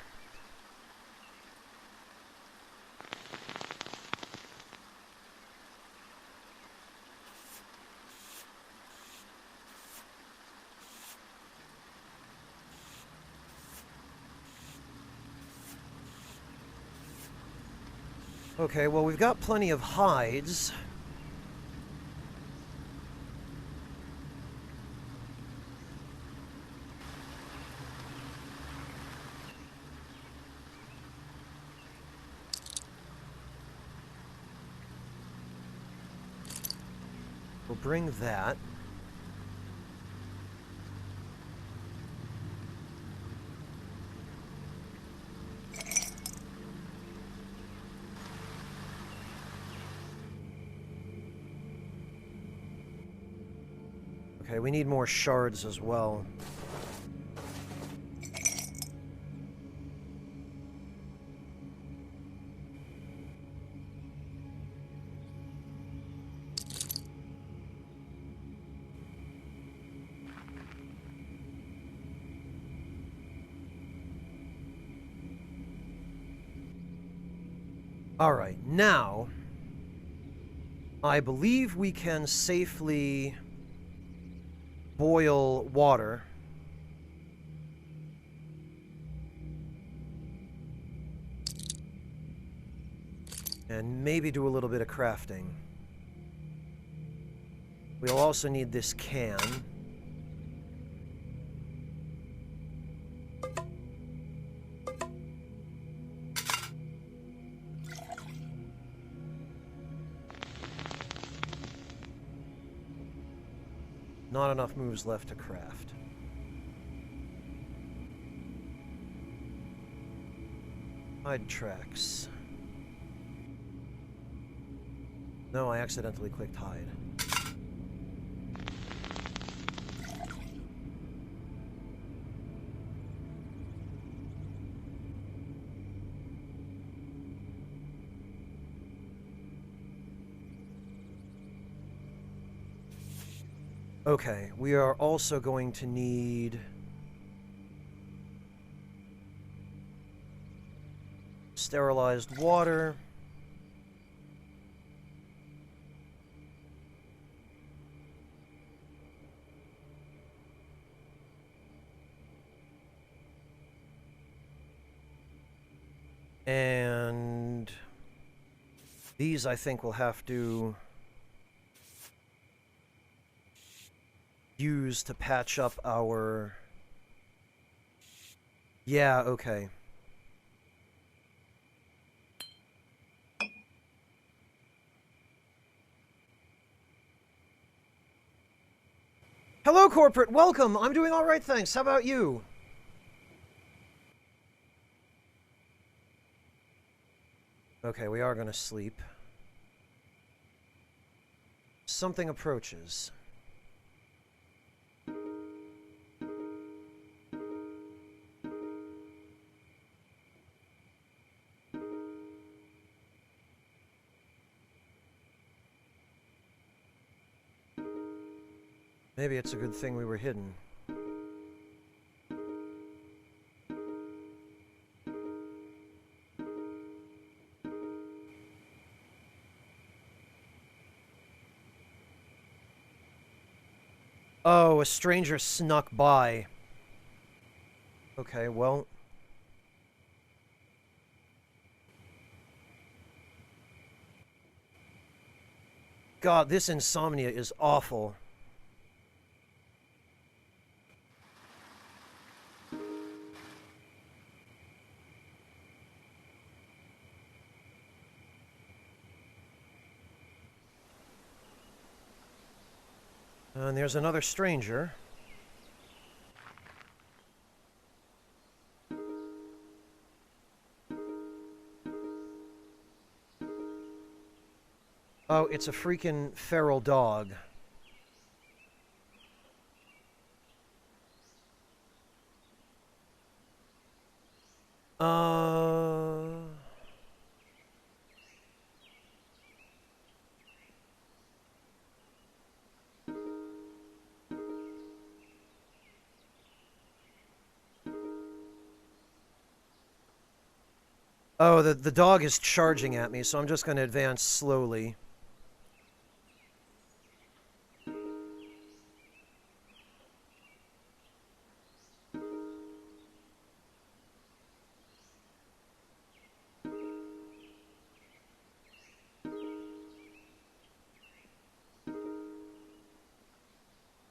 Okay, well, we've got plenty of hides. We'll bring that. Okay, we need more shards as well. Alright, now I believe we can safely boil water And maybe do a little bit of crafting. We'll also need this can. Not enough moves left to craft. Hide tracks. No, I accidentally clicked hide. Okay, we are also going to need sterilized water. And these, I think, will have to use to patch up our... Yeah, okay. Hello, Corporate. Welcome. I'm doing all right, thanks. How about you? Okay, we are going to sleep. Something approaches. Maybe it's a good thing we were hidden. Oh, a stranger snuck by. Okay, well... God, this insomnia is awful. And there's another stranger. Oh, it's a freaking feral dog. Oh, the dog is charging at me, so I'm just going to advance slowly.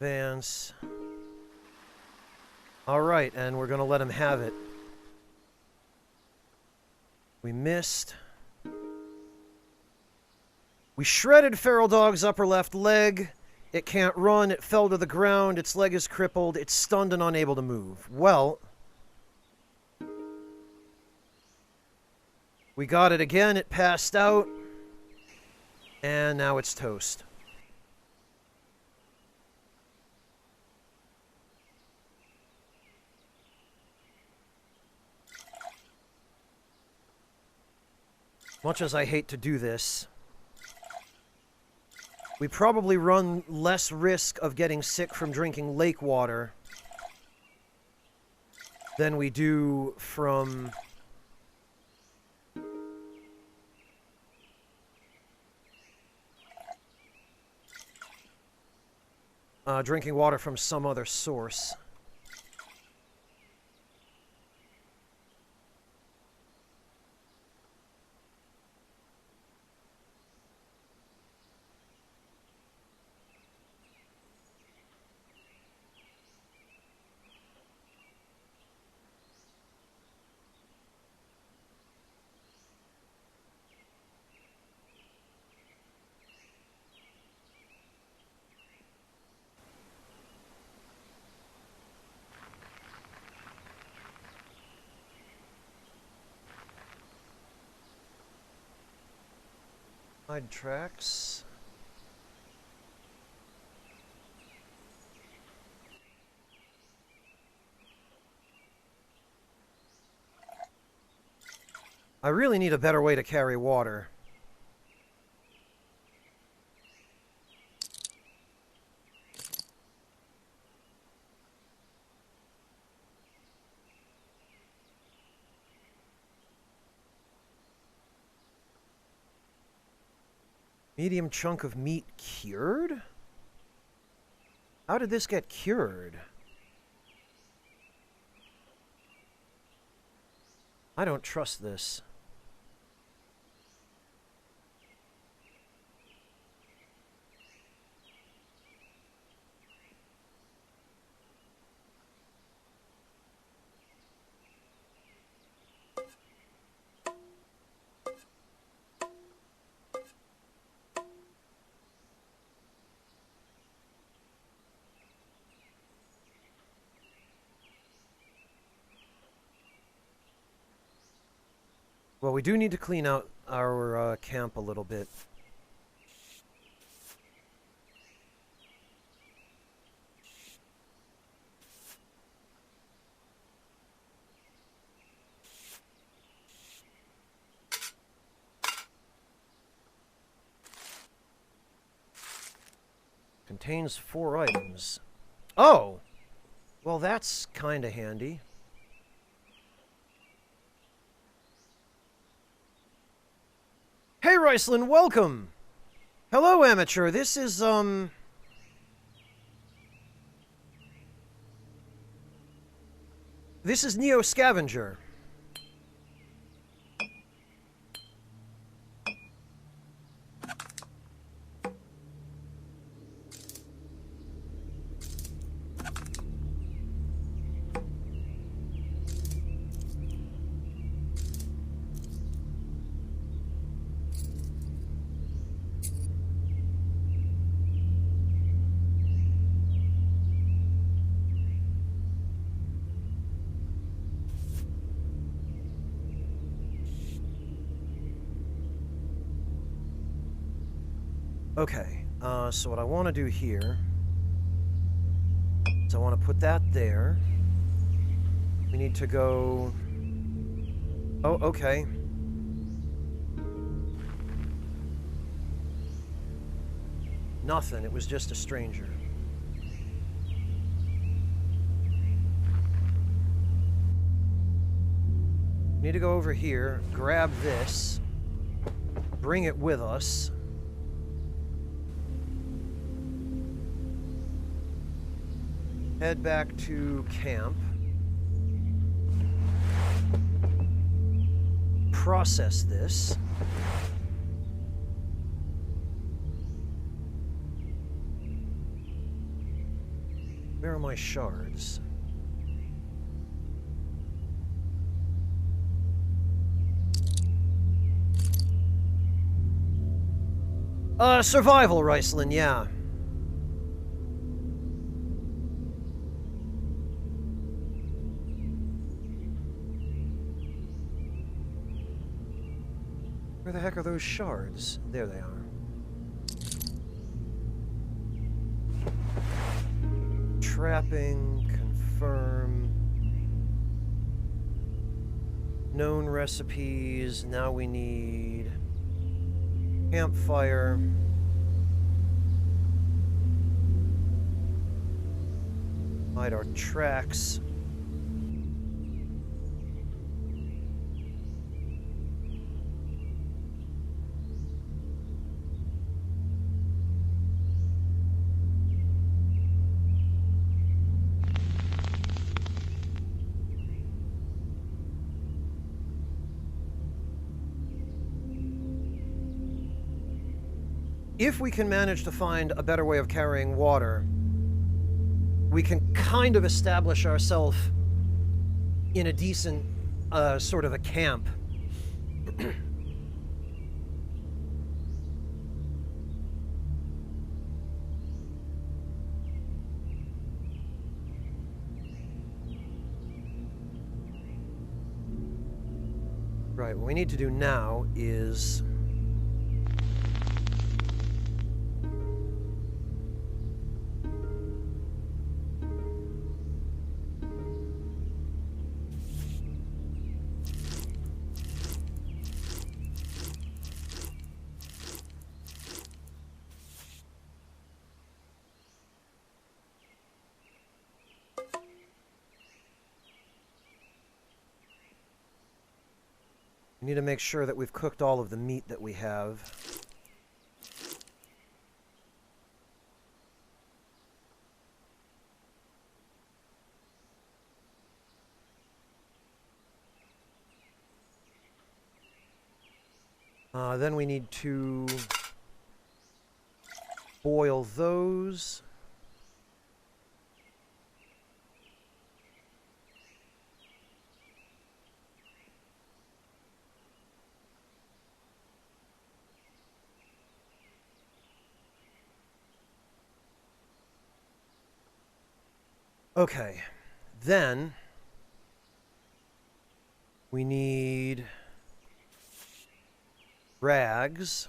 Advance. Alright, and we're going to let him have it. We missed. We shredded feral dog's upper left leg. It can't run. It fell to the ground. Its leg is crippled. It's stunned and unable to move. Well, we got it again. It passed out. And now it's toast. Much as I hate to do this, we probably run less risk of getting sick from drinking lake water than we do from drinking water from some other source. Side tracks. I really need a better way to carry water. Medium chunk of meat cured? How did this get cured? I don't trust this. Well, we do need to clean out our camp a little bit. Contains 4 items. Oh! Well, that's kinda handy. Hey, Riceland, welcome! Hello, amateur. This is, This is Neo Scavenger. Okay, so what I want to do here is I want to put that there. We need to go... Oh, okay. Nothing, it was just a stranger. Need to go over here, grab this, bring it with us. Head back to camp. Process this. Where are my shards? Survival, Riceland, yeah. Where the heck are those shards? There they are. Trapping, confirm. Known recipes. Now we need campfire. Hide our tracks. If we can manage to find a better way of carrying water, we can kind of establish ourselves in a decent sort of a camp. Right, what we need to do now is We need to make sure that we've cooked all of the meat that we have. Then we need to boil those. Okay, then we need rags.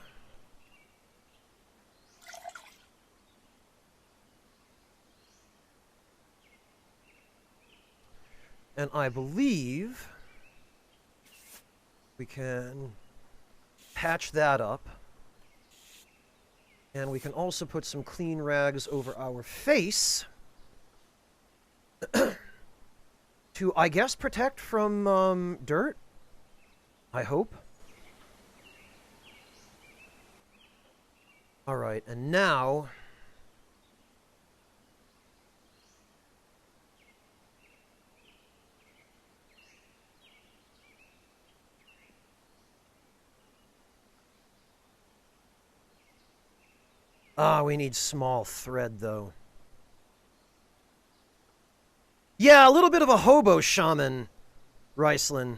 And I believe we can patch that up. And we can also put some clean rags over our face to, I guess, protect from dirt. I hope. All right, and now we need small thread, though. Yeah, a little bit of a hobo shaman, Riceland.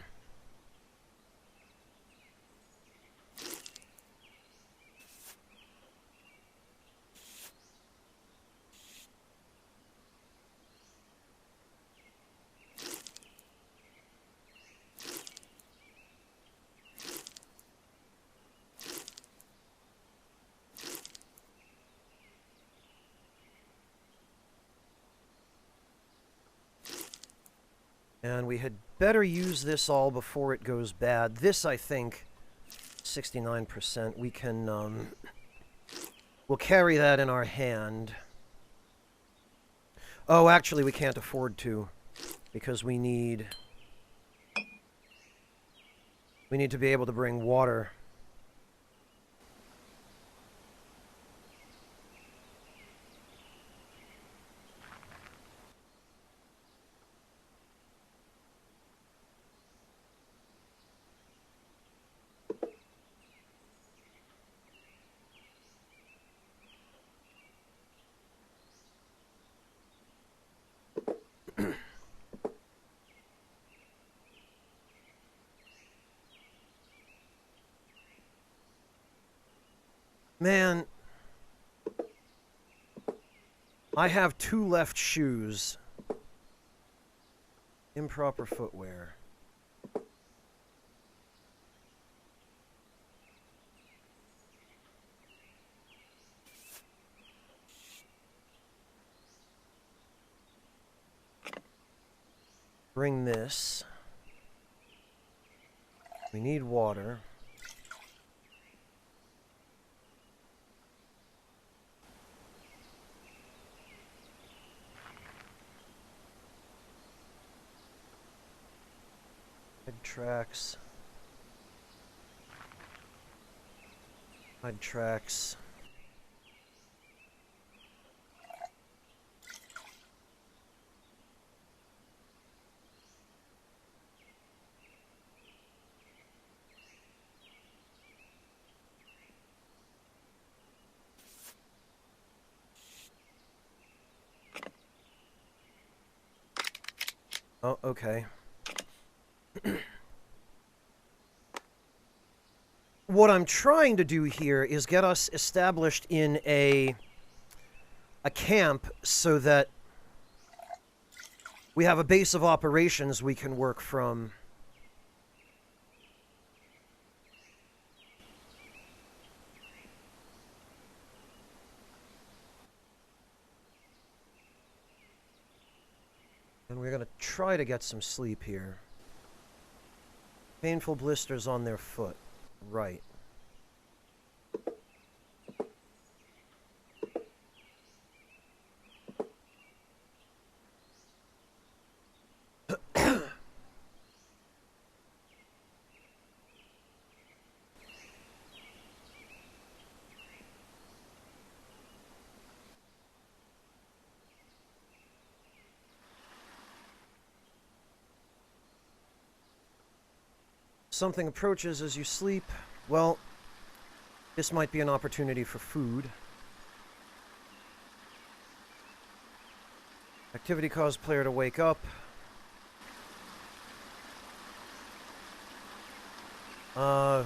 And we had better use this all before it goes bad. This, I think, 69%. We can, we'll carry that in our hand. Oh, actually, we can't afford to, because we need to be able to bring water. Man, I have 2 left shoes. Improper footwear. Bring this. We need water. Head tracks. Head tracks. Oh, okay. What I'm trying to do here is get us established in a camp so that we have a base of operations we can work from. And we're going to try to get some sleep here. Painful blisters on their foot. Right. something approaches as you sleep, well, this might be an opportunity for food. Activity caused player to wake up.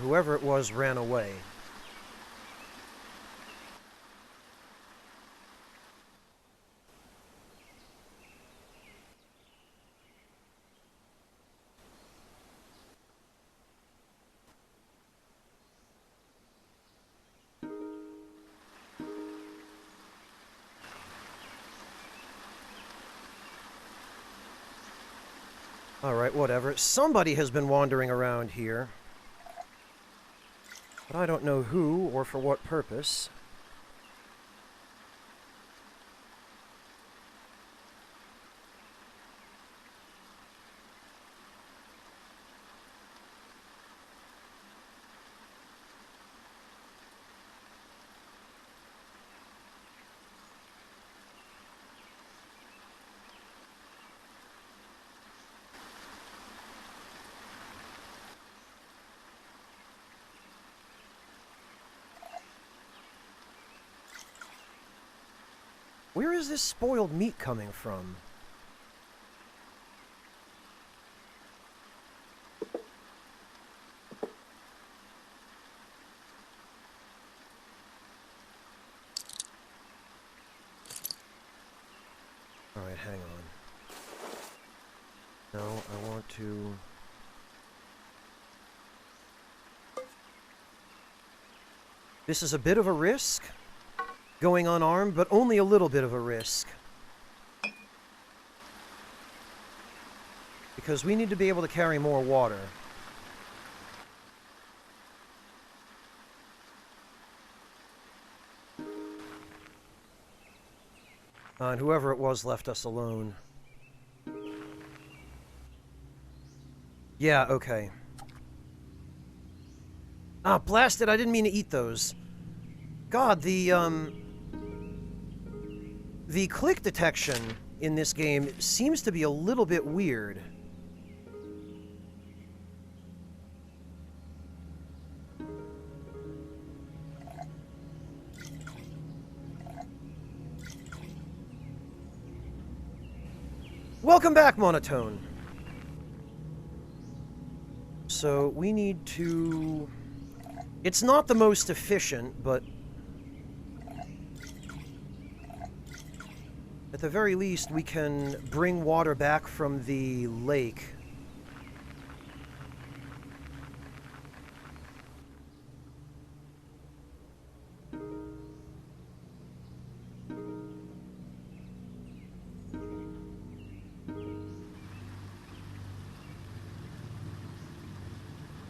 Whoever it was ran away. Alright, whatever. Somebody has been wandering around here. But I don't know who or for what purpose. Where is this spoiled meat coming from? Alright, hang on. No, I want to... This is a bit of a risk, going unarmed, but only a little bit of a risk. Because we need to be able to carry more water. And whoever it was left us alone. Yeah, okay. Ah, blast it, I didn't mean to eat those. God, the click detection in this game seems to be a little bit weird. Welcome back, Monotone. So, we need to... It's not the most efficient, but... At the very least, we can bring water back from the lake.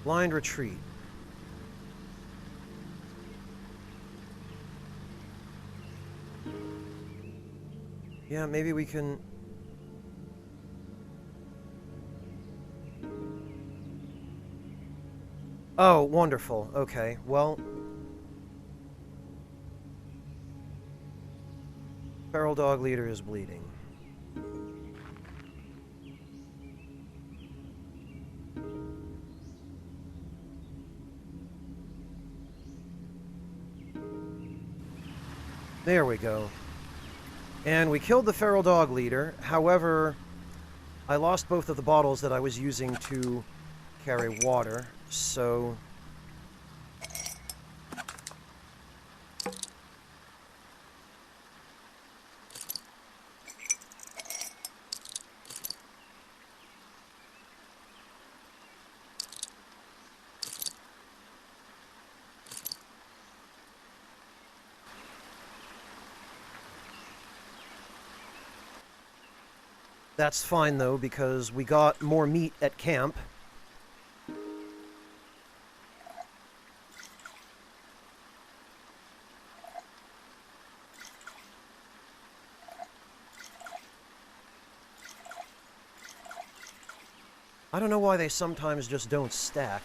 Blind retreat. Yeah, maybe we can... Oh, wonderful. Okay, well... Feral dog leader is bleeding. There we go. And we killed the feral dog leader. However, I lost both of the bottles that I was using to carry water, so... That's fine, though, because we got more meat at camp. I don't know why they sometimes just don't stack.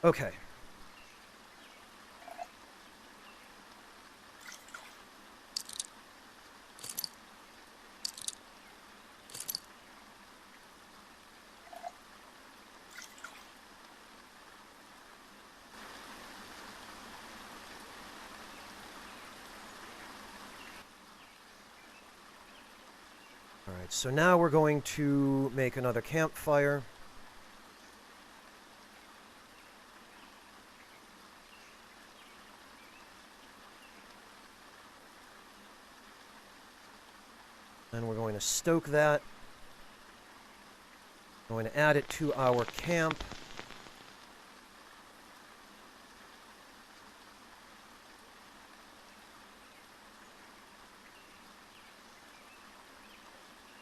Okay. Alright, so now we're going to make another campfire. And we're going to stoke that. Going to add it to our camp.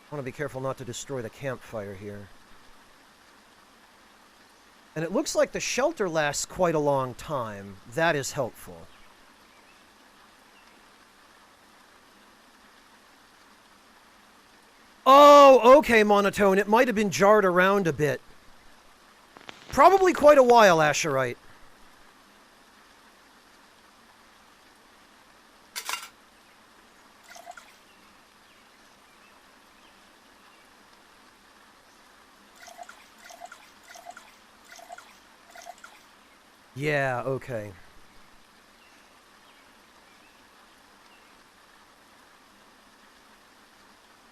I want to be careful not to destroy the campfire here. And it looks like the shelter lasts quite a long time. That is helpful. Oh, okay, Monotone. It might have been jarred around a bit. Probably quite a while, Asherite. Yeah, okay.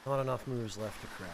Not enough moves left to craft.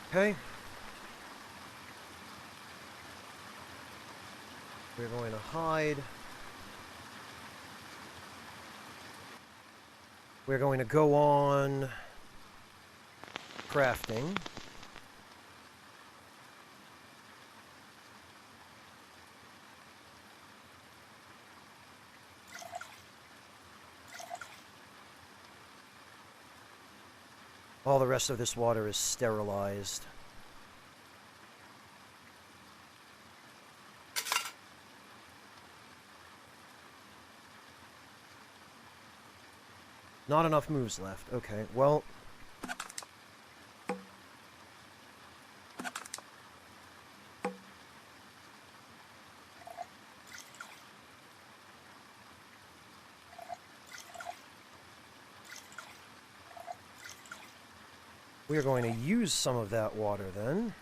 Okay. We're going to hide. We're going to go on crafting. All the rest of this water is sterilized. Not enough moves left. Okay, well... we are going to use some of that water then.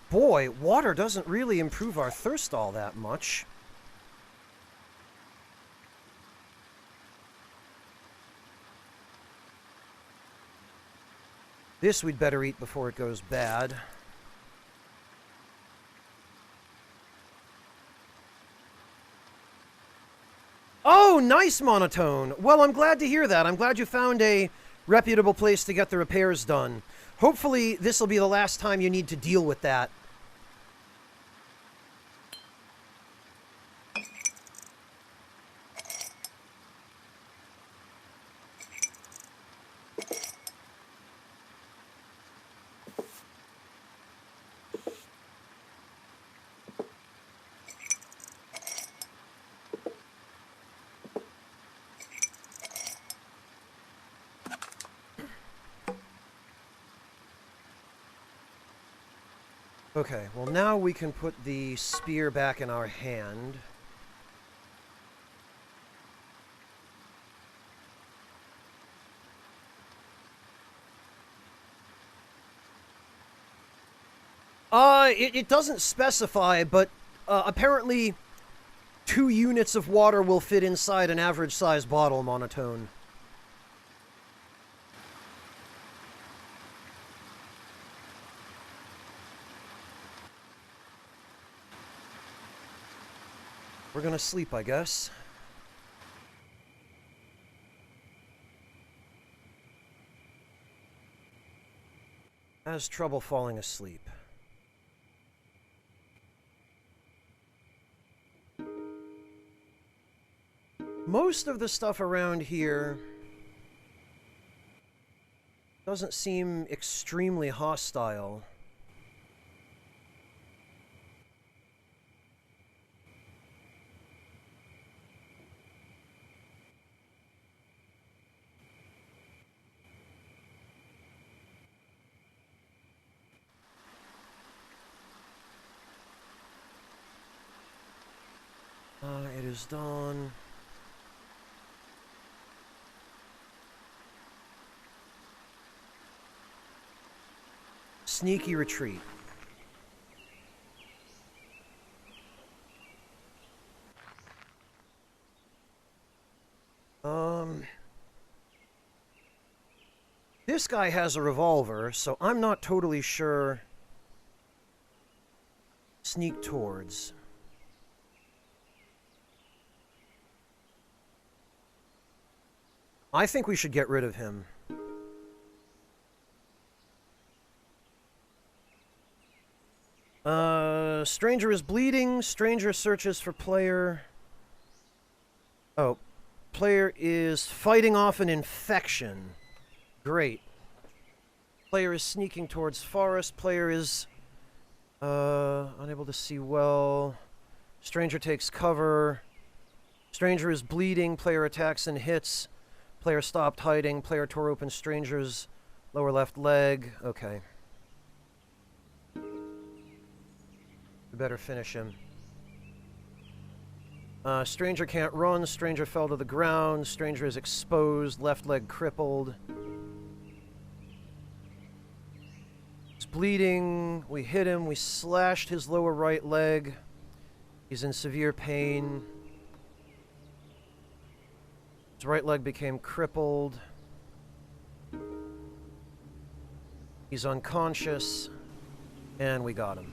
Boy, water doesn't really improve our thirst all that much. This we'd better eat before it goes bad. Oh, nice, Monotone. Well, I'm glad to hear that. I'm glad you found a reputable place to get the repairs done. Hopefully, this will be the last time you need to deal with that. Okay, well now we can put the spear back in our hand. It doesn't specify, but apparently 2 units of water will fit inside an average-sized bottle, Monotone. We're gonna sleep, I guess. Has trouble falling asleep. Most of the stuff around here doesn't seem extremely hostile. It is dawn. Sneaky retreat. This guy has a revolver, so I'm not totally sure. Sneak towards. I think we should get rid of him. Stranger is bleeding. Stranger searches for player. Oh, player is fighting off an infection. Great. Player is sneaking towards forest. Player is unable to see well. Stranger takes cover. Stranger is bleeding. Player attacks and hits. Player stopped hiding. Player tore open stranger's lower left leg. Okay. We better finish him. Stranger can't run. Stranger fell to the ground. Stranger is exposed. Left leg crippled. He's bleeding. We hit him. We slashed his lower right leg. He's in severe pain. His right leg became crippled. He's unconscious. And we got him.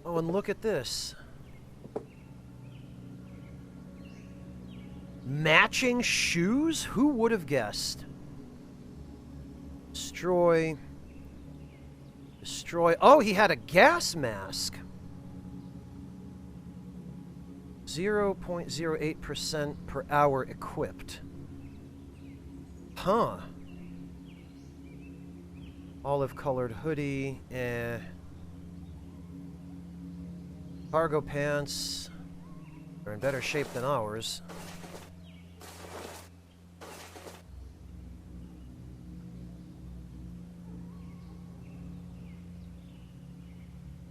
Oh, and look at this. Matching shoes? Who would have guessed? Destroy. Destroy. Oh, he had a gas mask. 0.08% per hour equipped. Huh. Olive-colored hoodie. Cargo pants. They're in better shape than ours.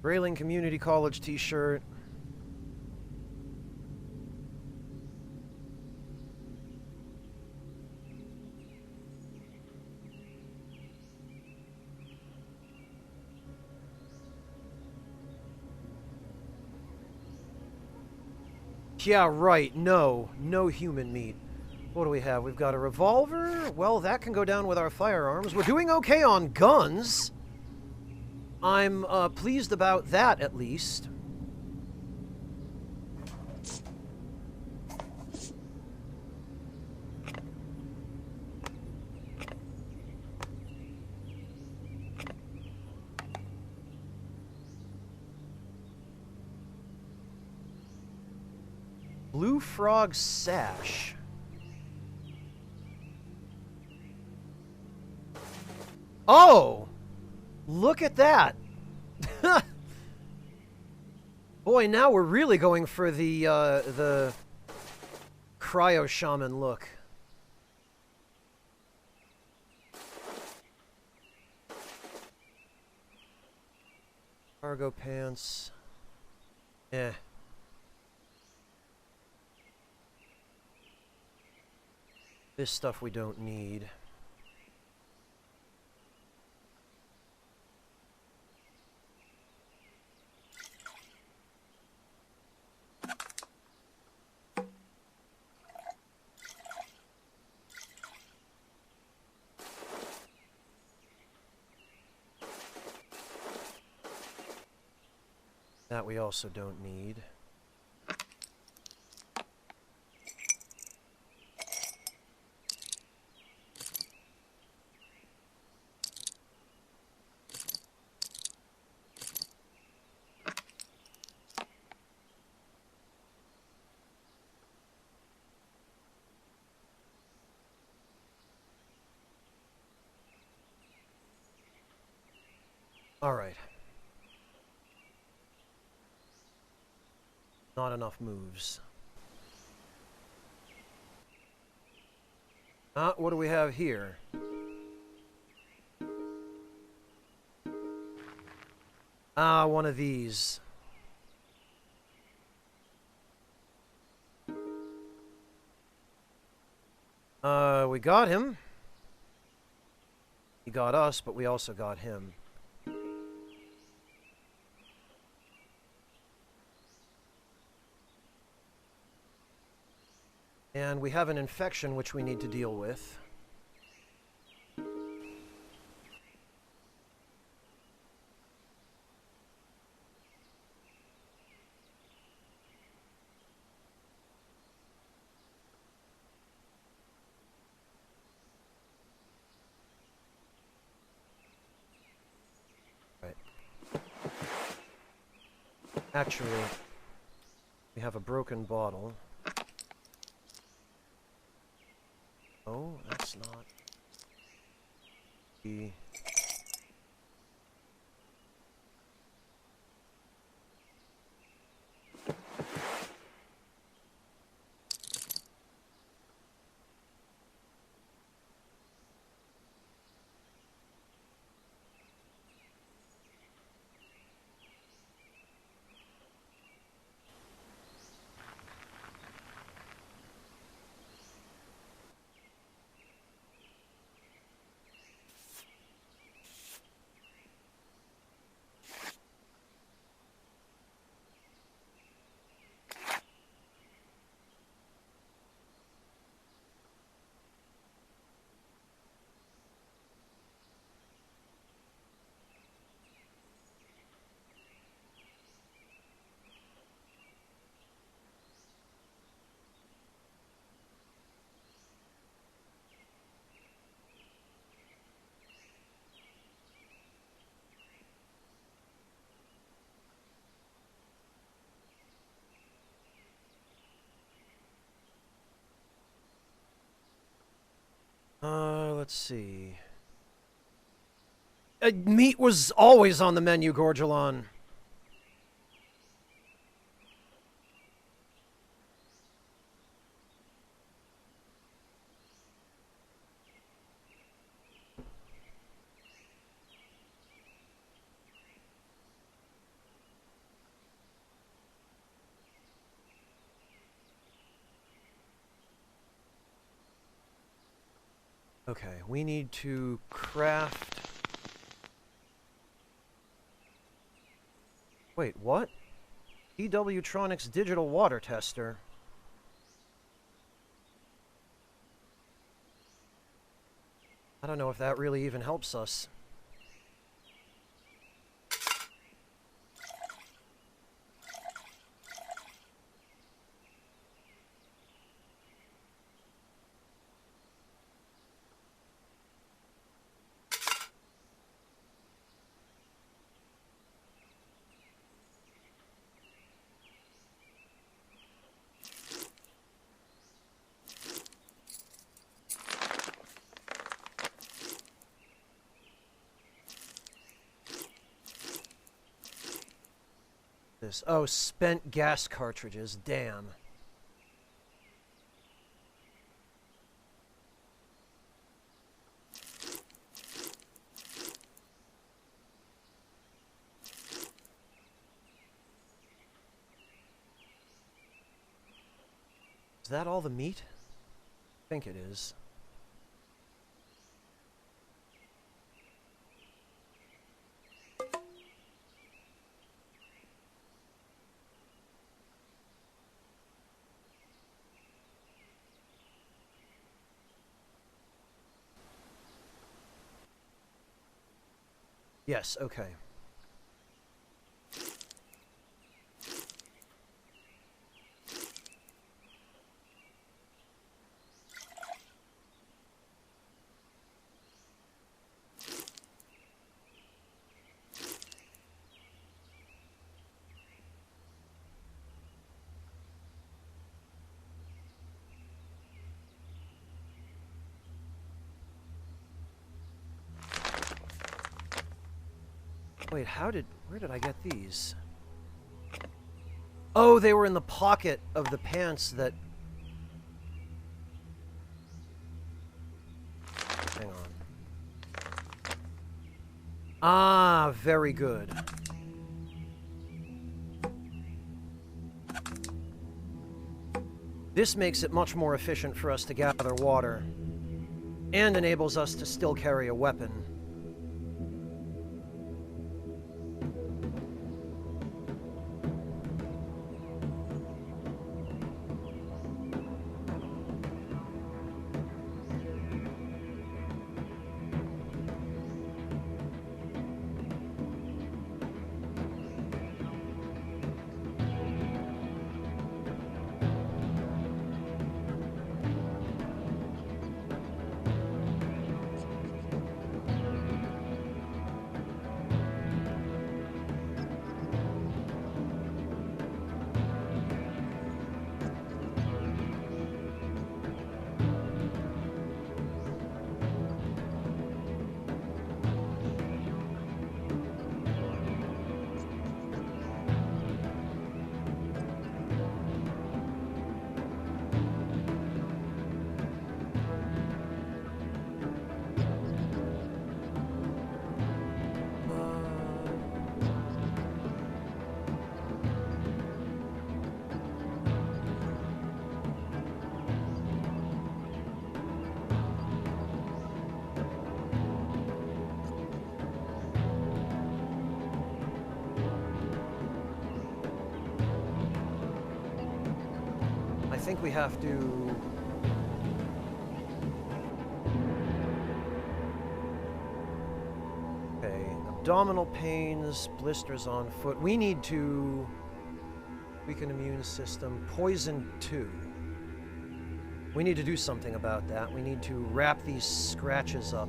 Grayling Community College t-shirt. Yeah, right. No human meat. What do we have? We've got a revolver. Well, that can go down with our firearms. We're doing okay on guns. I'm pleased about that, at least. Blue Frog Sash. Oh! Look at that! Boy, now we're really going for the cryo shaman look. Cargo pants. Eh. This stuff we don't need. That we also don't need. All right. Not enough moves. What do we have here? One of these. We got him. He got us, but we also got him. And we have an infection which we need to deal with. Right. Actually, we have a broken bottle. Oh, that's not the... let's see. Meat was always on the menu, Gorgelon. Okay, we need to craft... Wait, what? EW Tronics digital water tester. I don't know if that really even helps us. This. Oh, spent gas cartridges. Damn. Is that all the meat? I think it is. Yes, okay. Wait, where did I get these? Oh, they were in the pocket of the pants that... Hang on. Ah, very good. This makes it much more efficient for us to gather water, and enables us to still carry a weapon. I think we have to... Okay, abdominal pains, blisters on foot. We need to weaken immune system. Poison 2. We need to do something about that. We need to wrap these scratches up.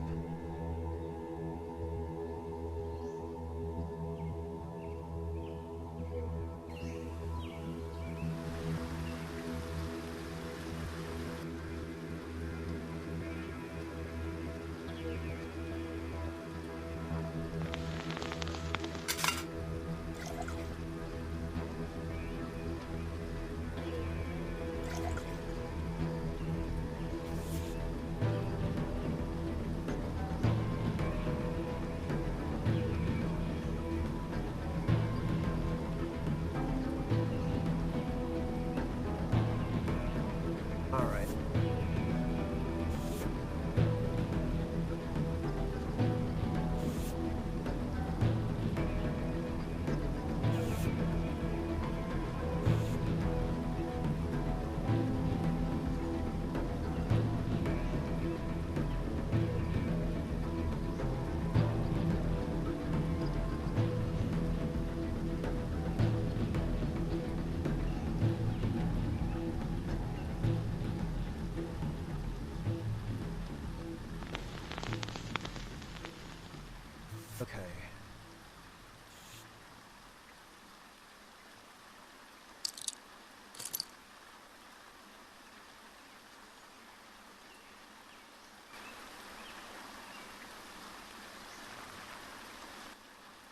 Okay.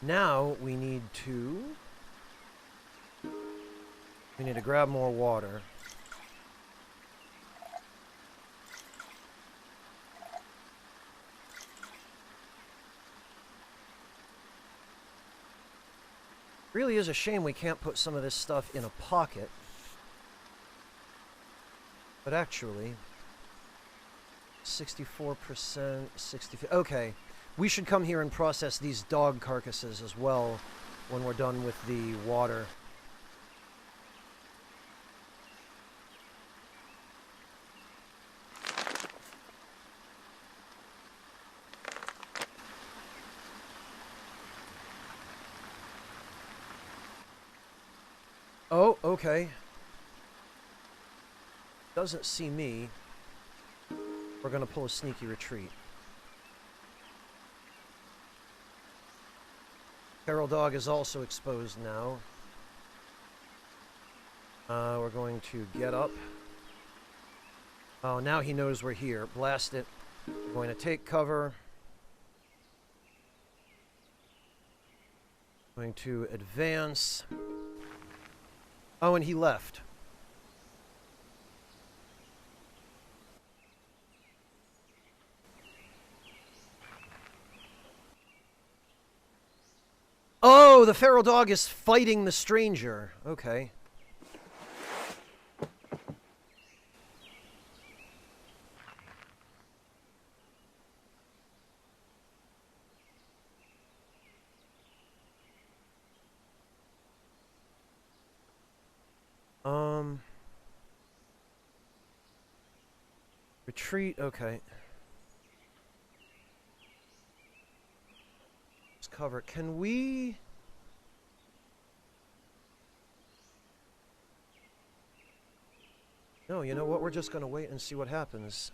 Now we need to grab more water. Really is a shame we can't put some of this stuff in a pocket. But actually, 64%, 60... Okay, we should come here and process these dog carcasses as well when we're done with the water. Oh, okay. Doesn't see me. We're gonna pull a sneaky retreat. Feral dog is also exposed now. We're going to get up. Oh, now he knows we're here. Blast it. We're going to take cover. Going to advance. Oh, and he left. Oh, the feral dog is fighting the stranger. Okay. Retreat, okay. Let's cover it. Can we... No, you know what? We're just gonna wait and see what happens.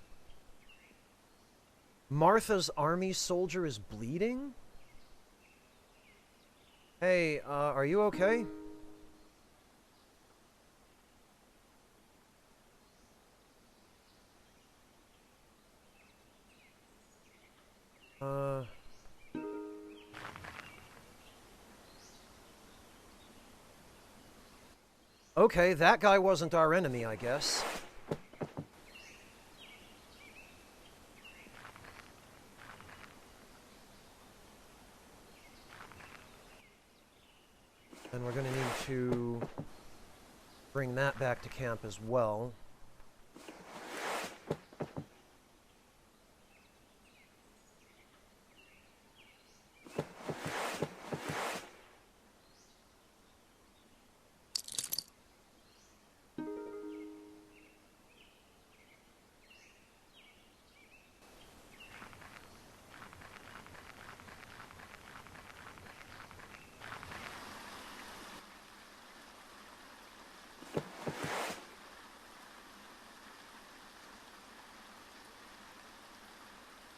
Martha's army soldier is bleeding? Hey, are you okay? Okay, that guy wasn't our enemy, I guess. And we're gonna need to bring that back to camp as well.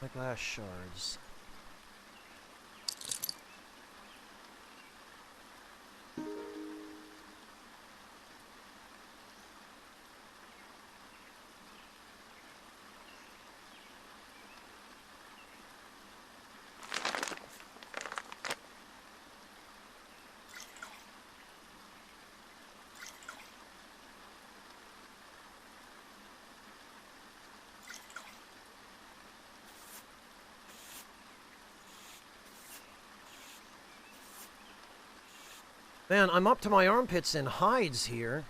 My glass shards. Man, I'm up to my armpits in hides here.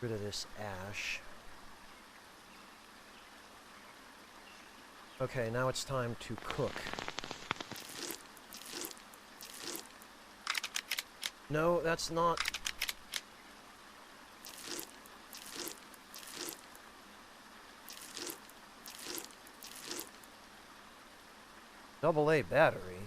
Rid of this ash. Okay, now it's time to cook. No, that's not... AA battery.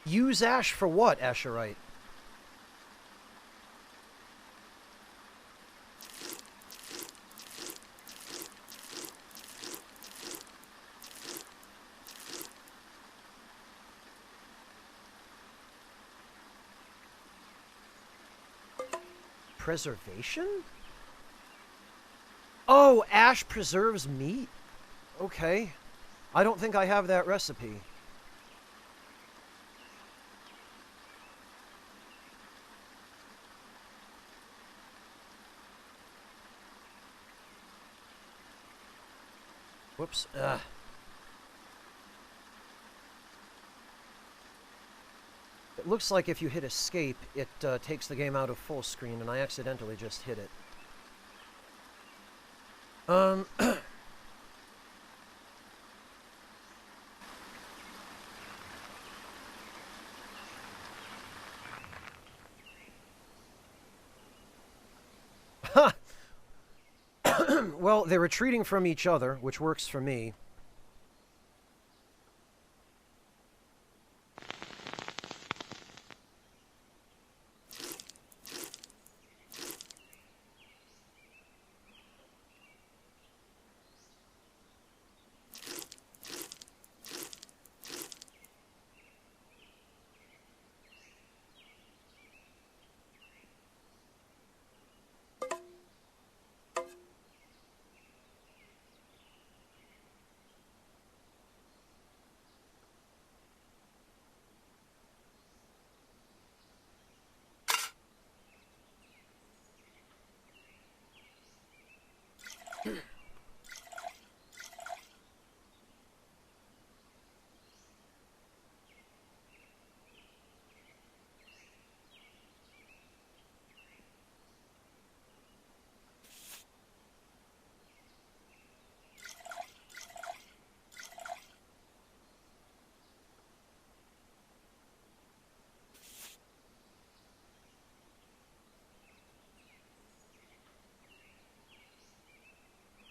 Use ash for what, Asherite? Preservation? Oh, ash preserves meat? Okay. I don't think I have that recipe. Whoops. It looks like if you hit escape, it takes the game out of full screen, and I accidentally just hit it. Well, they're retreating from each other, which works for me.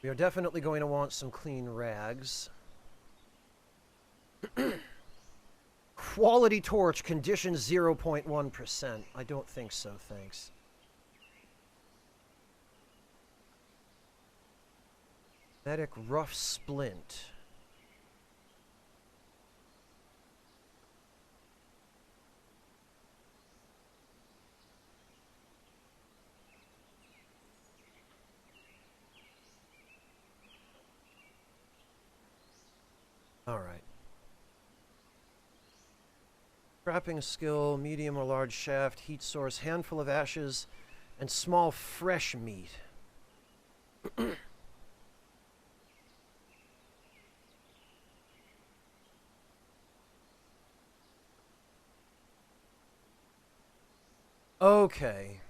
We are definitely going to want some clean rags. Quality torch, condition 0.1%. I don't think so, thanks. Medic rough splint. Alright. Trapping skill, medium or large shaft, heat source, handful of ashes, and small fresh meat. Okay.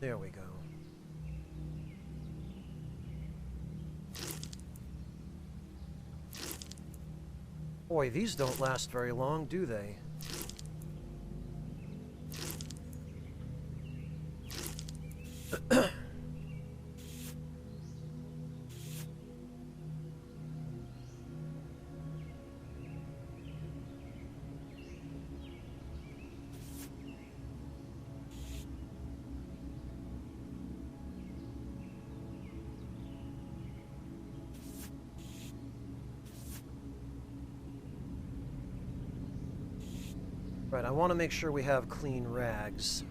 There we go. Boy, these don't last very long, do they? Right, I want to make sure we have clean rags.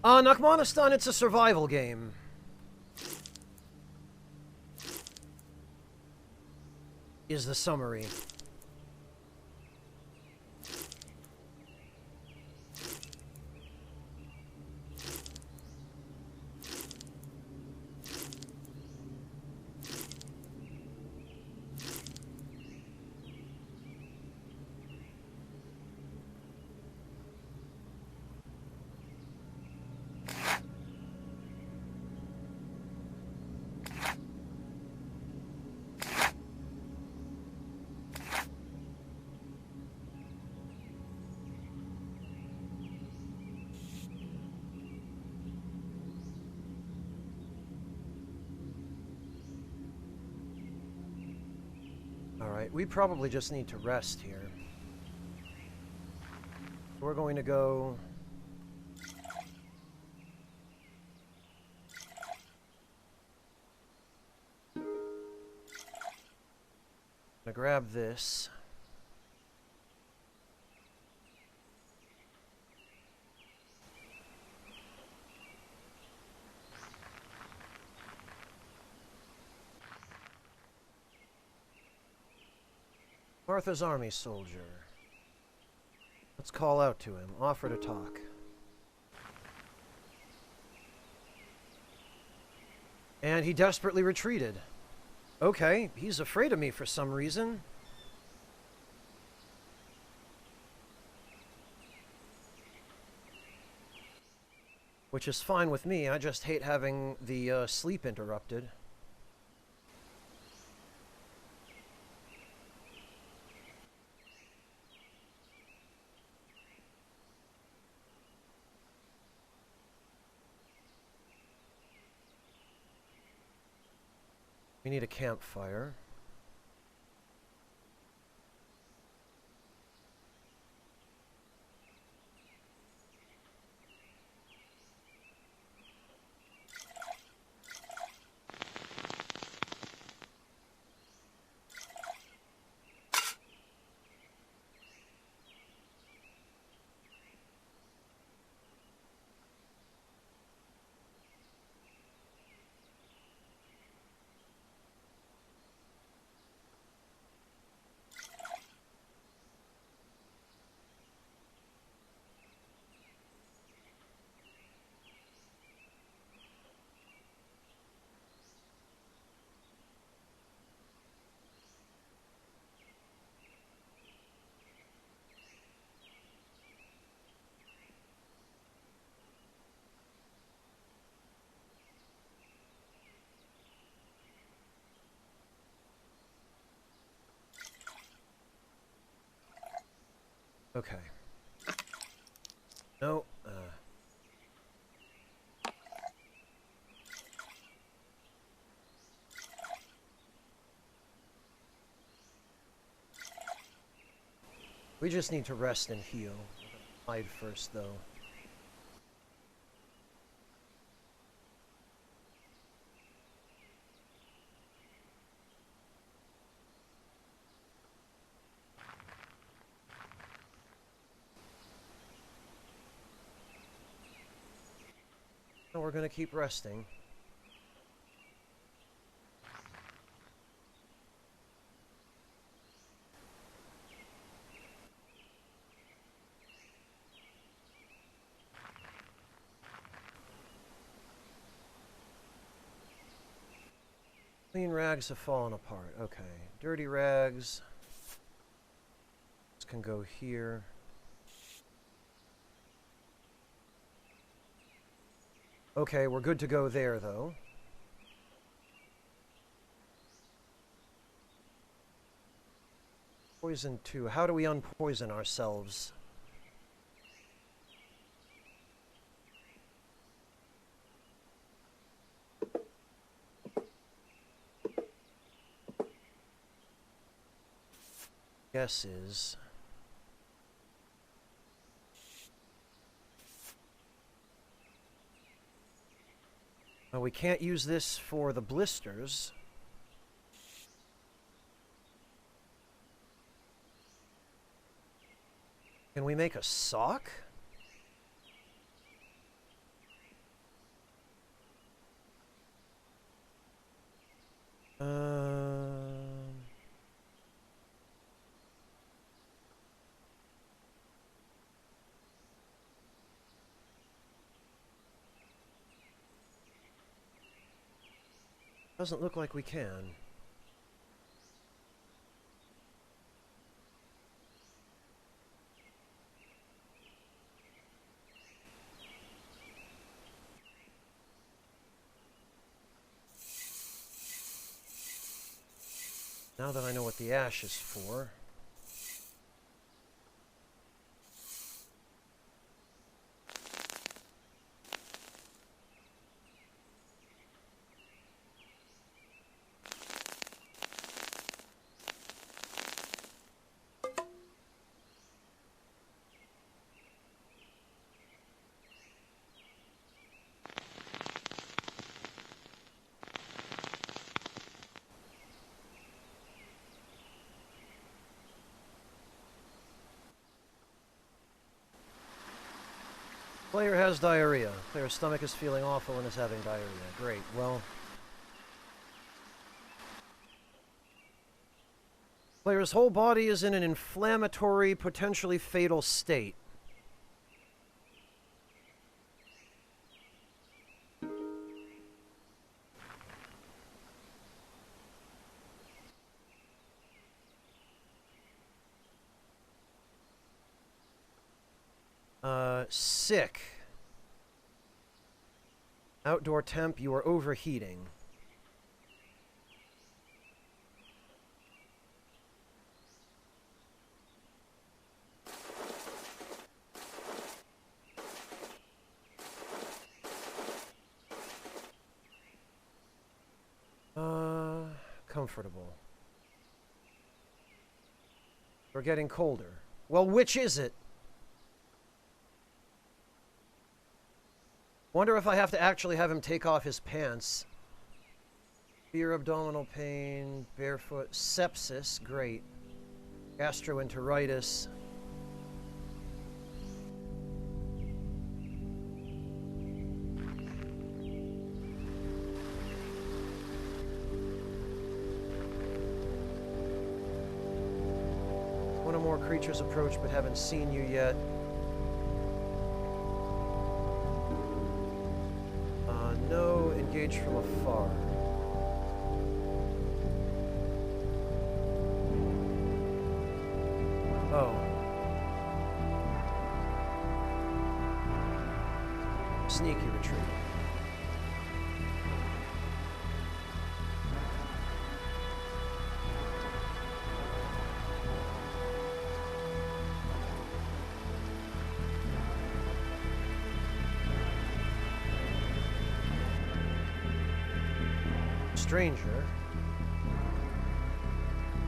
Nachmanistan, it's a survival game. Is the summary. Alright, we probably just need to rest here. We're going to go... I'm gonna grab this. Martha's army soldier. Let's call out to him, offer to talk. And he desperately retreated. Okay, he's afraid of me for some reason. Which is fine with me, I just hate having the sleep interrupted. We need a campfire. Okay. No, we just need to rest and heal. Hide first, though. No, we're gonna keep resting. Clean rags have fallen apart. Okay. Dirty rags. This can go here. Okay, we're good to go there, though. Poison 2. How do we unpoison ourselves? Guess is... Well, we can't use this for the blisters. Can we make a sock? Doesn't look like we can. Now that I know what the ash is for. Player has diarrhea. Player's stomach is feeling awful and is having diarrhea. Great. Well, player's whole body is in an inflammatory, potentially fatal state. Sick. Outdoor temp, you are overheating. Comfortable. We're getting colder. Well, which is it? Wonder if I have to actually have him take off his pants. Severe abdominal pain, barefoot, sepsis, great. Gastroenteritis. One or more creatures approach but haven't seen you yet. No, engage from afar. Oh. Sneaky retreat. Stranger.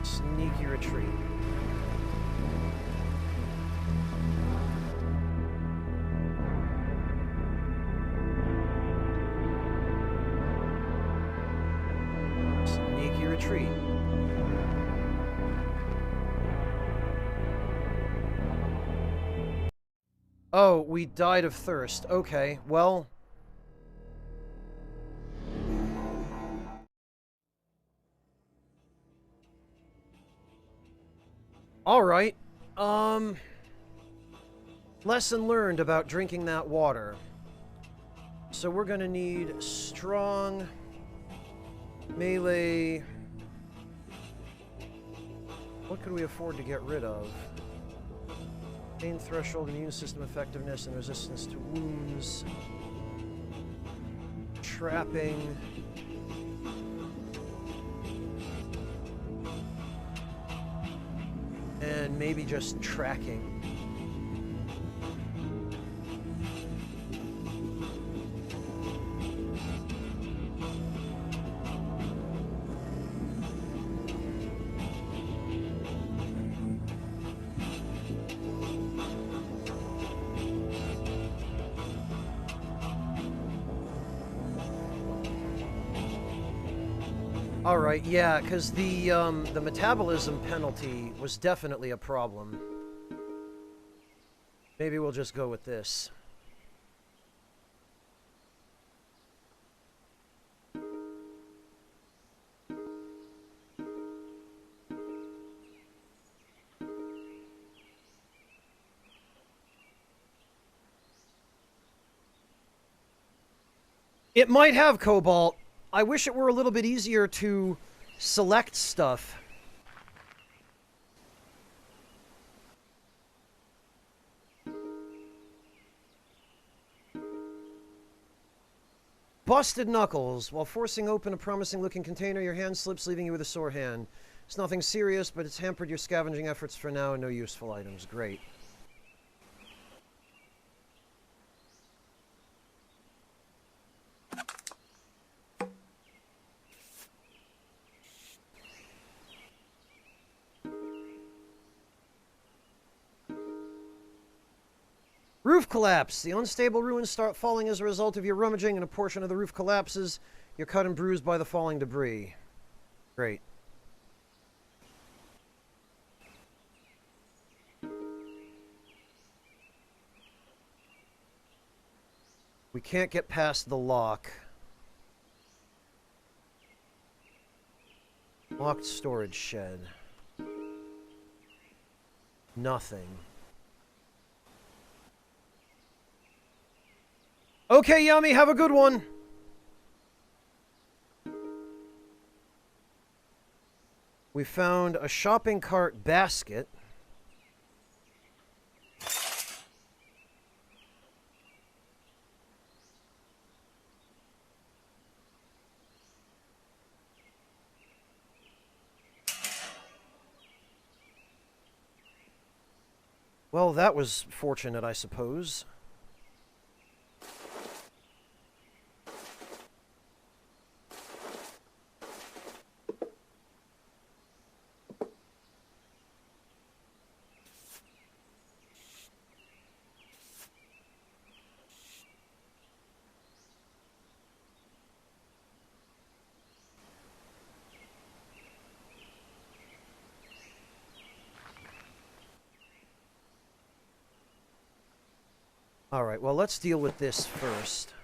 Sneaky retreat. Sneaky retreat. Oh, we died of thirst. Okay, well... Alright. Lesson learned about drinking that water. So we're gonna need strong... melee... What could we afford to get rid of? Pain threshold, immune system effectiveness, and resistance to wounds. Trapping. And maybe just tracking. All right, yeah, because the metabolism penalty was definitely a problem. Maybe we'll just go with this. It might have cobalt. I wish it were a little bit easier to select stuff. Busted knuckles. While forcing open a promising-looking container, your hand slips, leaving you with a sore hand. It's nothing serious, but it's hampered your scavenging efforts for now. No useful items. Great. Roof collapse. The unstable ruins start falling as a result of your rummaging, and a portion of the roof collapses. You're cut and bruised by the falling debris. Great. We can't get past the lock. Locked storage shed. Nothing. Okay, Yummy, have a good one. We found a shopping cart basket. Well, that was fortunate, I suppose. Alright, well, let's deal with this first.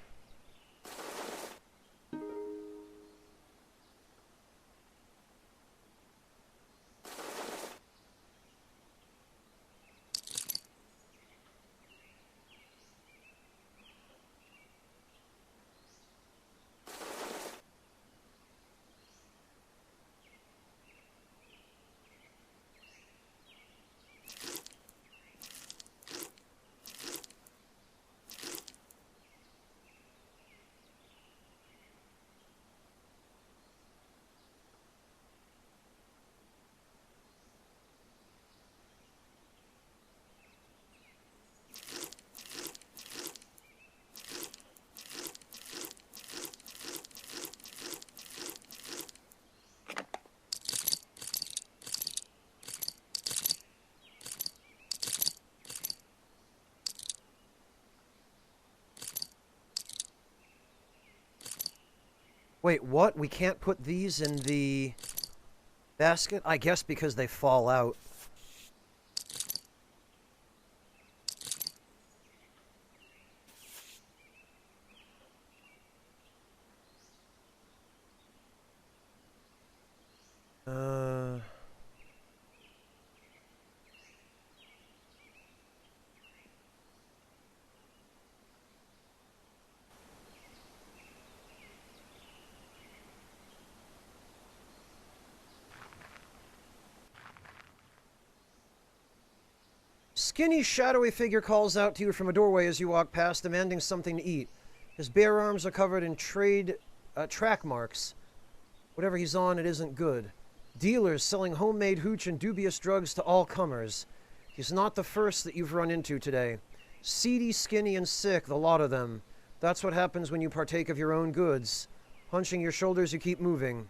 Wait, what? We can't put these in the basket? I guess because they fall out. Skinny, shadowy figure calls out to you from a doorway as you walk past, demanding something to eat. His bare arms are covered in track marks. Whatever he's on, it isn't good. Dealers selling homemade hooch and dubious drugs to all comers. He's not the first that you've run into today. Seedy, skinny, and sick, the lot of them. That's what happens when you partake of your own goods. Hunching your shoulders, you keep moving.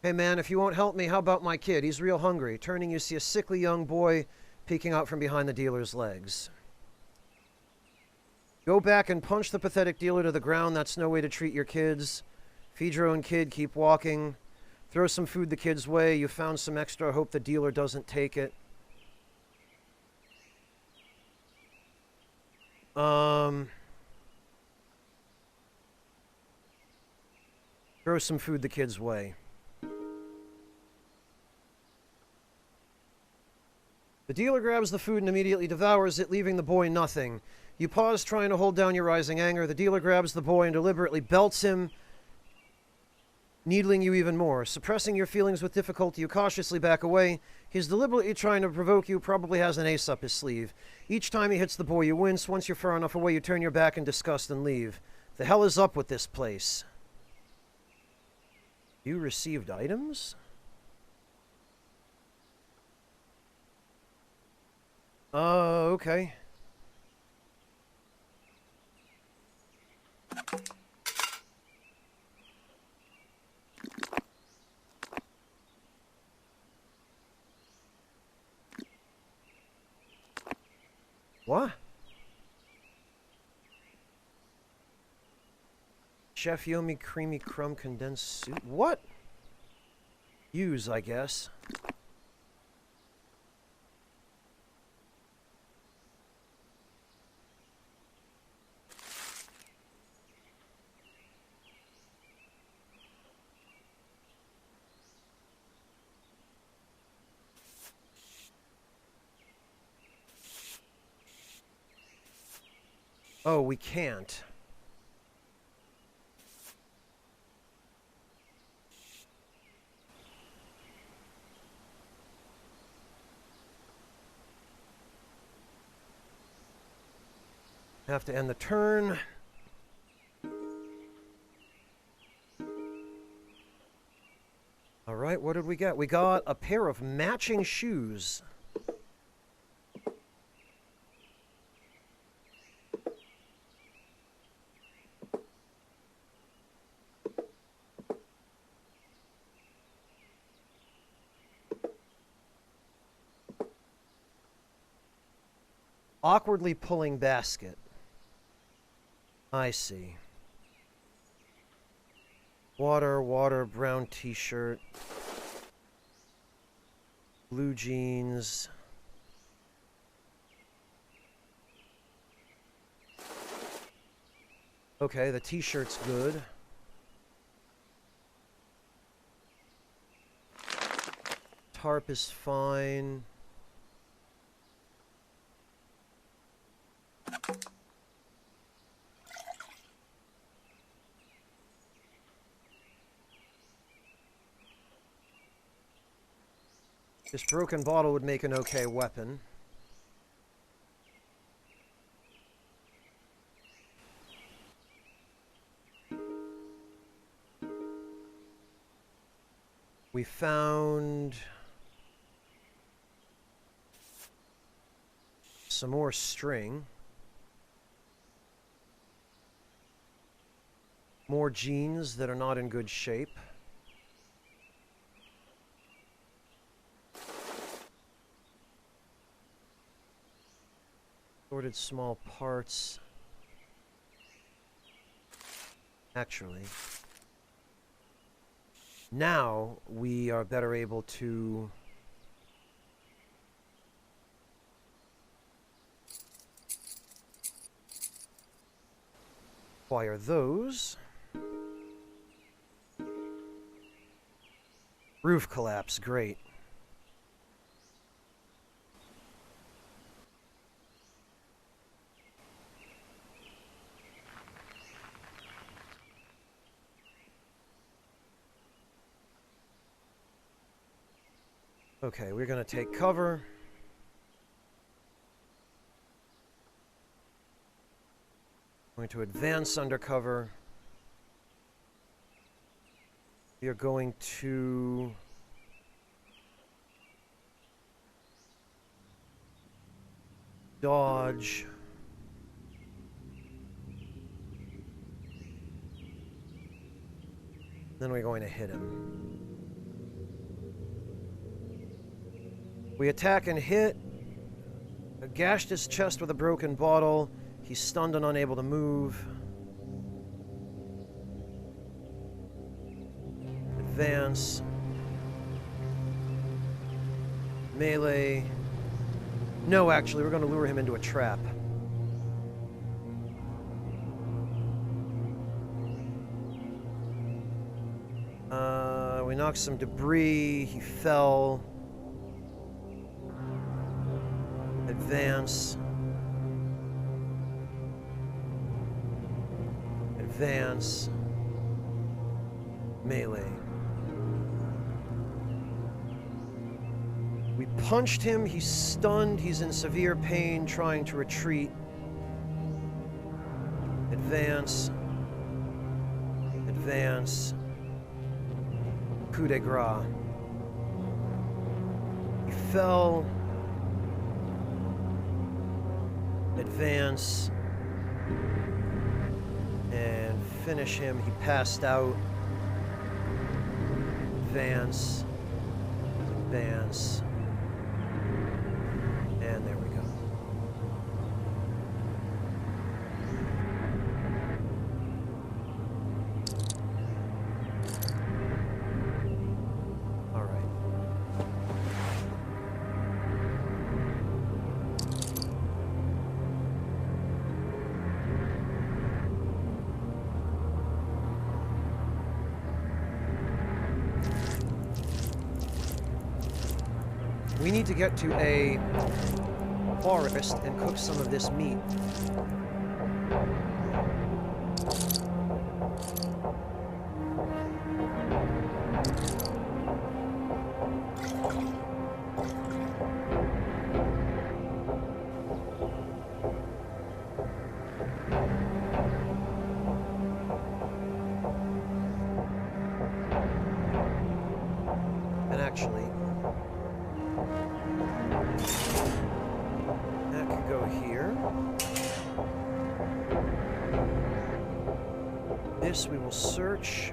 Hey man, if you won't help me, how about my kid? He's real hungry. Turning, you see a sickly young boy peeking out from behind the dealer's legs. Go back and punch the pathetic dealer to the ground. That's no way to treat your kids. Feed your own kid, keep walking. Throw some food the kid's way. You found some extra, hope the dealer doesn't take it. Throw some food the kid's way. The dealer grabs the food and immediately devours it, leaving the boy nothing. You pause, trying to hold down your rising anger. The dealer grabs the boy and deliberately belts him, needling you even more. Suppressing your feelings with difficulty, you cautiously back away. He's deliberately trying to provoke you, probably has an ace up his sleeve. Each time he hits the boy, you wince. Once you're far enough away, you turn your back in disgust and leave. The hell is up with this place? You received items? Okay. What? Chef Yomi Creamy Crumb Condensed Soup? What? Use, I guess. Oh, we can't. Have to end the turn. All right, what did we get? We got a pair of matching shoes. Awkwardly pulling basket. I see. Water, brown t-shirt. Blue jeans. Okay, the t-shirt's good. Tarp is fine. This broken bottle would make an okay weapon. We found some more string. More jeans that are not in good shape. Sorted small parts. Actually, now we are better able to acquire those. Roof collapse, great. Okay, we're going to take cover. Going to advance under cover. We are going to dodge. Then we're going to hit him. We attack and hit. I gashed his chest with a broken bottle. He's stunned and unable to move. Advance. Melee. No, actually, we're going to lure him into a trap. We knocked some debris. He fell. Advance. Advance. Melee. We punched him, he's stunned, he's in severe pain, trying to retreat. Advance. Advance. Coup de grace. He fell. Advance. And finish him. He passed out. Advance. Advance. And there we go. All right. We need to get to a forest and cook some of this meat. And actually, that could go here. This we will search.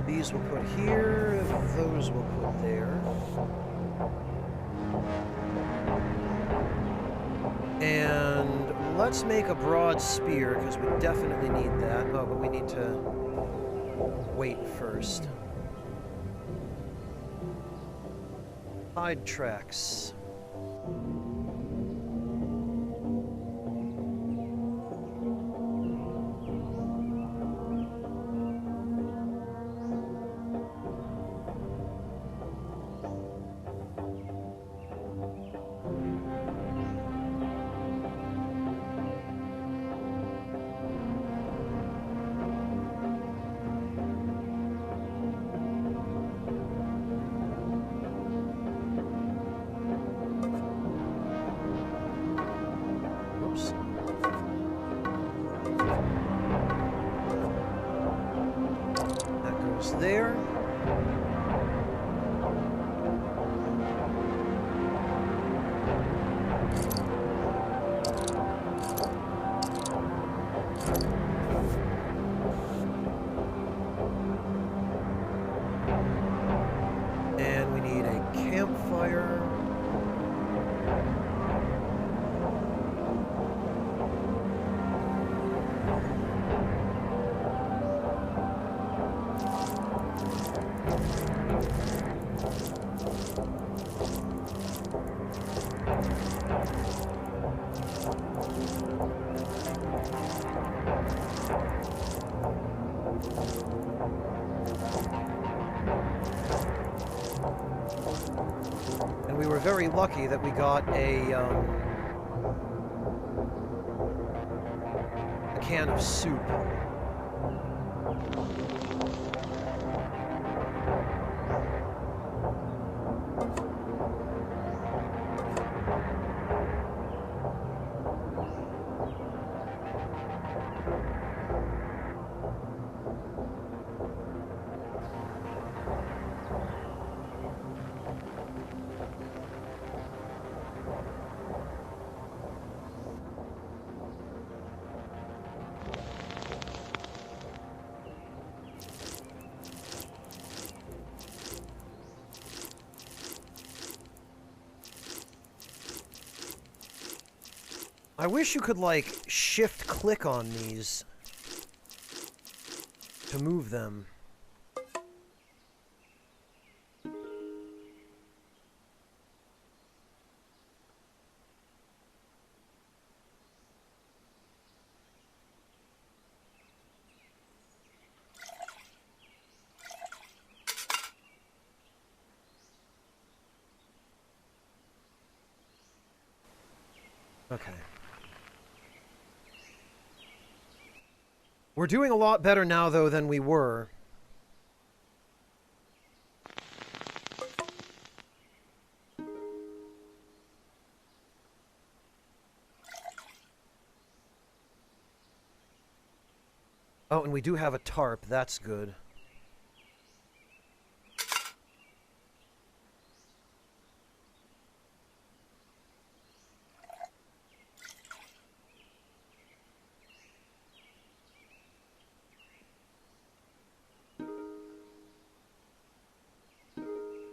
These we'll put here, those we'll put there. And let's make a broad spear, because we definitely need that. Oh, but we need to wait first. Hide tracks. There. And we need a campfire. And we were very lucky that we got a can of soup. I wish you could, like, shift-click on these to move them. Okay. We're doing a lot better now, though, than we were. Oh, and we do have a tarp. That's good.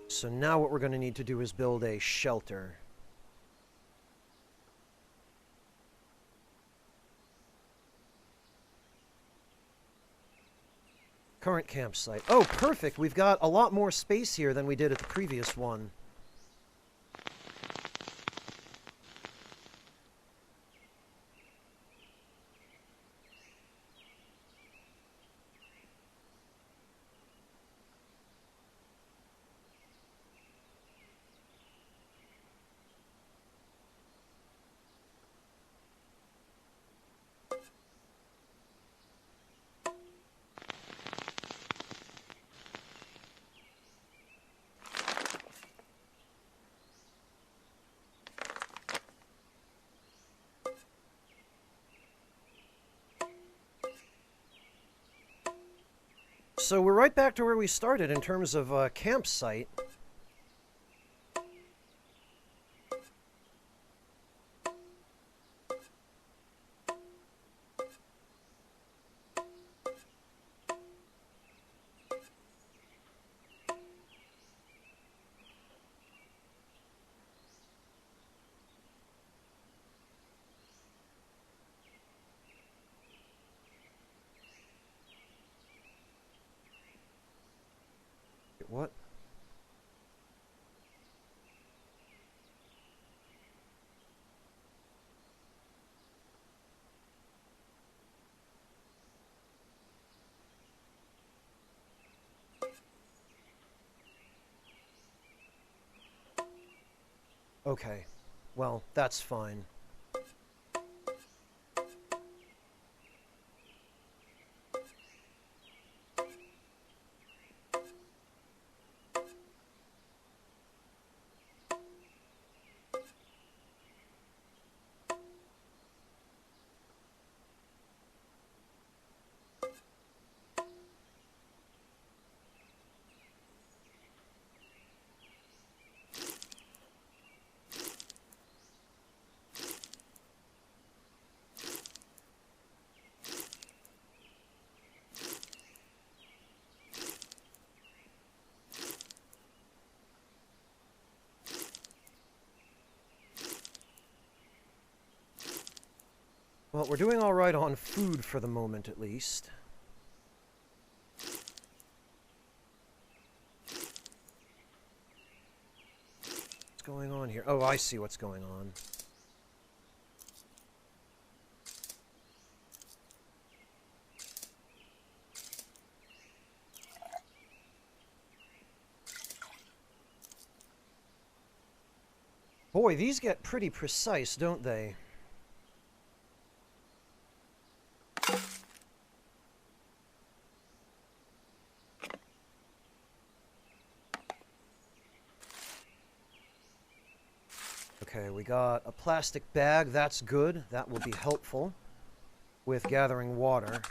So now what we're going to need to do is build a shelter. Current campsite. Oh, perfect. We've got a lot more space here than we did at the previous one. So we're right back to where we started in terms of campsite. What? Okay. Well, that's fine. Well, we're doing all right on food for the moment, at least. What's going on here? Oh, I see what's going on. Boy, these get pretty precise, don't they? Okay, we got a plastic bag. That's good. That will be helpful with gathering water.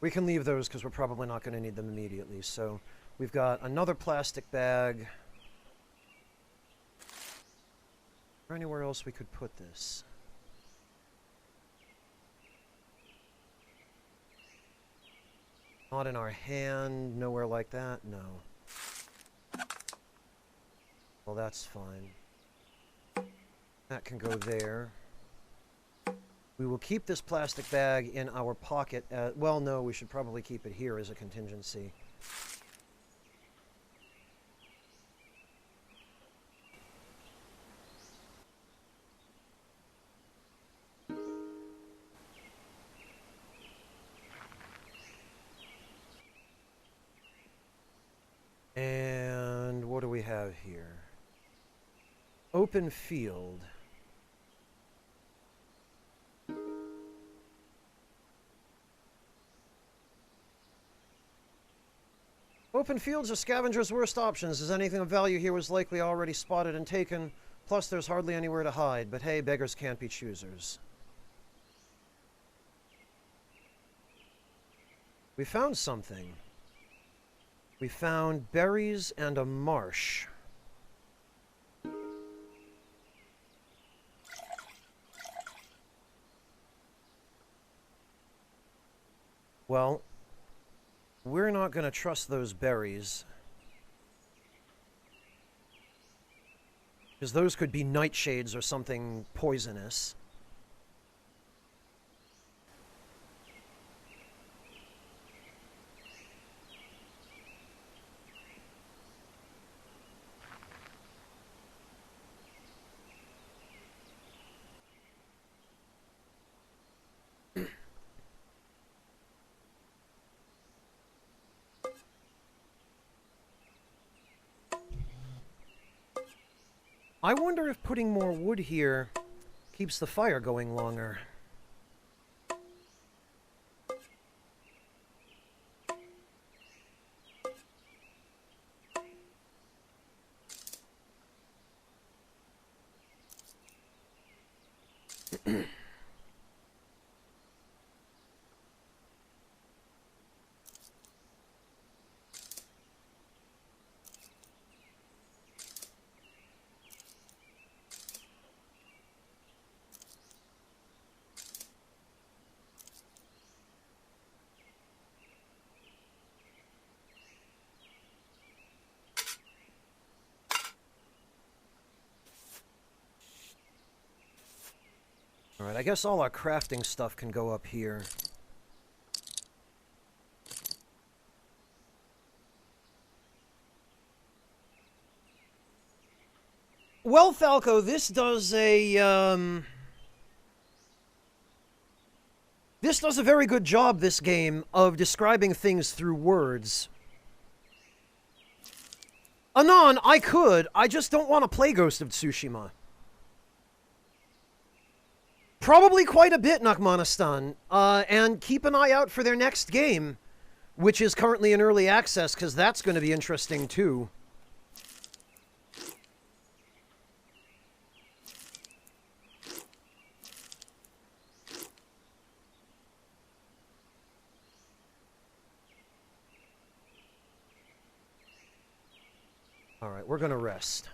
We can leave those because we're probably not going to need them immediately. So we've got another plastic bag. Is there anywhere else we could put this? Not in our hand, nowhere like that? No. Well, that's fine. That can go there. We will keep this plastic bag in our pocket. Well, no, we should probably keep it here as a contingency. And what do we have here? Open field. open fields are scavengers' worst options, as anything of value here was likely already spotted and taken. Plus, there's hardly anywhere to hide. But hey, beggars can't be choosers. We found something. We found berries and a marsh. Well, we're not going to trust those berries. Because those could be nightshades or something poisonous. I wonder if putting more wood here keeps the fire going longer. Alright, I guess all our crafting stuff can go up here. Well, Falco, this does a, This does a very good job, this game, of describing things through words. Anon, I could. I just don't want to play Ghost of Tsushima. Probably quite a bit, Nakmanistan. And keep an eye out for their next game, which is currently in early access, because that's going to be interesting, too. Alright, we're going to rest.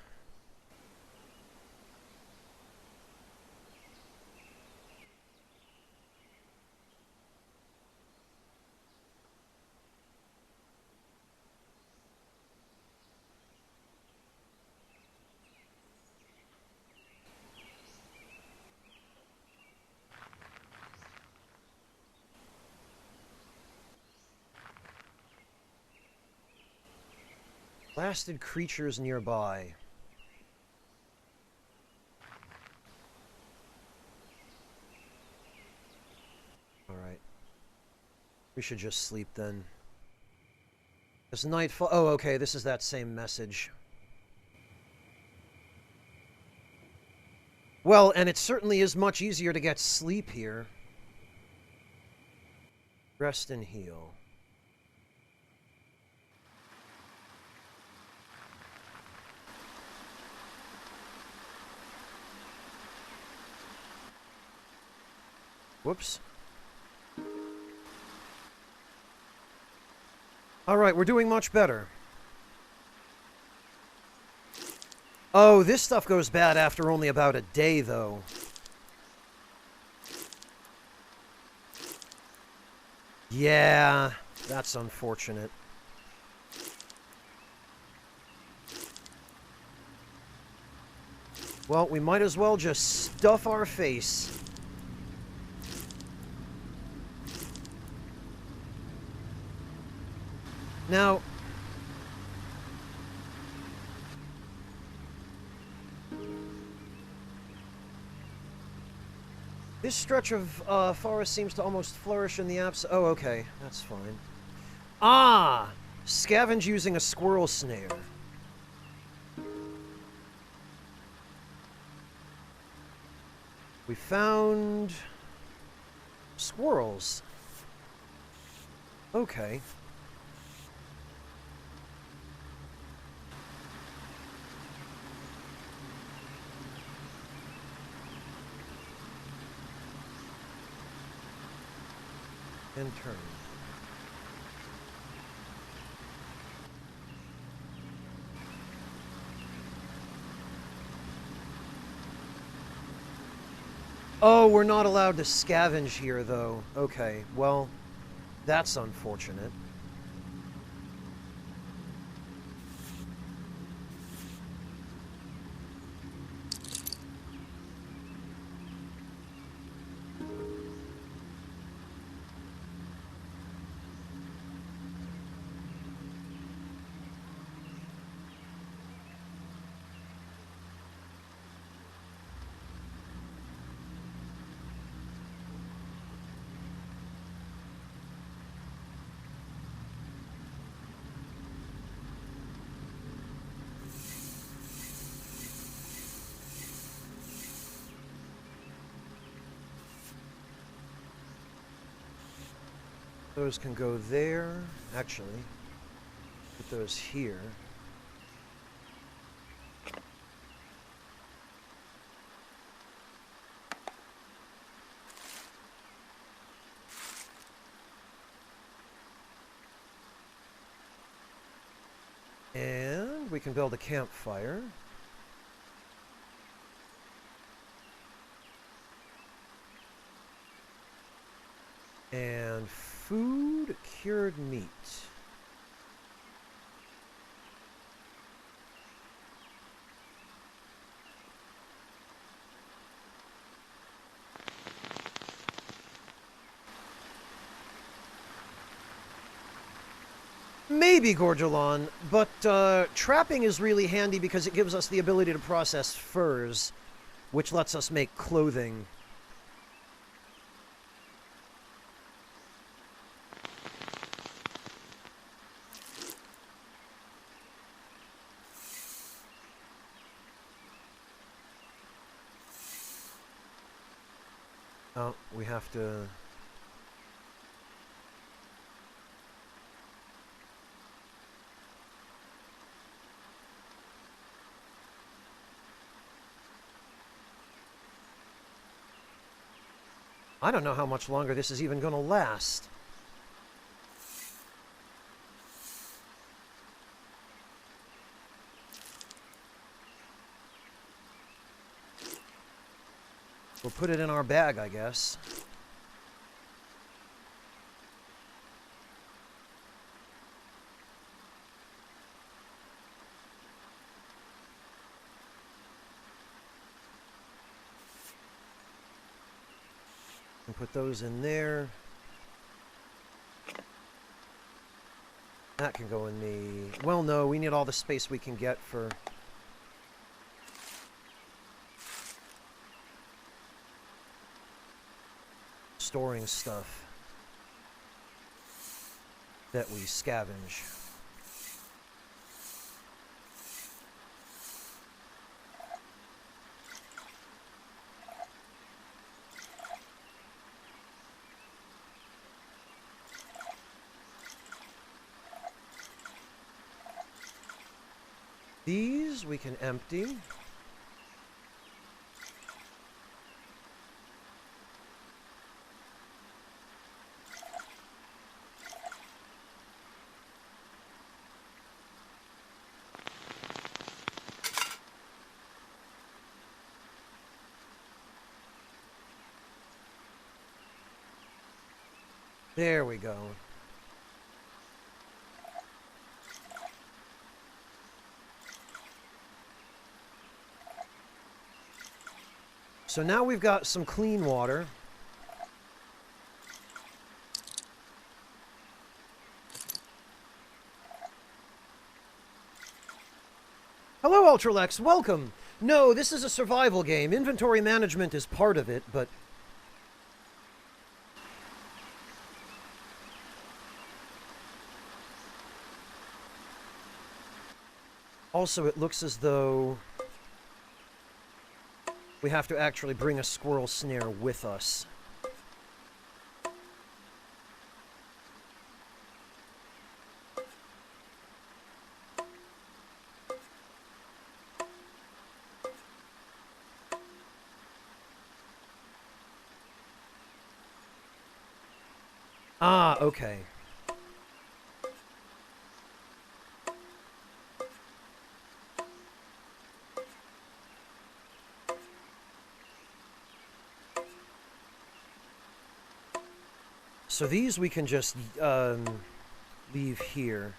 Blasted creatures nearby. Alright. We should just sleep then. It's nightfall. Oh, okay, this is that same message. Well, and it certainly is much easier to get sleep here. Rest and heal. Whoops. Alright, we're doing much better. Oh, this stuff goes bad after only about a day, though. Yeah, that's unfortunate. Well, we might as well just stuff our face. Now, this stretch of forest seems to almost flourish in the absence. Oh, okay, that's fine. Ah! Scavenge using a squirrel snare. We found squirrels. Okay. And turn. Oh, we're not allowed to scavenge here, though. Okay, well, that's unfortunate. Those can go there. Actually, put those here. And we can build a campfire. And food, cured meat. Maybe Gorgelon, but trapping is really handy because it gives us the ability to process furs, which lets us make clothing. Oh, we have to... I don't know how much longer this is even going to last. We'll put it in our bag, I guess. And put those in there. That can go in the... Well, no, we need all the space we can get for... storing stuff that we scavenge. These we can empty. There we go. So now we've got some clean water. Hello, Ultralex. Welcome. No, this is a survival game. Inventory management is part of it, but... Also, it looks as though we have to actually bring a squirrel snare with us. Ah, okay. So these we can just leave here.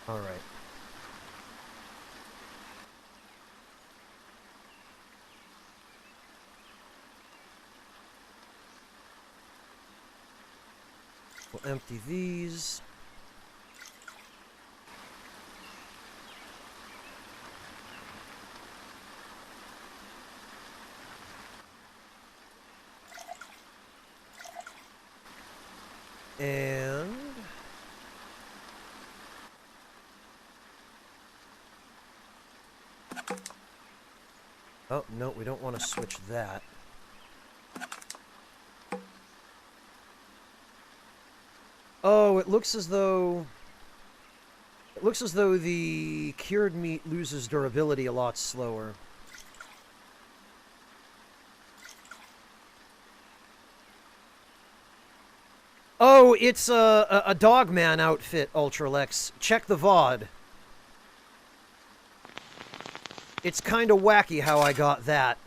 All right. We'll empty these. And oh, no, we don't want to switch that. Oh, it looks as though the cured meat loses durability a lot slower. Oh, it's a Dogman outfit, Ultralex. Check the VOD. It's kind of wacky how I got that.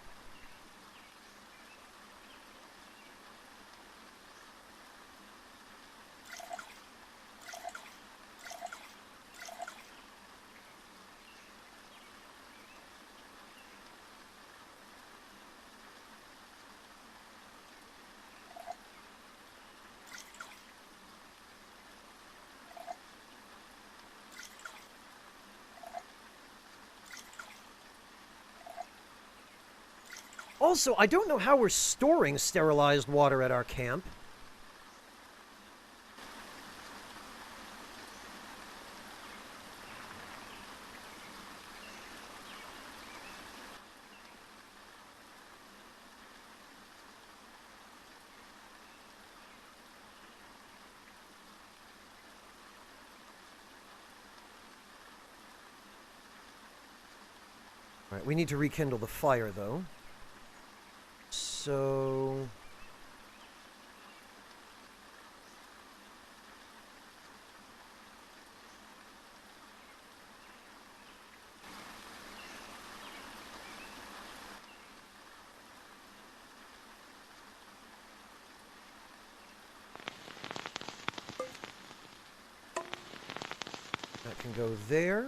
Also, I don't know how we're storing sterilized water at our camp. All right, we need to rekindle the fire, though. So that can go there.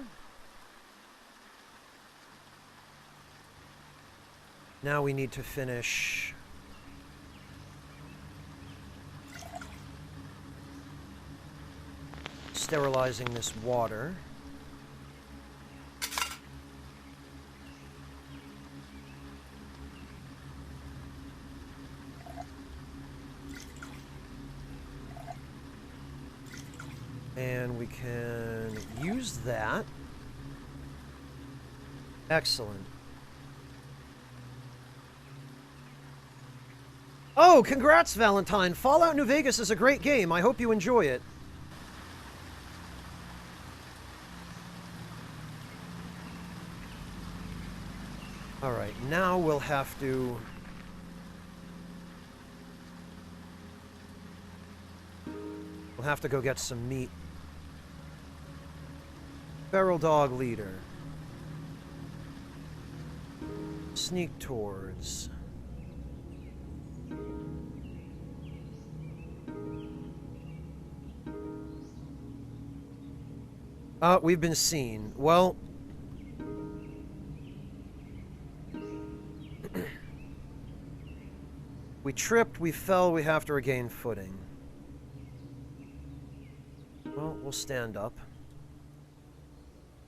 Now we need to finish sterilizing this water. And we can use that. Excellent. Oh, congrats, Valentine. Fallout New Vegas is a great game. I hope you enjoy it. All right, now we'll have to... We'll have to go get some meat. Feral dog leader. Sneak towards. We've been seen. Well... we tripped, we fell, we have to regain footing. Well, we'll stand up.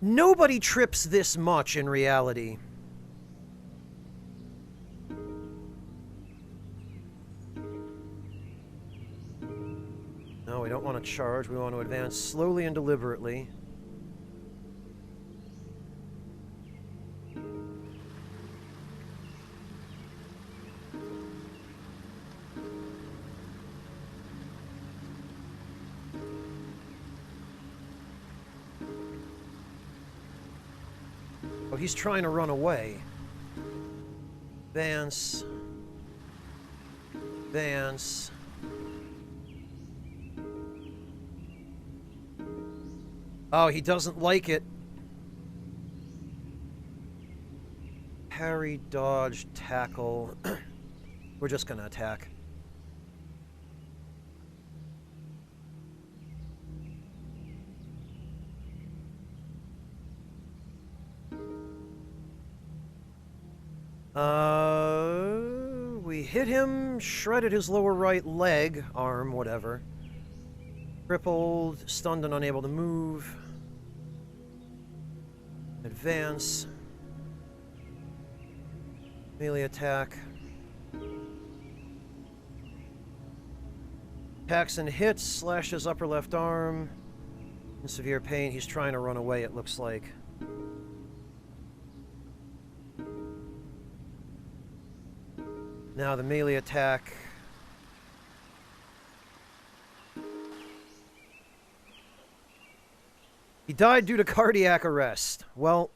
Nobody trips this much in reality. No, we don't want to charge. We want to advance slowly and deliberately. Oh, he's trying to run away. Advance. Advance. Oh, he doesn't like it. Parry, dodge, tackle. We're just gonna attack. We hit him, shredded his lower right leg, arm, whatever. Crippled, stunned and unable to move. Advance. Melee attack. Attacks and hits, slash his upper left arm. In severe pain, he's trying to run away, it looks like. Now the melee attack. He died due to cardiac arrest. Well,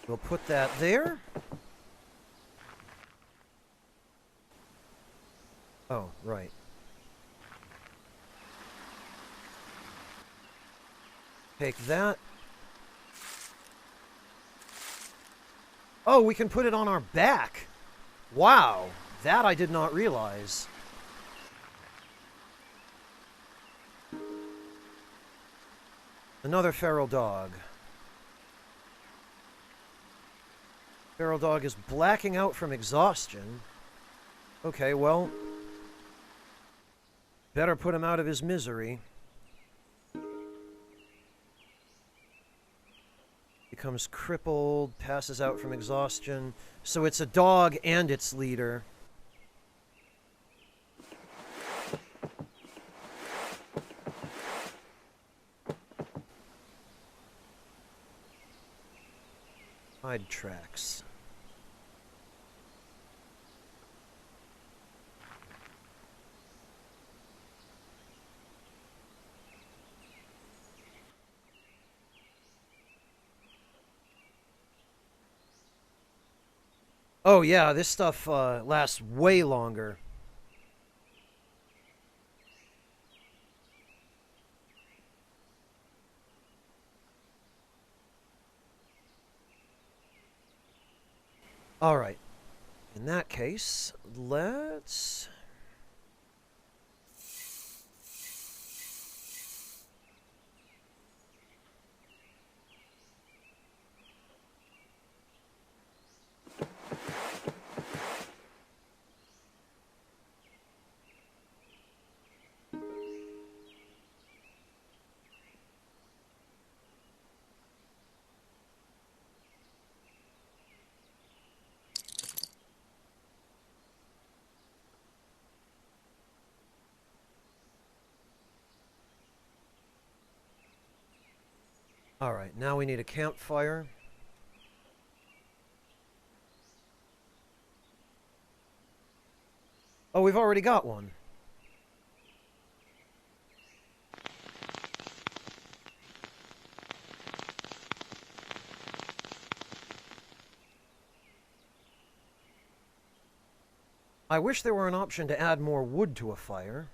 we'll put that there. Oh, right. Take that. Oh, we can put it on our back. Wow, that I did not realize. Another feral dog. Feral dog is blacking out from exhaustion. Okay, well, better put him out of his misery. Becomes crippled, passes out from exhaustion. So it's a dog and its leader. Hide tracks. Oh yeah, this stuff lasts way longer. All right. In that case, let's... All right, now we need a campfire. Oh, we've already got one. I wish there were an option to add more wood to a fire.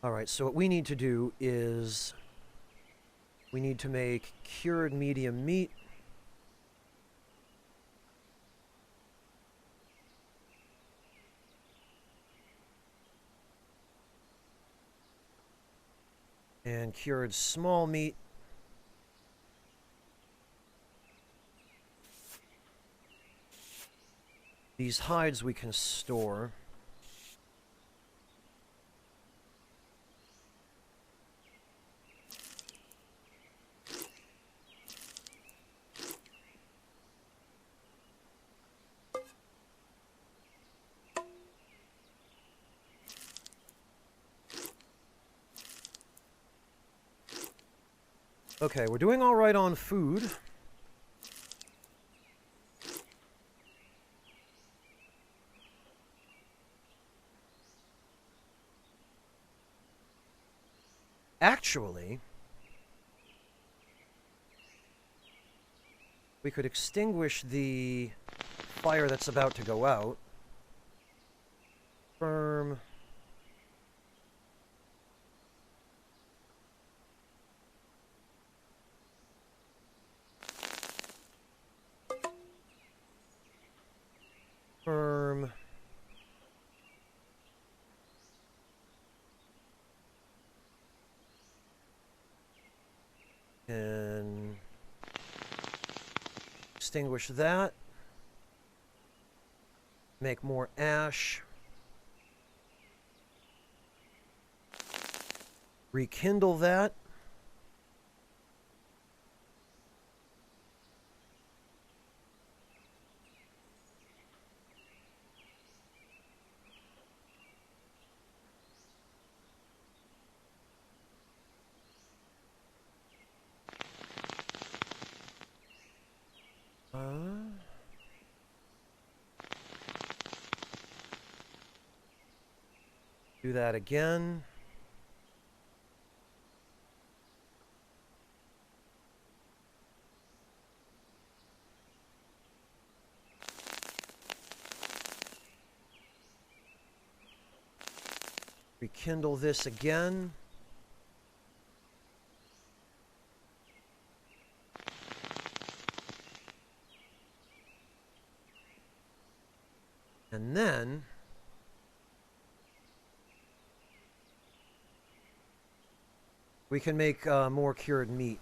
Alright, so what we need to do is we need to make cured medium meat. And cured small meat. These hides we can store. Okay, we're doing all right on food. Actually, we could extinguish the fire that's about to go out. Firm. Firm. And extinguish that. Make more ash. Rekindle that. Do that again. Rekindle this again. And then we can make more cured meat.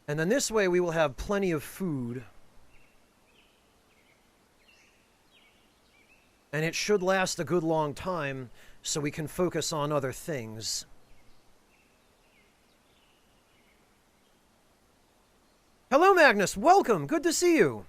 And then this way we will have plenty of food. And it should last a good long time, so we can focus on other things. Hello, Magnus. Welcome. Good to see you.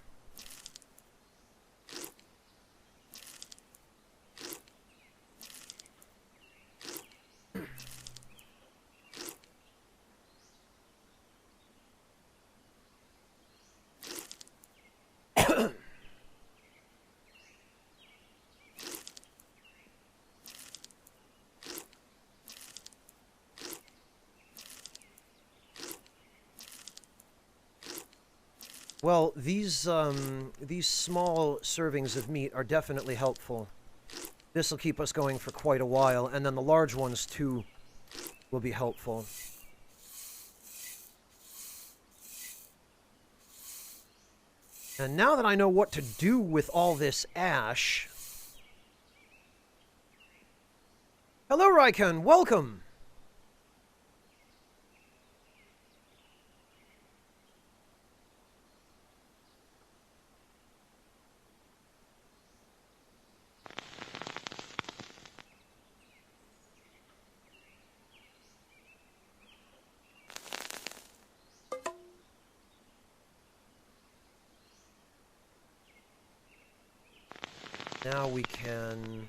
Well, these small servings of meat are definitely helpful. This will keep us going for quite a while, and then the large ones, too, will be helpful. And now that I know what to do with all this ash... Hello, Raikon! Welcome! Now we can...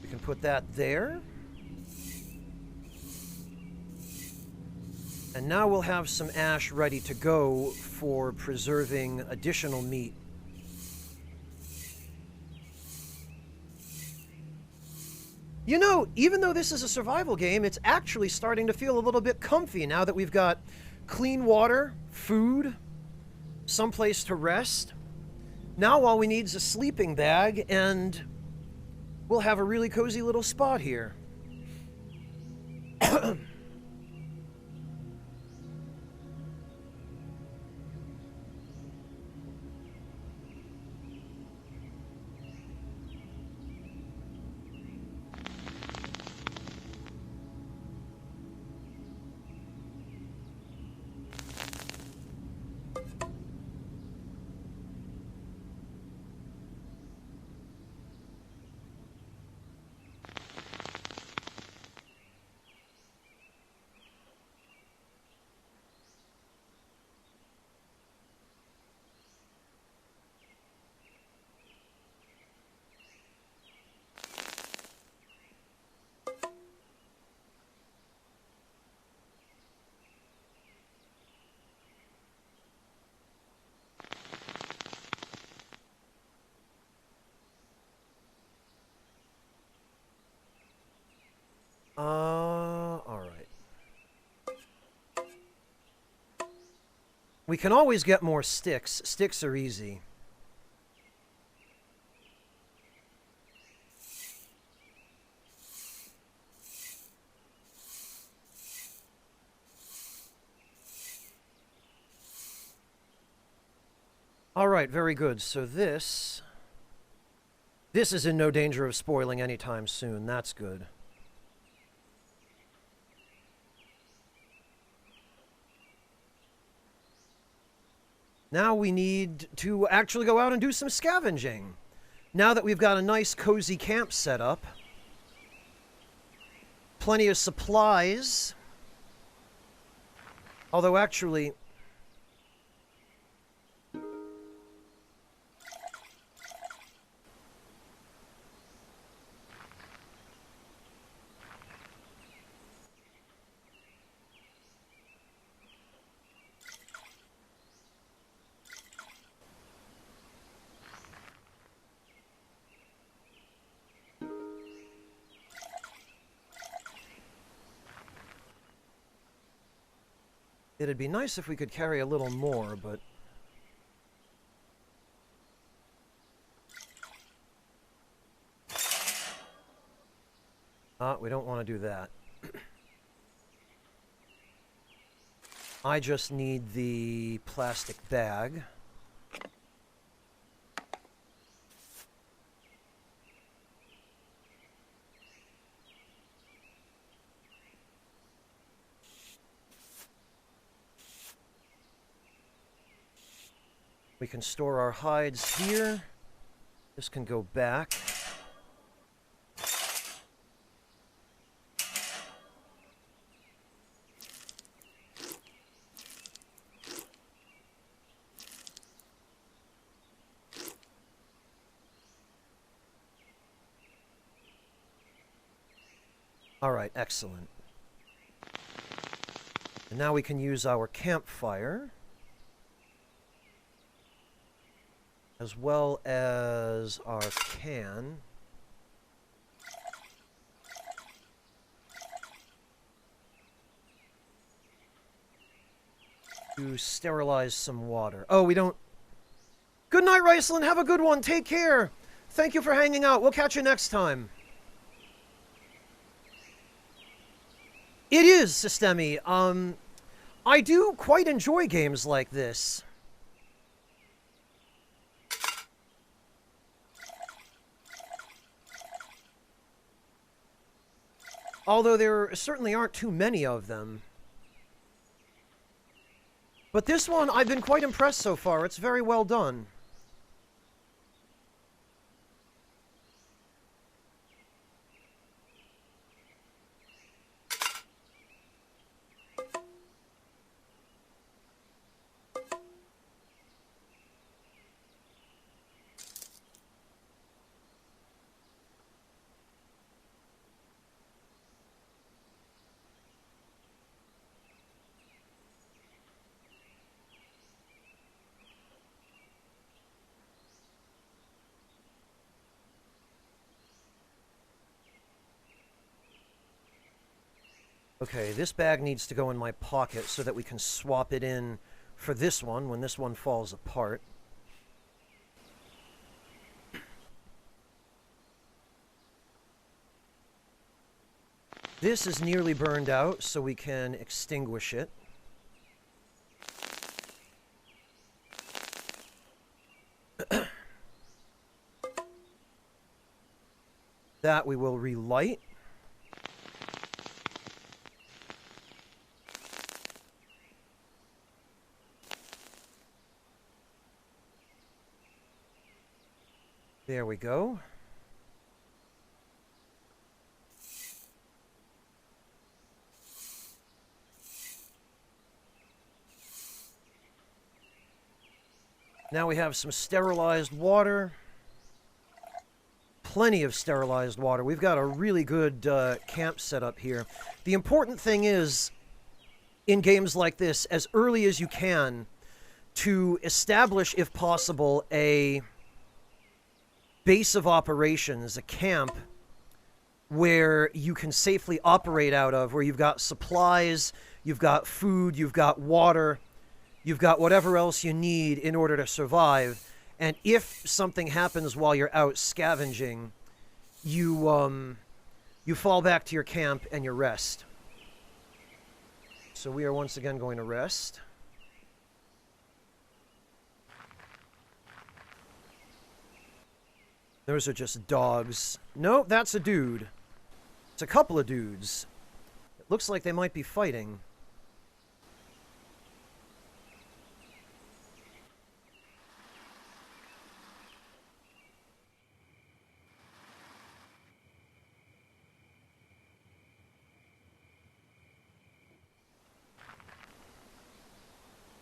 We can put that there. And now we'll have some ash ready to go for preserving additional meat. You know, even though this is a survival game, it's actually starting to feel a little bit comfy now that we've got clean water, food, someplace to rest. Now all we need is a sleeping bag, and we'll have a really cozy little spot here. All right. We can always get more sticks. Sticks are easy. All right, very good. So this is in no danger of spoiling anytime soon. That's good. Now we need to actually go out and do some scavenging. Now that we've got a nice cozy camp set up, plenty of supplies. Although actually, it'd be nice if we could carry a little more, but we don't want to do that. I just need the plastic bag. We can store our hides here. This can go back. All right, excellent. And now we can use our campfire, as well as our can. To sterilize some water. Oh, we don't... Good night, Riceland. Have a good one. Take care. Thank you for hanging out. We'll catch you next time. It is, Systemi. I do quite enjoy games like this. Although there certainly aren't too many of them. But this one, I've been quite impressed so far. It's very well done. Okay, this bag needs to go in my pocket so that we can swap it in for this one when this one falls apart. This is nearly burned out, so we can extinguish it. That we will relight. There we go. Now we have some sterilized water. Plenty of sterilized water. We've got a really good camp set up here. The important thing is, in games like this, as early as you can, to establish, if possible, a base of operations, a camp, where you can safely operate out of, where you've got supplies, you've got food, you've got water, you've got whatever else you need in order to survive. And if something happens while you're out scavenging, you fall back to your camp and you rest. So we are once again going to rest. Those are just dogs. No, that's a dude. It's a couple of dudes. It looks like they might be fighting.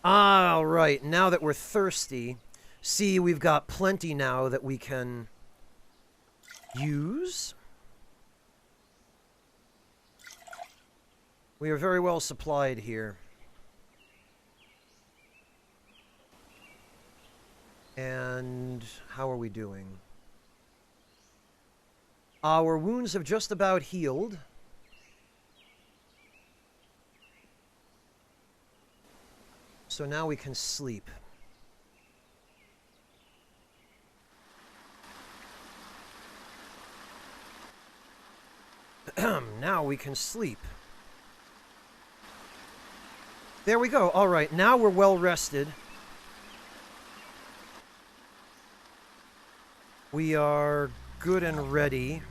All right, now that we're thirsty, see, we've got plenty now that we can use. We are very well supplied here. And how are we doing? Our wounds have just about healed. So now we can sleep. Now we can sleep. There we go. All right, now we're well rested. We are good and ready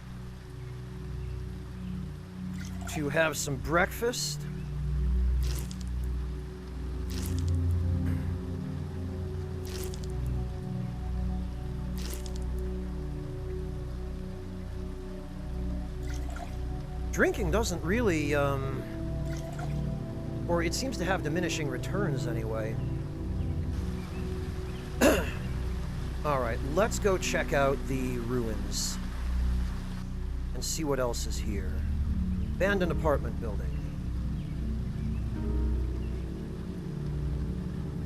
to have some breakfast. Drinking doesn't really, or it seems to have diminishing returns anyway. Alright, let's go check out the ruins and see what else is here. Abandoned apartment building.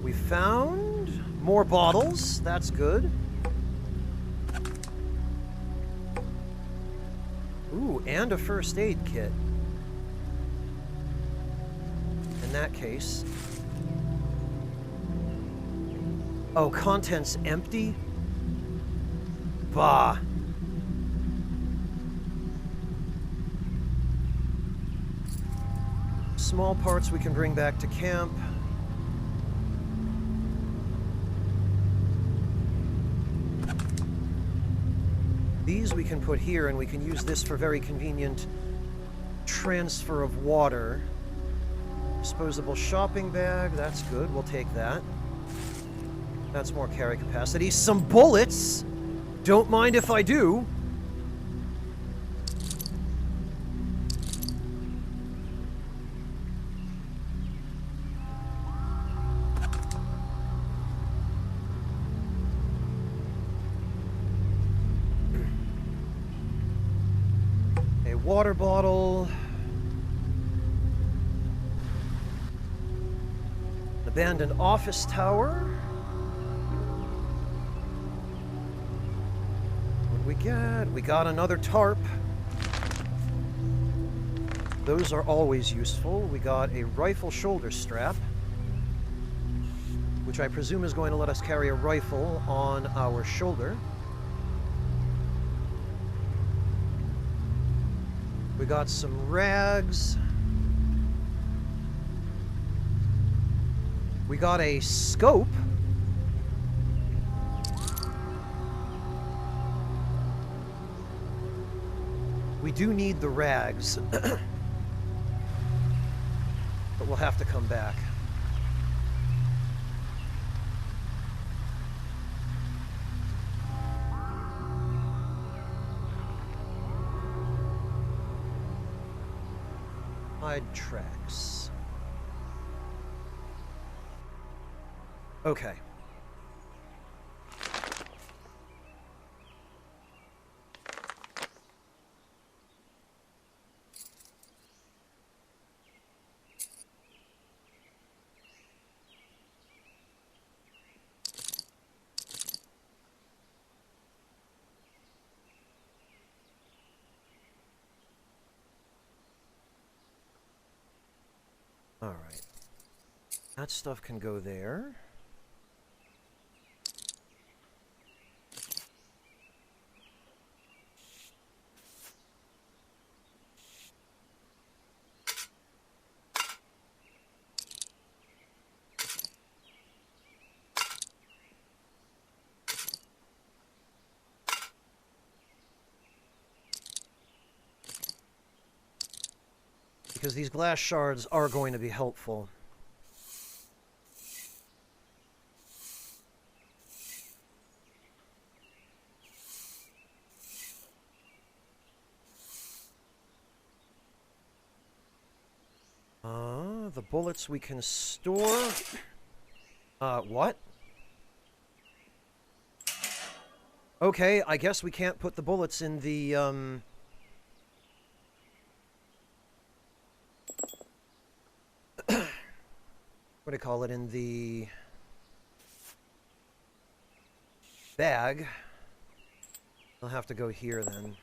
We found more bottles, that's good. Ooh, and a first aid kit. In that case. Oh, contents empty? Bah. Small parts we can bring back to camp. These we can put here, and we can use this for very convenient transfer of water. Disposable shopping bag, that's good, we'll take that. That's more carry capacity. Some bullets! Don't mind if I do. Water bottle. An abandoned office tower. What do we get? We got another tarp. Those are always useful. We got a rifle shoulder strap, which I presume is going to let us carry a rifle on our shoulder. We got some rags. We got a scope. We do need the rags. But we'll have to come back. Hide tracks. Okay. All right. That stuff can go there. Because these glass shards are going to be helpful. The bullets we can store. What? Okay, I guess we can't put the bullets in the, what do you call it, in the bag. I'll have to go here then.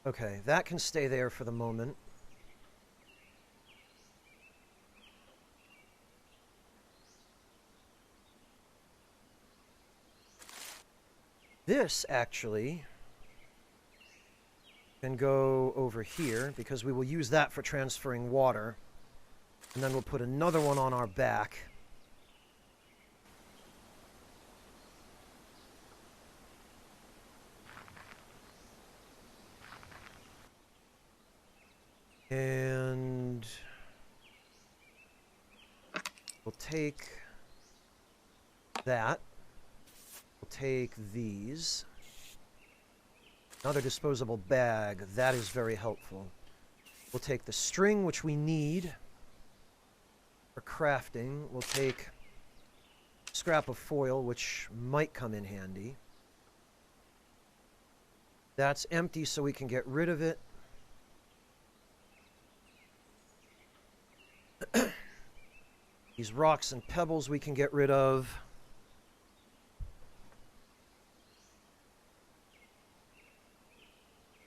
Okay, that can stay there for the moment. This, actually, can go over here, because we will use that for transferring water. And then we'll put another one on our back. And we'll take that. We'll take these. Another disposable bag. That is very helpful. We'll take the string, which we need for crafting. We'll take scrap of foil, which might come in handy. That's empty, so we can get rid of it. These rocks and pebbles we can get rid of.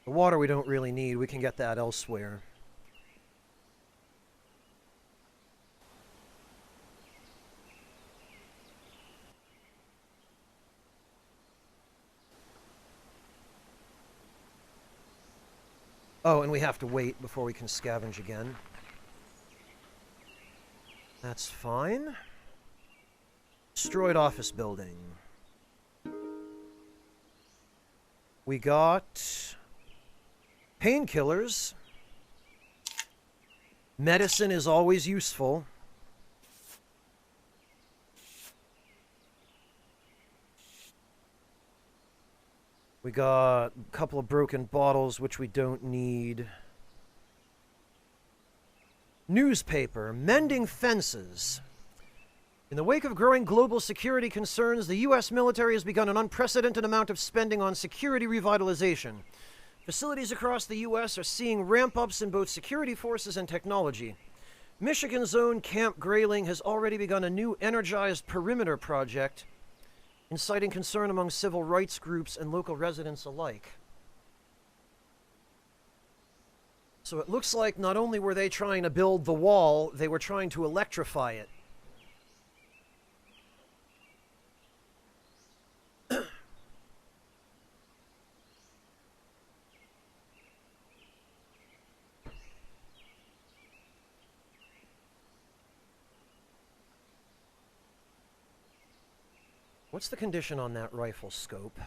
The water we don't really need. We can get that elsewhere. Oh, and we have to wait before we can scavenge again. That's fine. Destroyed office building. We got painkillers. Medicine is always useful. We got a couple of broken bottles, which we don't need. Newspaper, mending fences. In the wake of growing global security concerns, the U.S. military has begun an unprecedented amount of spending on security revitalization. Facilities across the U.S. are seeing ramp-ups in both security forces and technology. Michigan's own Camp Grayling has already begun a new energized perimeter project, inciting concern among civil rights groups and local residents alike. So it looks like not only were they trying to build the wall, they were trying to electrify it. What's the condition on that rifle scope?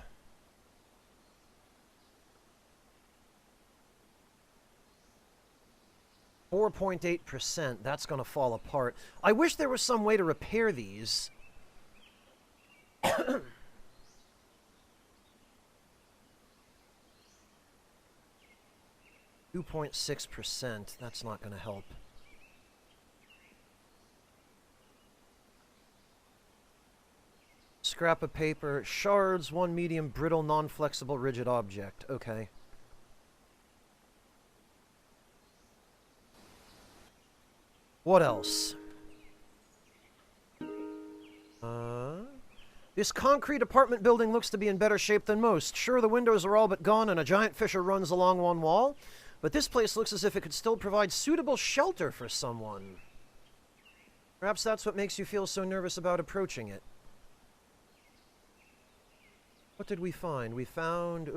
.8%. That's going to fall apart. I wish there was some way to repair these. 2.6%. That's not going to help. Scrap of paper. Shards. One medium, brittle, non-flexible, rigid object. Okay. What else? This concrete apartment building looks to be in better shape than most. Sure, the windows are all but gone and a giant fissure runs along one wall, but this place looks as if it could still provide suitable shelter for someone. Perhaps that's what makes you feel so nervous about approaching it. What did we find? We found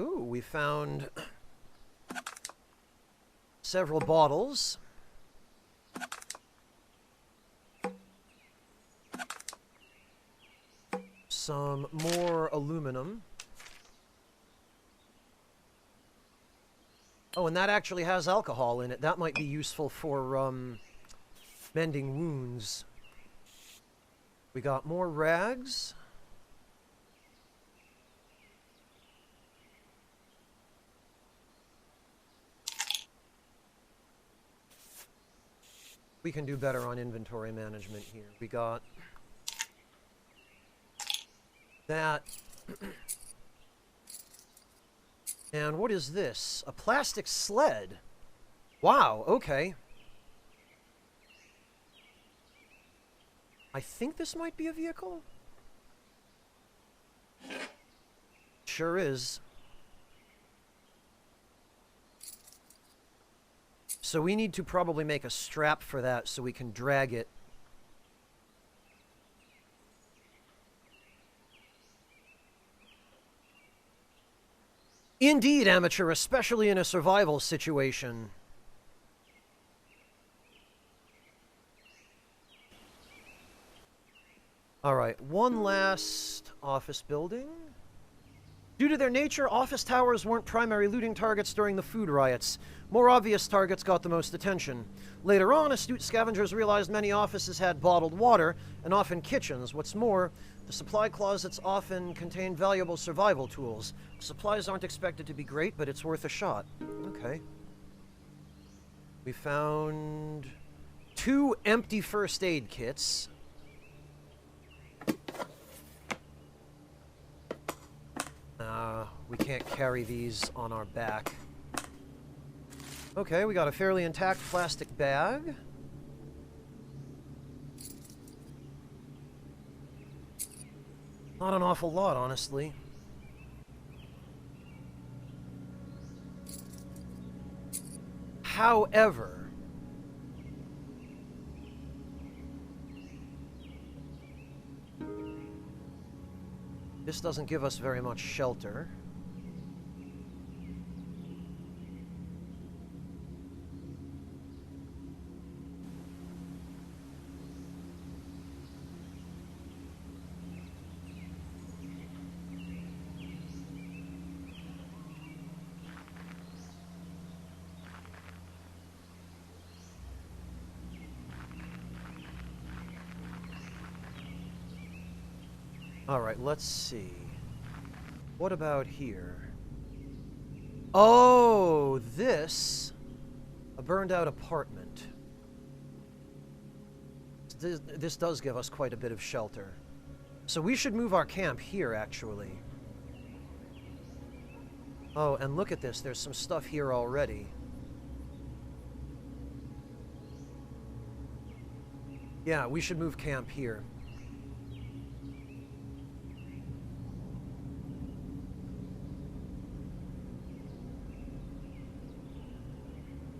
several bottles. Some more aluminum. Oh, and that actually has alcohol in it. That might be useful for mending wounds. We got more rags. We can do better on inventory management here. We got that. And what is this? A plastic sled. Wow, okay. I think this might be a vehicle. Sure is. So we need to probably make a strap for that so we can drag it. Indeed, amateur, especially in a survival situation. Alright, one last office building. Due to their nature, office towers weren't primary looting targets during the food riots. More obvious targets got the most attention. Later on, astute scavengers realized many offices had bottled water, and often kitchens. What's more, the supply closets often contain valuable survival tools. Supplies aren't expected to be great, but it's worth a shot. Okay. We found 2 empty first aid kits. We can't carry these on our back. Okay, we got a fairly intact plastic bag. Not an awful lot, honestly. However, this doesn't give us very much shelter. Alright, let's see. What about here? Oh, this... a burned out apartment. This does give us quite a bit of shelter. So we should move our camp here, actually. Oh, and look at this. There's some stuff here already. Yeah, we should move camp here.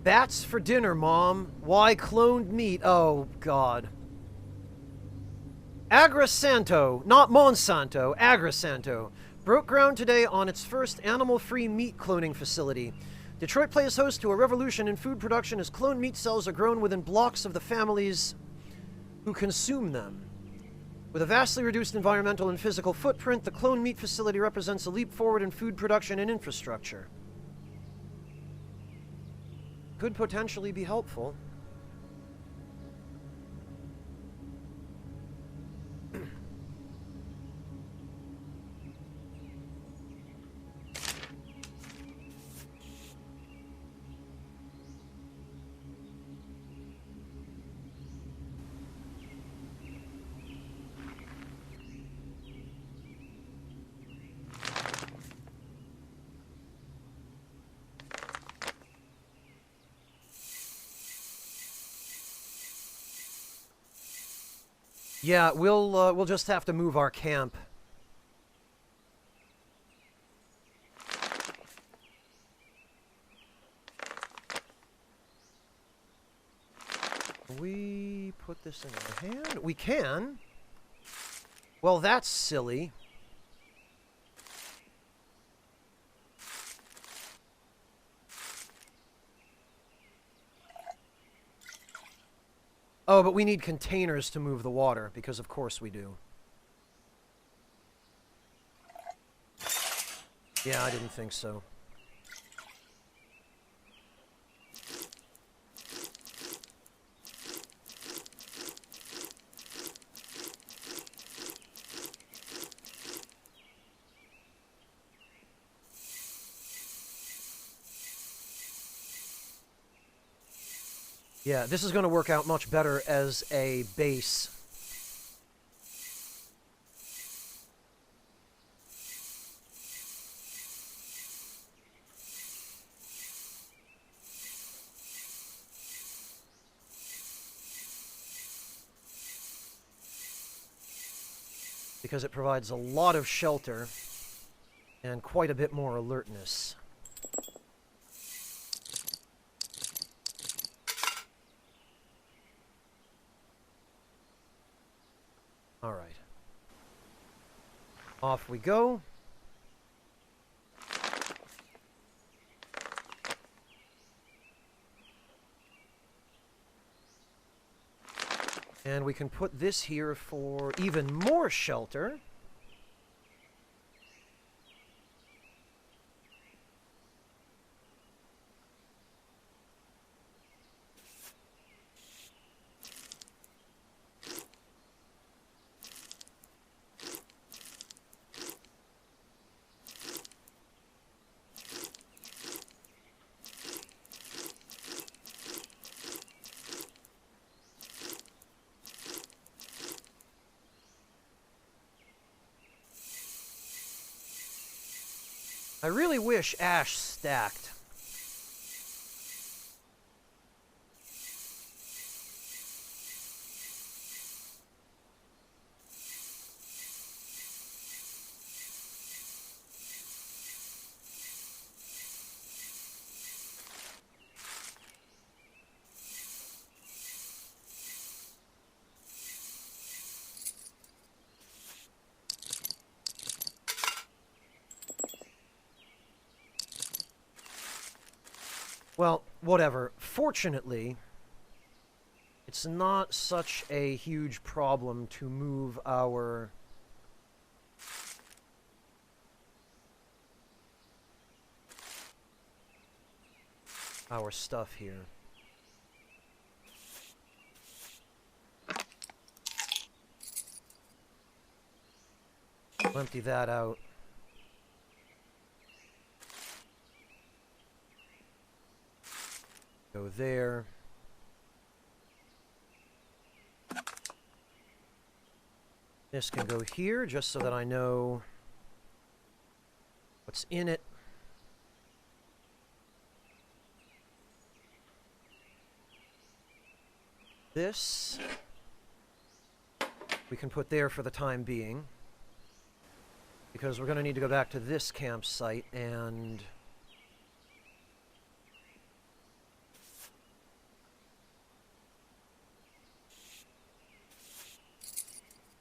Bats for dinner, Mom. Why cloned meat? Oh, God. Agrasanto, not Monsanto, Agrasanto, broke ground today on its first animal-free meat cloning facility. Detroit plays host to a revolution in food production as cloned meat cells are grown within blocks of the families who consume them. With a vastly reduced environmental and physical footprint, the cloned meat facility represents a leap forward in food production and infrastructure. Could potentially be helpful. Yeah, we'll just have to move our camp. We put this in our hand? We can. Well, that's silly. Oh, but we need containers to move the water, because of course we do. Yeah, I didn't think so. Yeah, this is going to work out much better as a base. Because it provides a lot of shelter and quite a bit more alertness. All right. Off we go. And we can put this here for even more shelter. I really wish ash stacked. Well, whatever. Fortunately, it's not such a huge problem to move our stuff here. Empty that out. Go there. This can go here, just so that I know what's in it. This. we can put there for the time being. Because we're going to need to go back to this campsite and...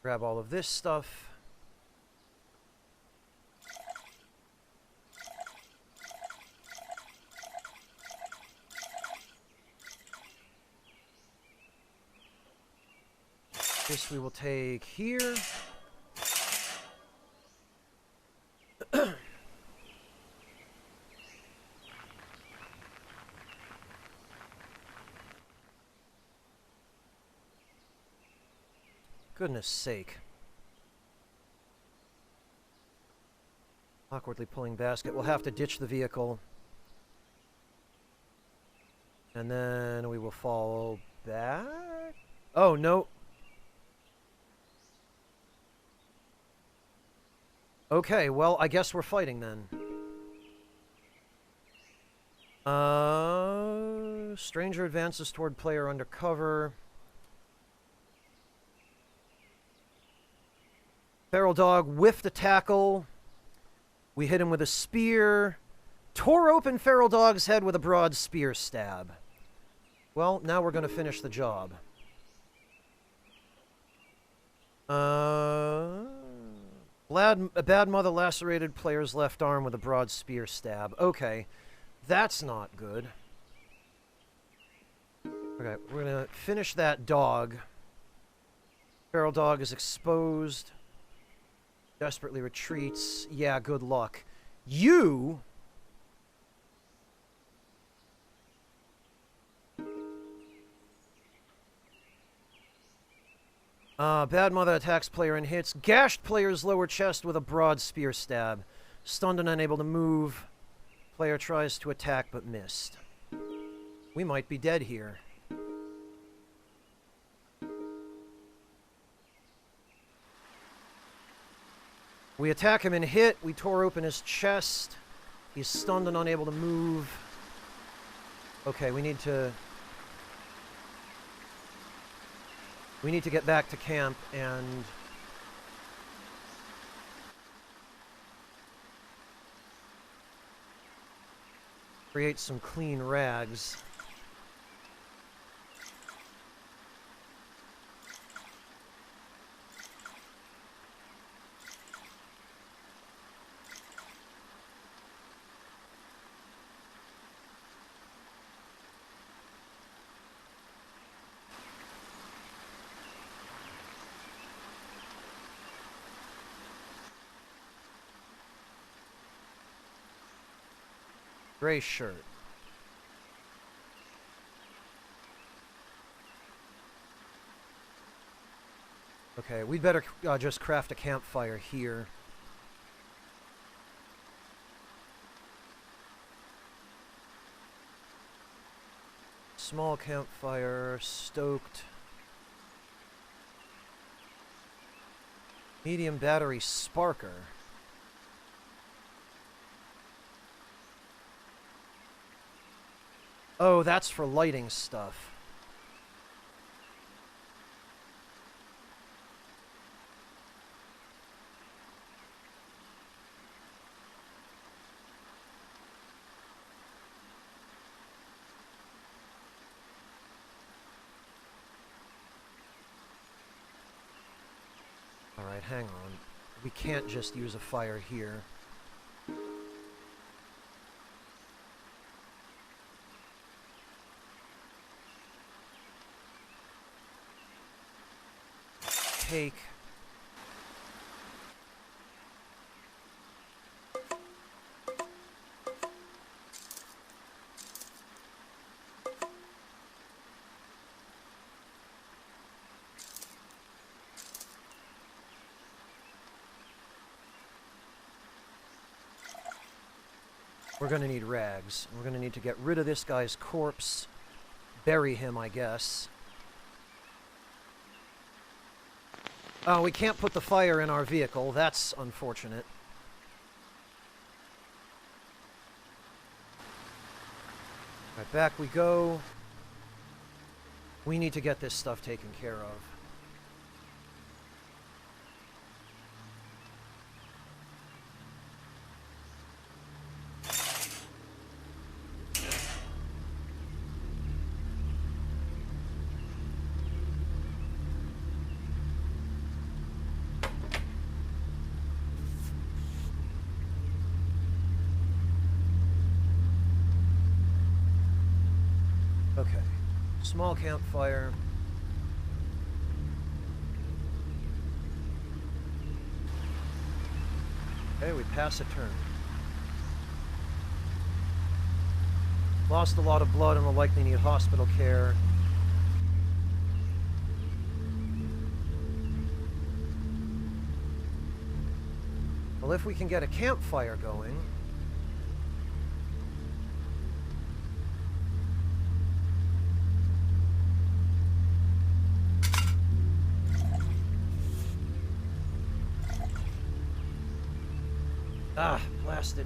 grab all of this stuff. This we will take here. Goodness sake. Awkwardly pulling basket. We'll have to ditch the vehicle. And then we will fall back. Oh, no. Okay, well, I guess we're fighting then. Stranger advances toward player under cover. Feral dog whiffed a tackle. We hit him with a spear. Tore open feral dog's head with a broad spear stab. Well, now we're going to finish the job. A bad mother lacerated player's left arm with a broad spear stab. Okay, that's not good. Okay, we're going to finish that dog. Feral dog is exposed. Desperately retreats. Yeah, good luck. You... bad mother attacks player and hits. Gashed player's lower chest with a broad spear stab. Stunned and unable to move. Player tries to attack but missed. We might be dead here. We attack him and hit. We tore open his chest. He's stunned and unable to move. Okay, we need to get back to camp and... create some clean rags. Gray shirt. Okay, we'd better just craft a campfire here. Small campfire, stoked. Medium battery sparker. Oh, that's for lighting stuff. All right, hang on. We can't just use a fire here. Take. We're gonna need rags. We're gonna need to get rid of this guy's corpse. Bury him, I guess. Oh, we can't put the fire in our vehicle. That's unfortunate. Alright, back we go. We need to get this stuff taken care of. Small campfire. Okay, we pass a turn. Lost a lot of blood and will likely need hospital care. Well, if we can get a campfire going... Ah, blasted.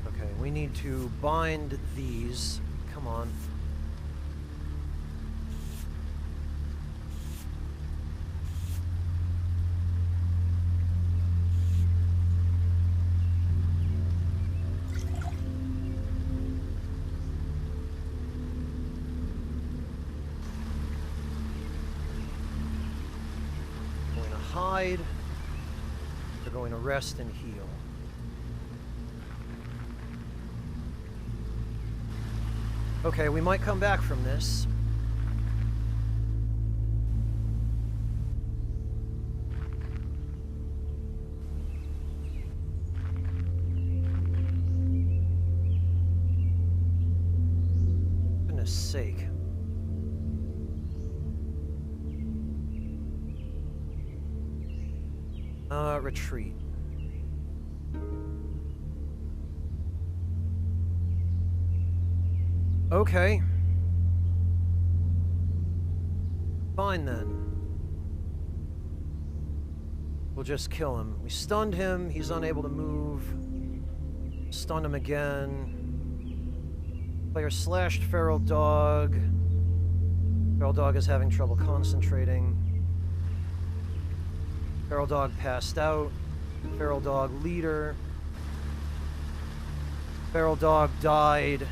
Okay, we need to bind these. Come on. Going to hide. We're going to rest and heal. Okay, we might come back from this. Goodness sake. Retreat. Okay. Fine then. We'll just kill him. We stunned him, he's unable to move. Stunned him again. Player slashed Feral Dog. Feral Dog is having trouble concentrating. Feral Dog passed out. Feral Dog leader. Feral Dog died.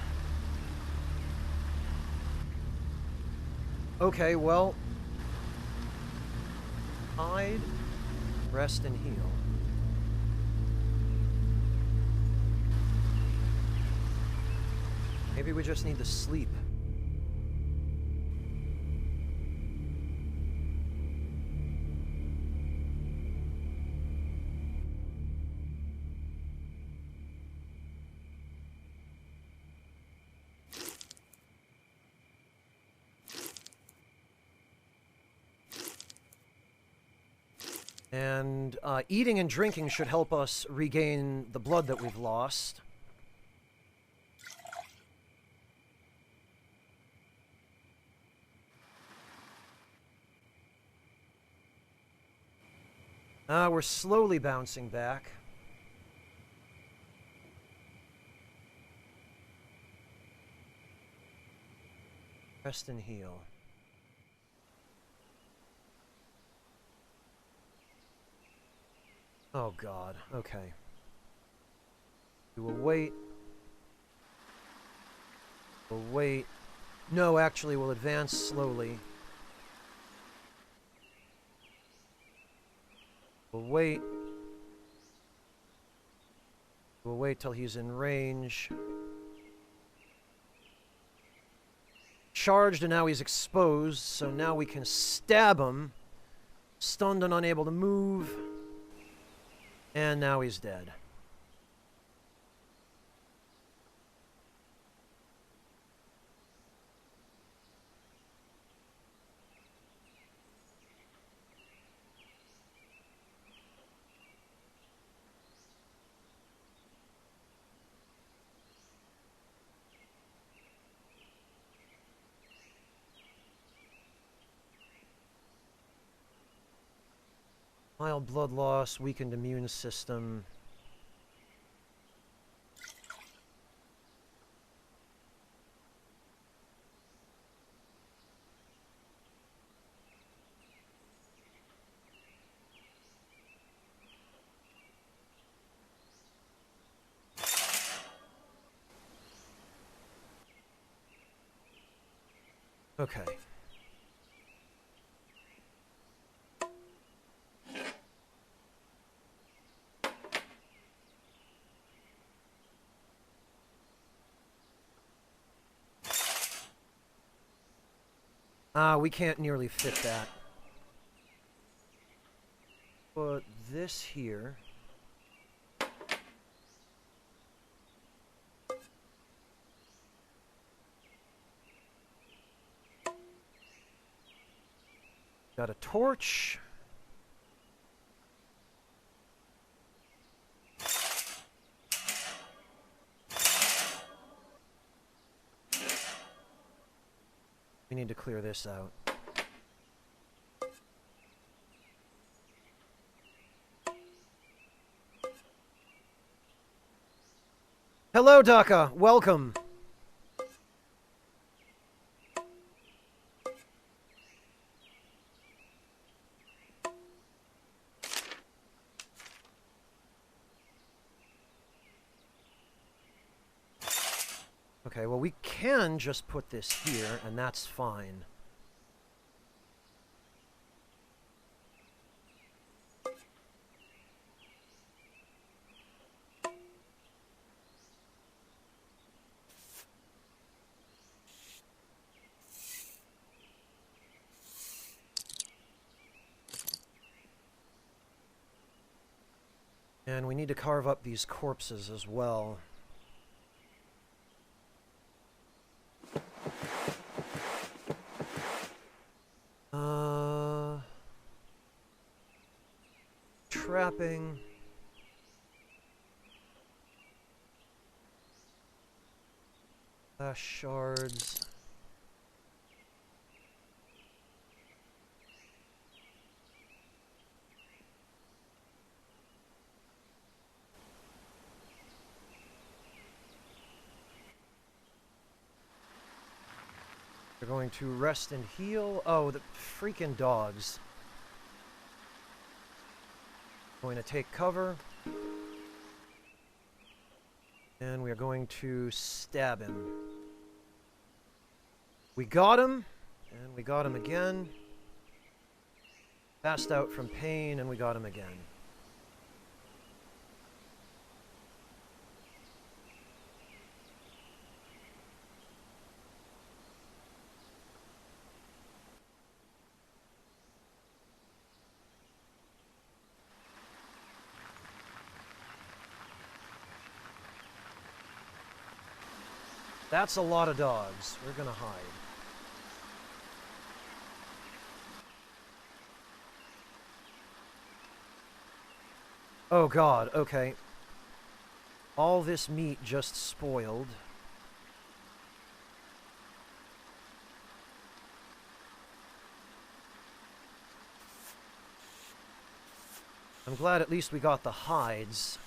Okay, well... hide, rest, and heal. Maybe we just need to sleep. And eating and drinking should help us regain the blood that we've lost. We're slowly bouncing back. Rest and heal. Oh god, okay. We will wait. We'll wait. No, actually, we'll advance slowly. We'll wait. We'll wait till he's in range. Charged, and now he's exposed, so now we can stab him. Stunned and unable to move. And now he's dead. Mild blood loss, weakened immune system. Okay. We can't nearly fit that. Put this here. Got a torch. We need to clear this out. Hello, Daka. Welcome. Okay, well, we can just put this here, and that's fine. And we need to carve up these corpses as well. Trapping. Shards. They're going to rest and heal. Oh, the freaking dogs. Going to take cover. And we are going to stab him. We got him. And we got him again. Passed out from pain, and we got him again. That's a lot of dogs. We're gonna hide. Oh god, okay. All this meat just spoiled. I'm glad at least we got the hides.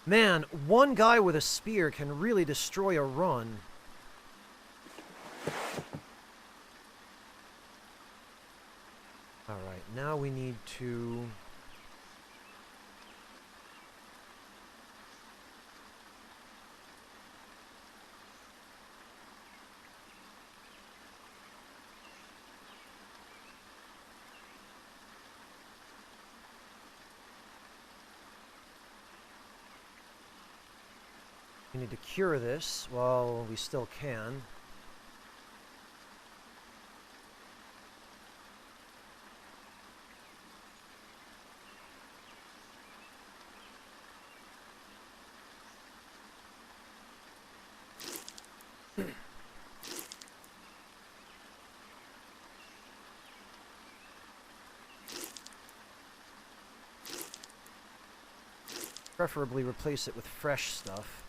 Man, one guy with a spear can really destroy a run. Alright, now we need to... We need to cure this while we still can. Preferably replace it with fresh stuff.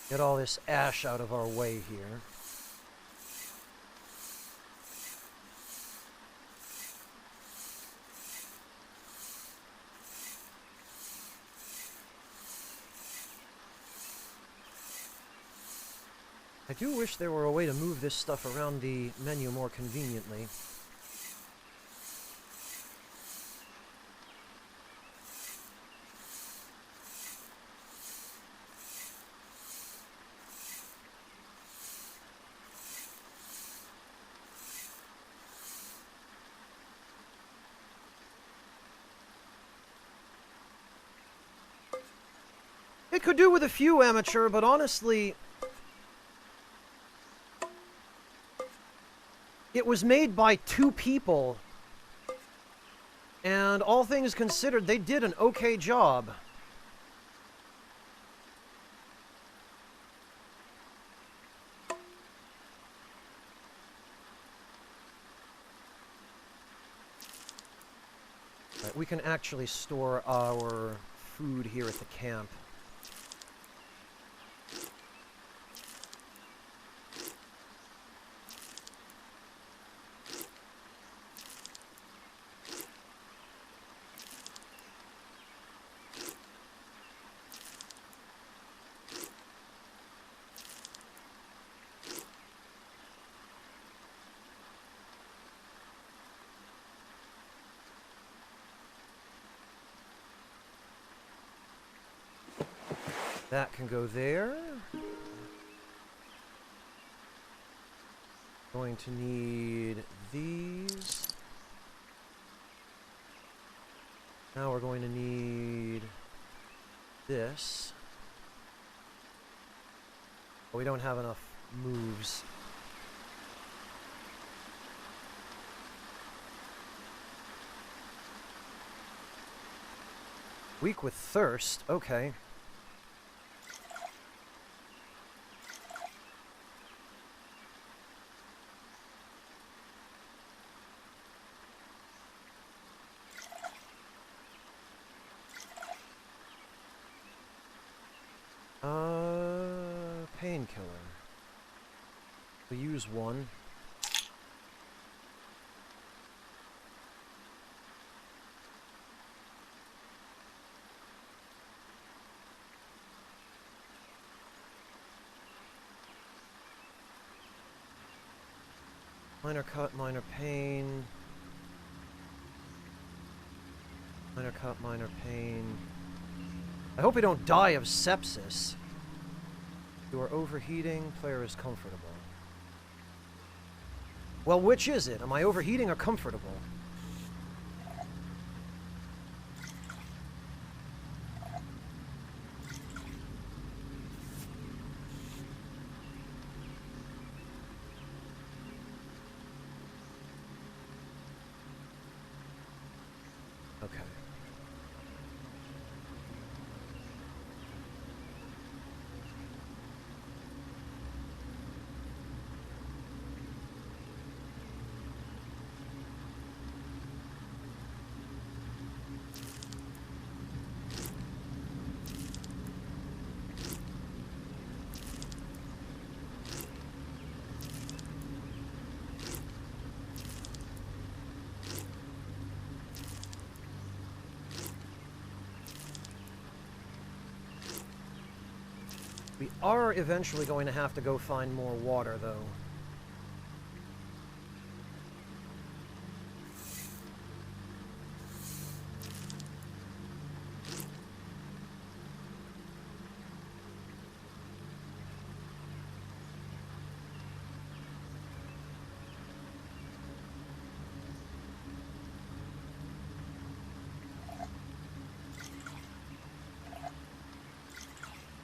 Get all this ash out of our way here. I do wish there were a way to move this stuff around the menu more conveniently. It could do with a few amateur, but honestly, it was made by 2 people, and all things considered, they did an okay job. Right, we can actually store our food here at the camp. That can go there. Going to need these. Now we're going to need this. But we don't have enough moves. Weak with thirst, okay. Painkiller. We'll use one. Minor cut, minor pain. Minor cut, minor pain. I hope we don't die of sepsis. You are overheating, player is comfortable. Well, which is it? Am I overheating or comfortable? Okay. We are eventually going to have to go find more water, though.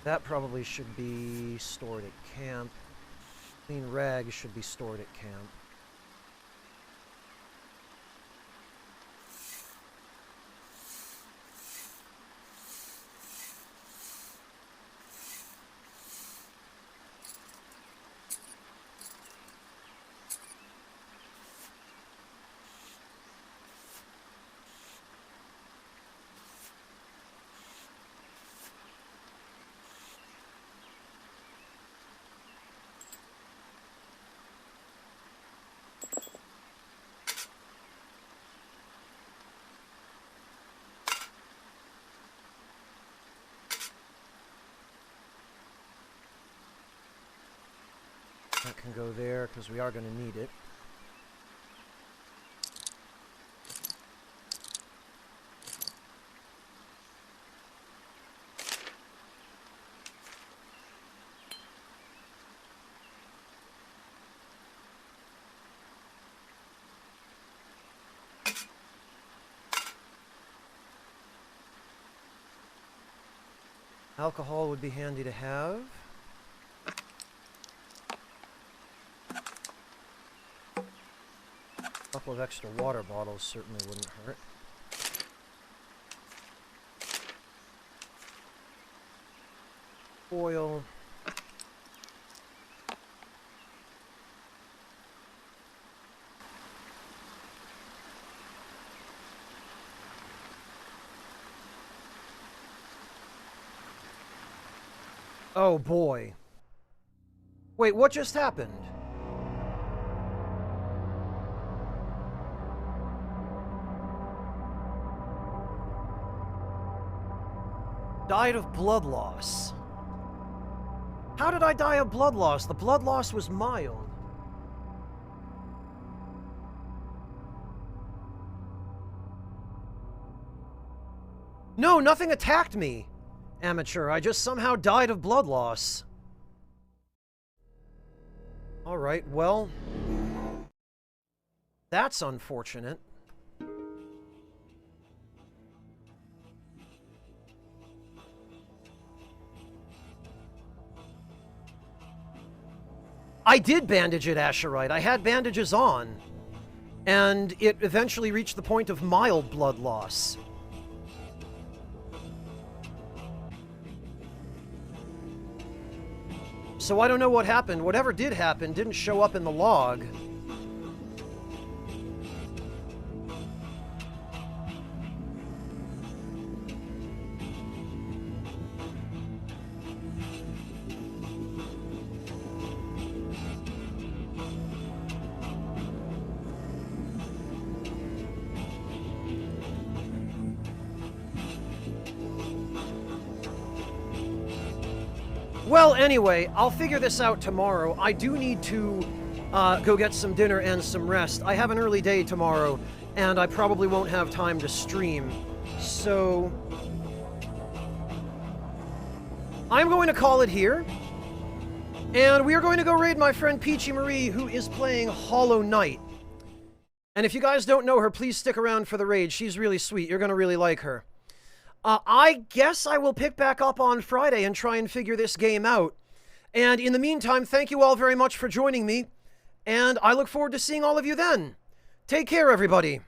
That probably should be stored at camp. Clean rags should be stored at camp. That can go there, because we are going to need it. Alcohol would be handy to have. A couple of extra water bottles certainly wouldn't hurt. Oil. Oh boy. Wait, what just happened? Died of blood loss. How did I die of blood loss? The blood loss was mild. No, nothing attacked me, amateur. I just somehow died of blood loss. Alright, well, that's unfortunate. I did bandage it, Asherite. I had bandages on. And it eventually reached the point of mild blood loss. So I don't know what happened. Whatever did happen didn't show up in the log. Well, anyway, I'll figure this out tomorrow. I do need to go get some dinner and some rest. I have an early day tomorrow, and I probably won't have time to stream. So I'm going to call it here. And we are going to go raid my friend Peachy Marie, who is playing Hollow Knight. And if you guys don't know her, please stick around for the raid. She's really sweet. You're going to really like her. I guess I will pick back up on Friday and try and figure this game out. And in the meantime, thank you all very much for joining me, and I look forward to seeing all of you then. Take care, everybody.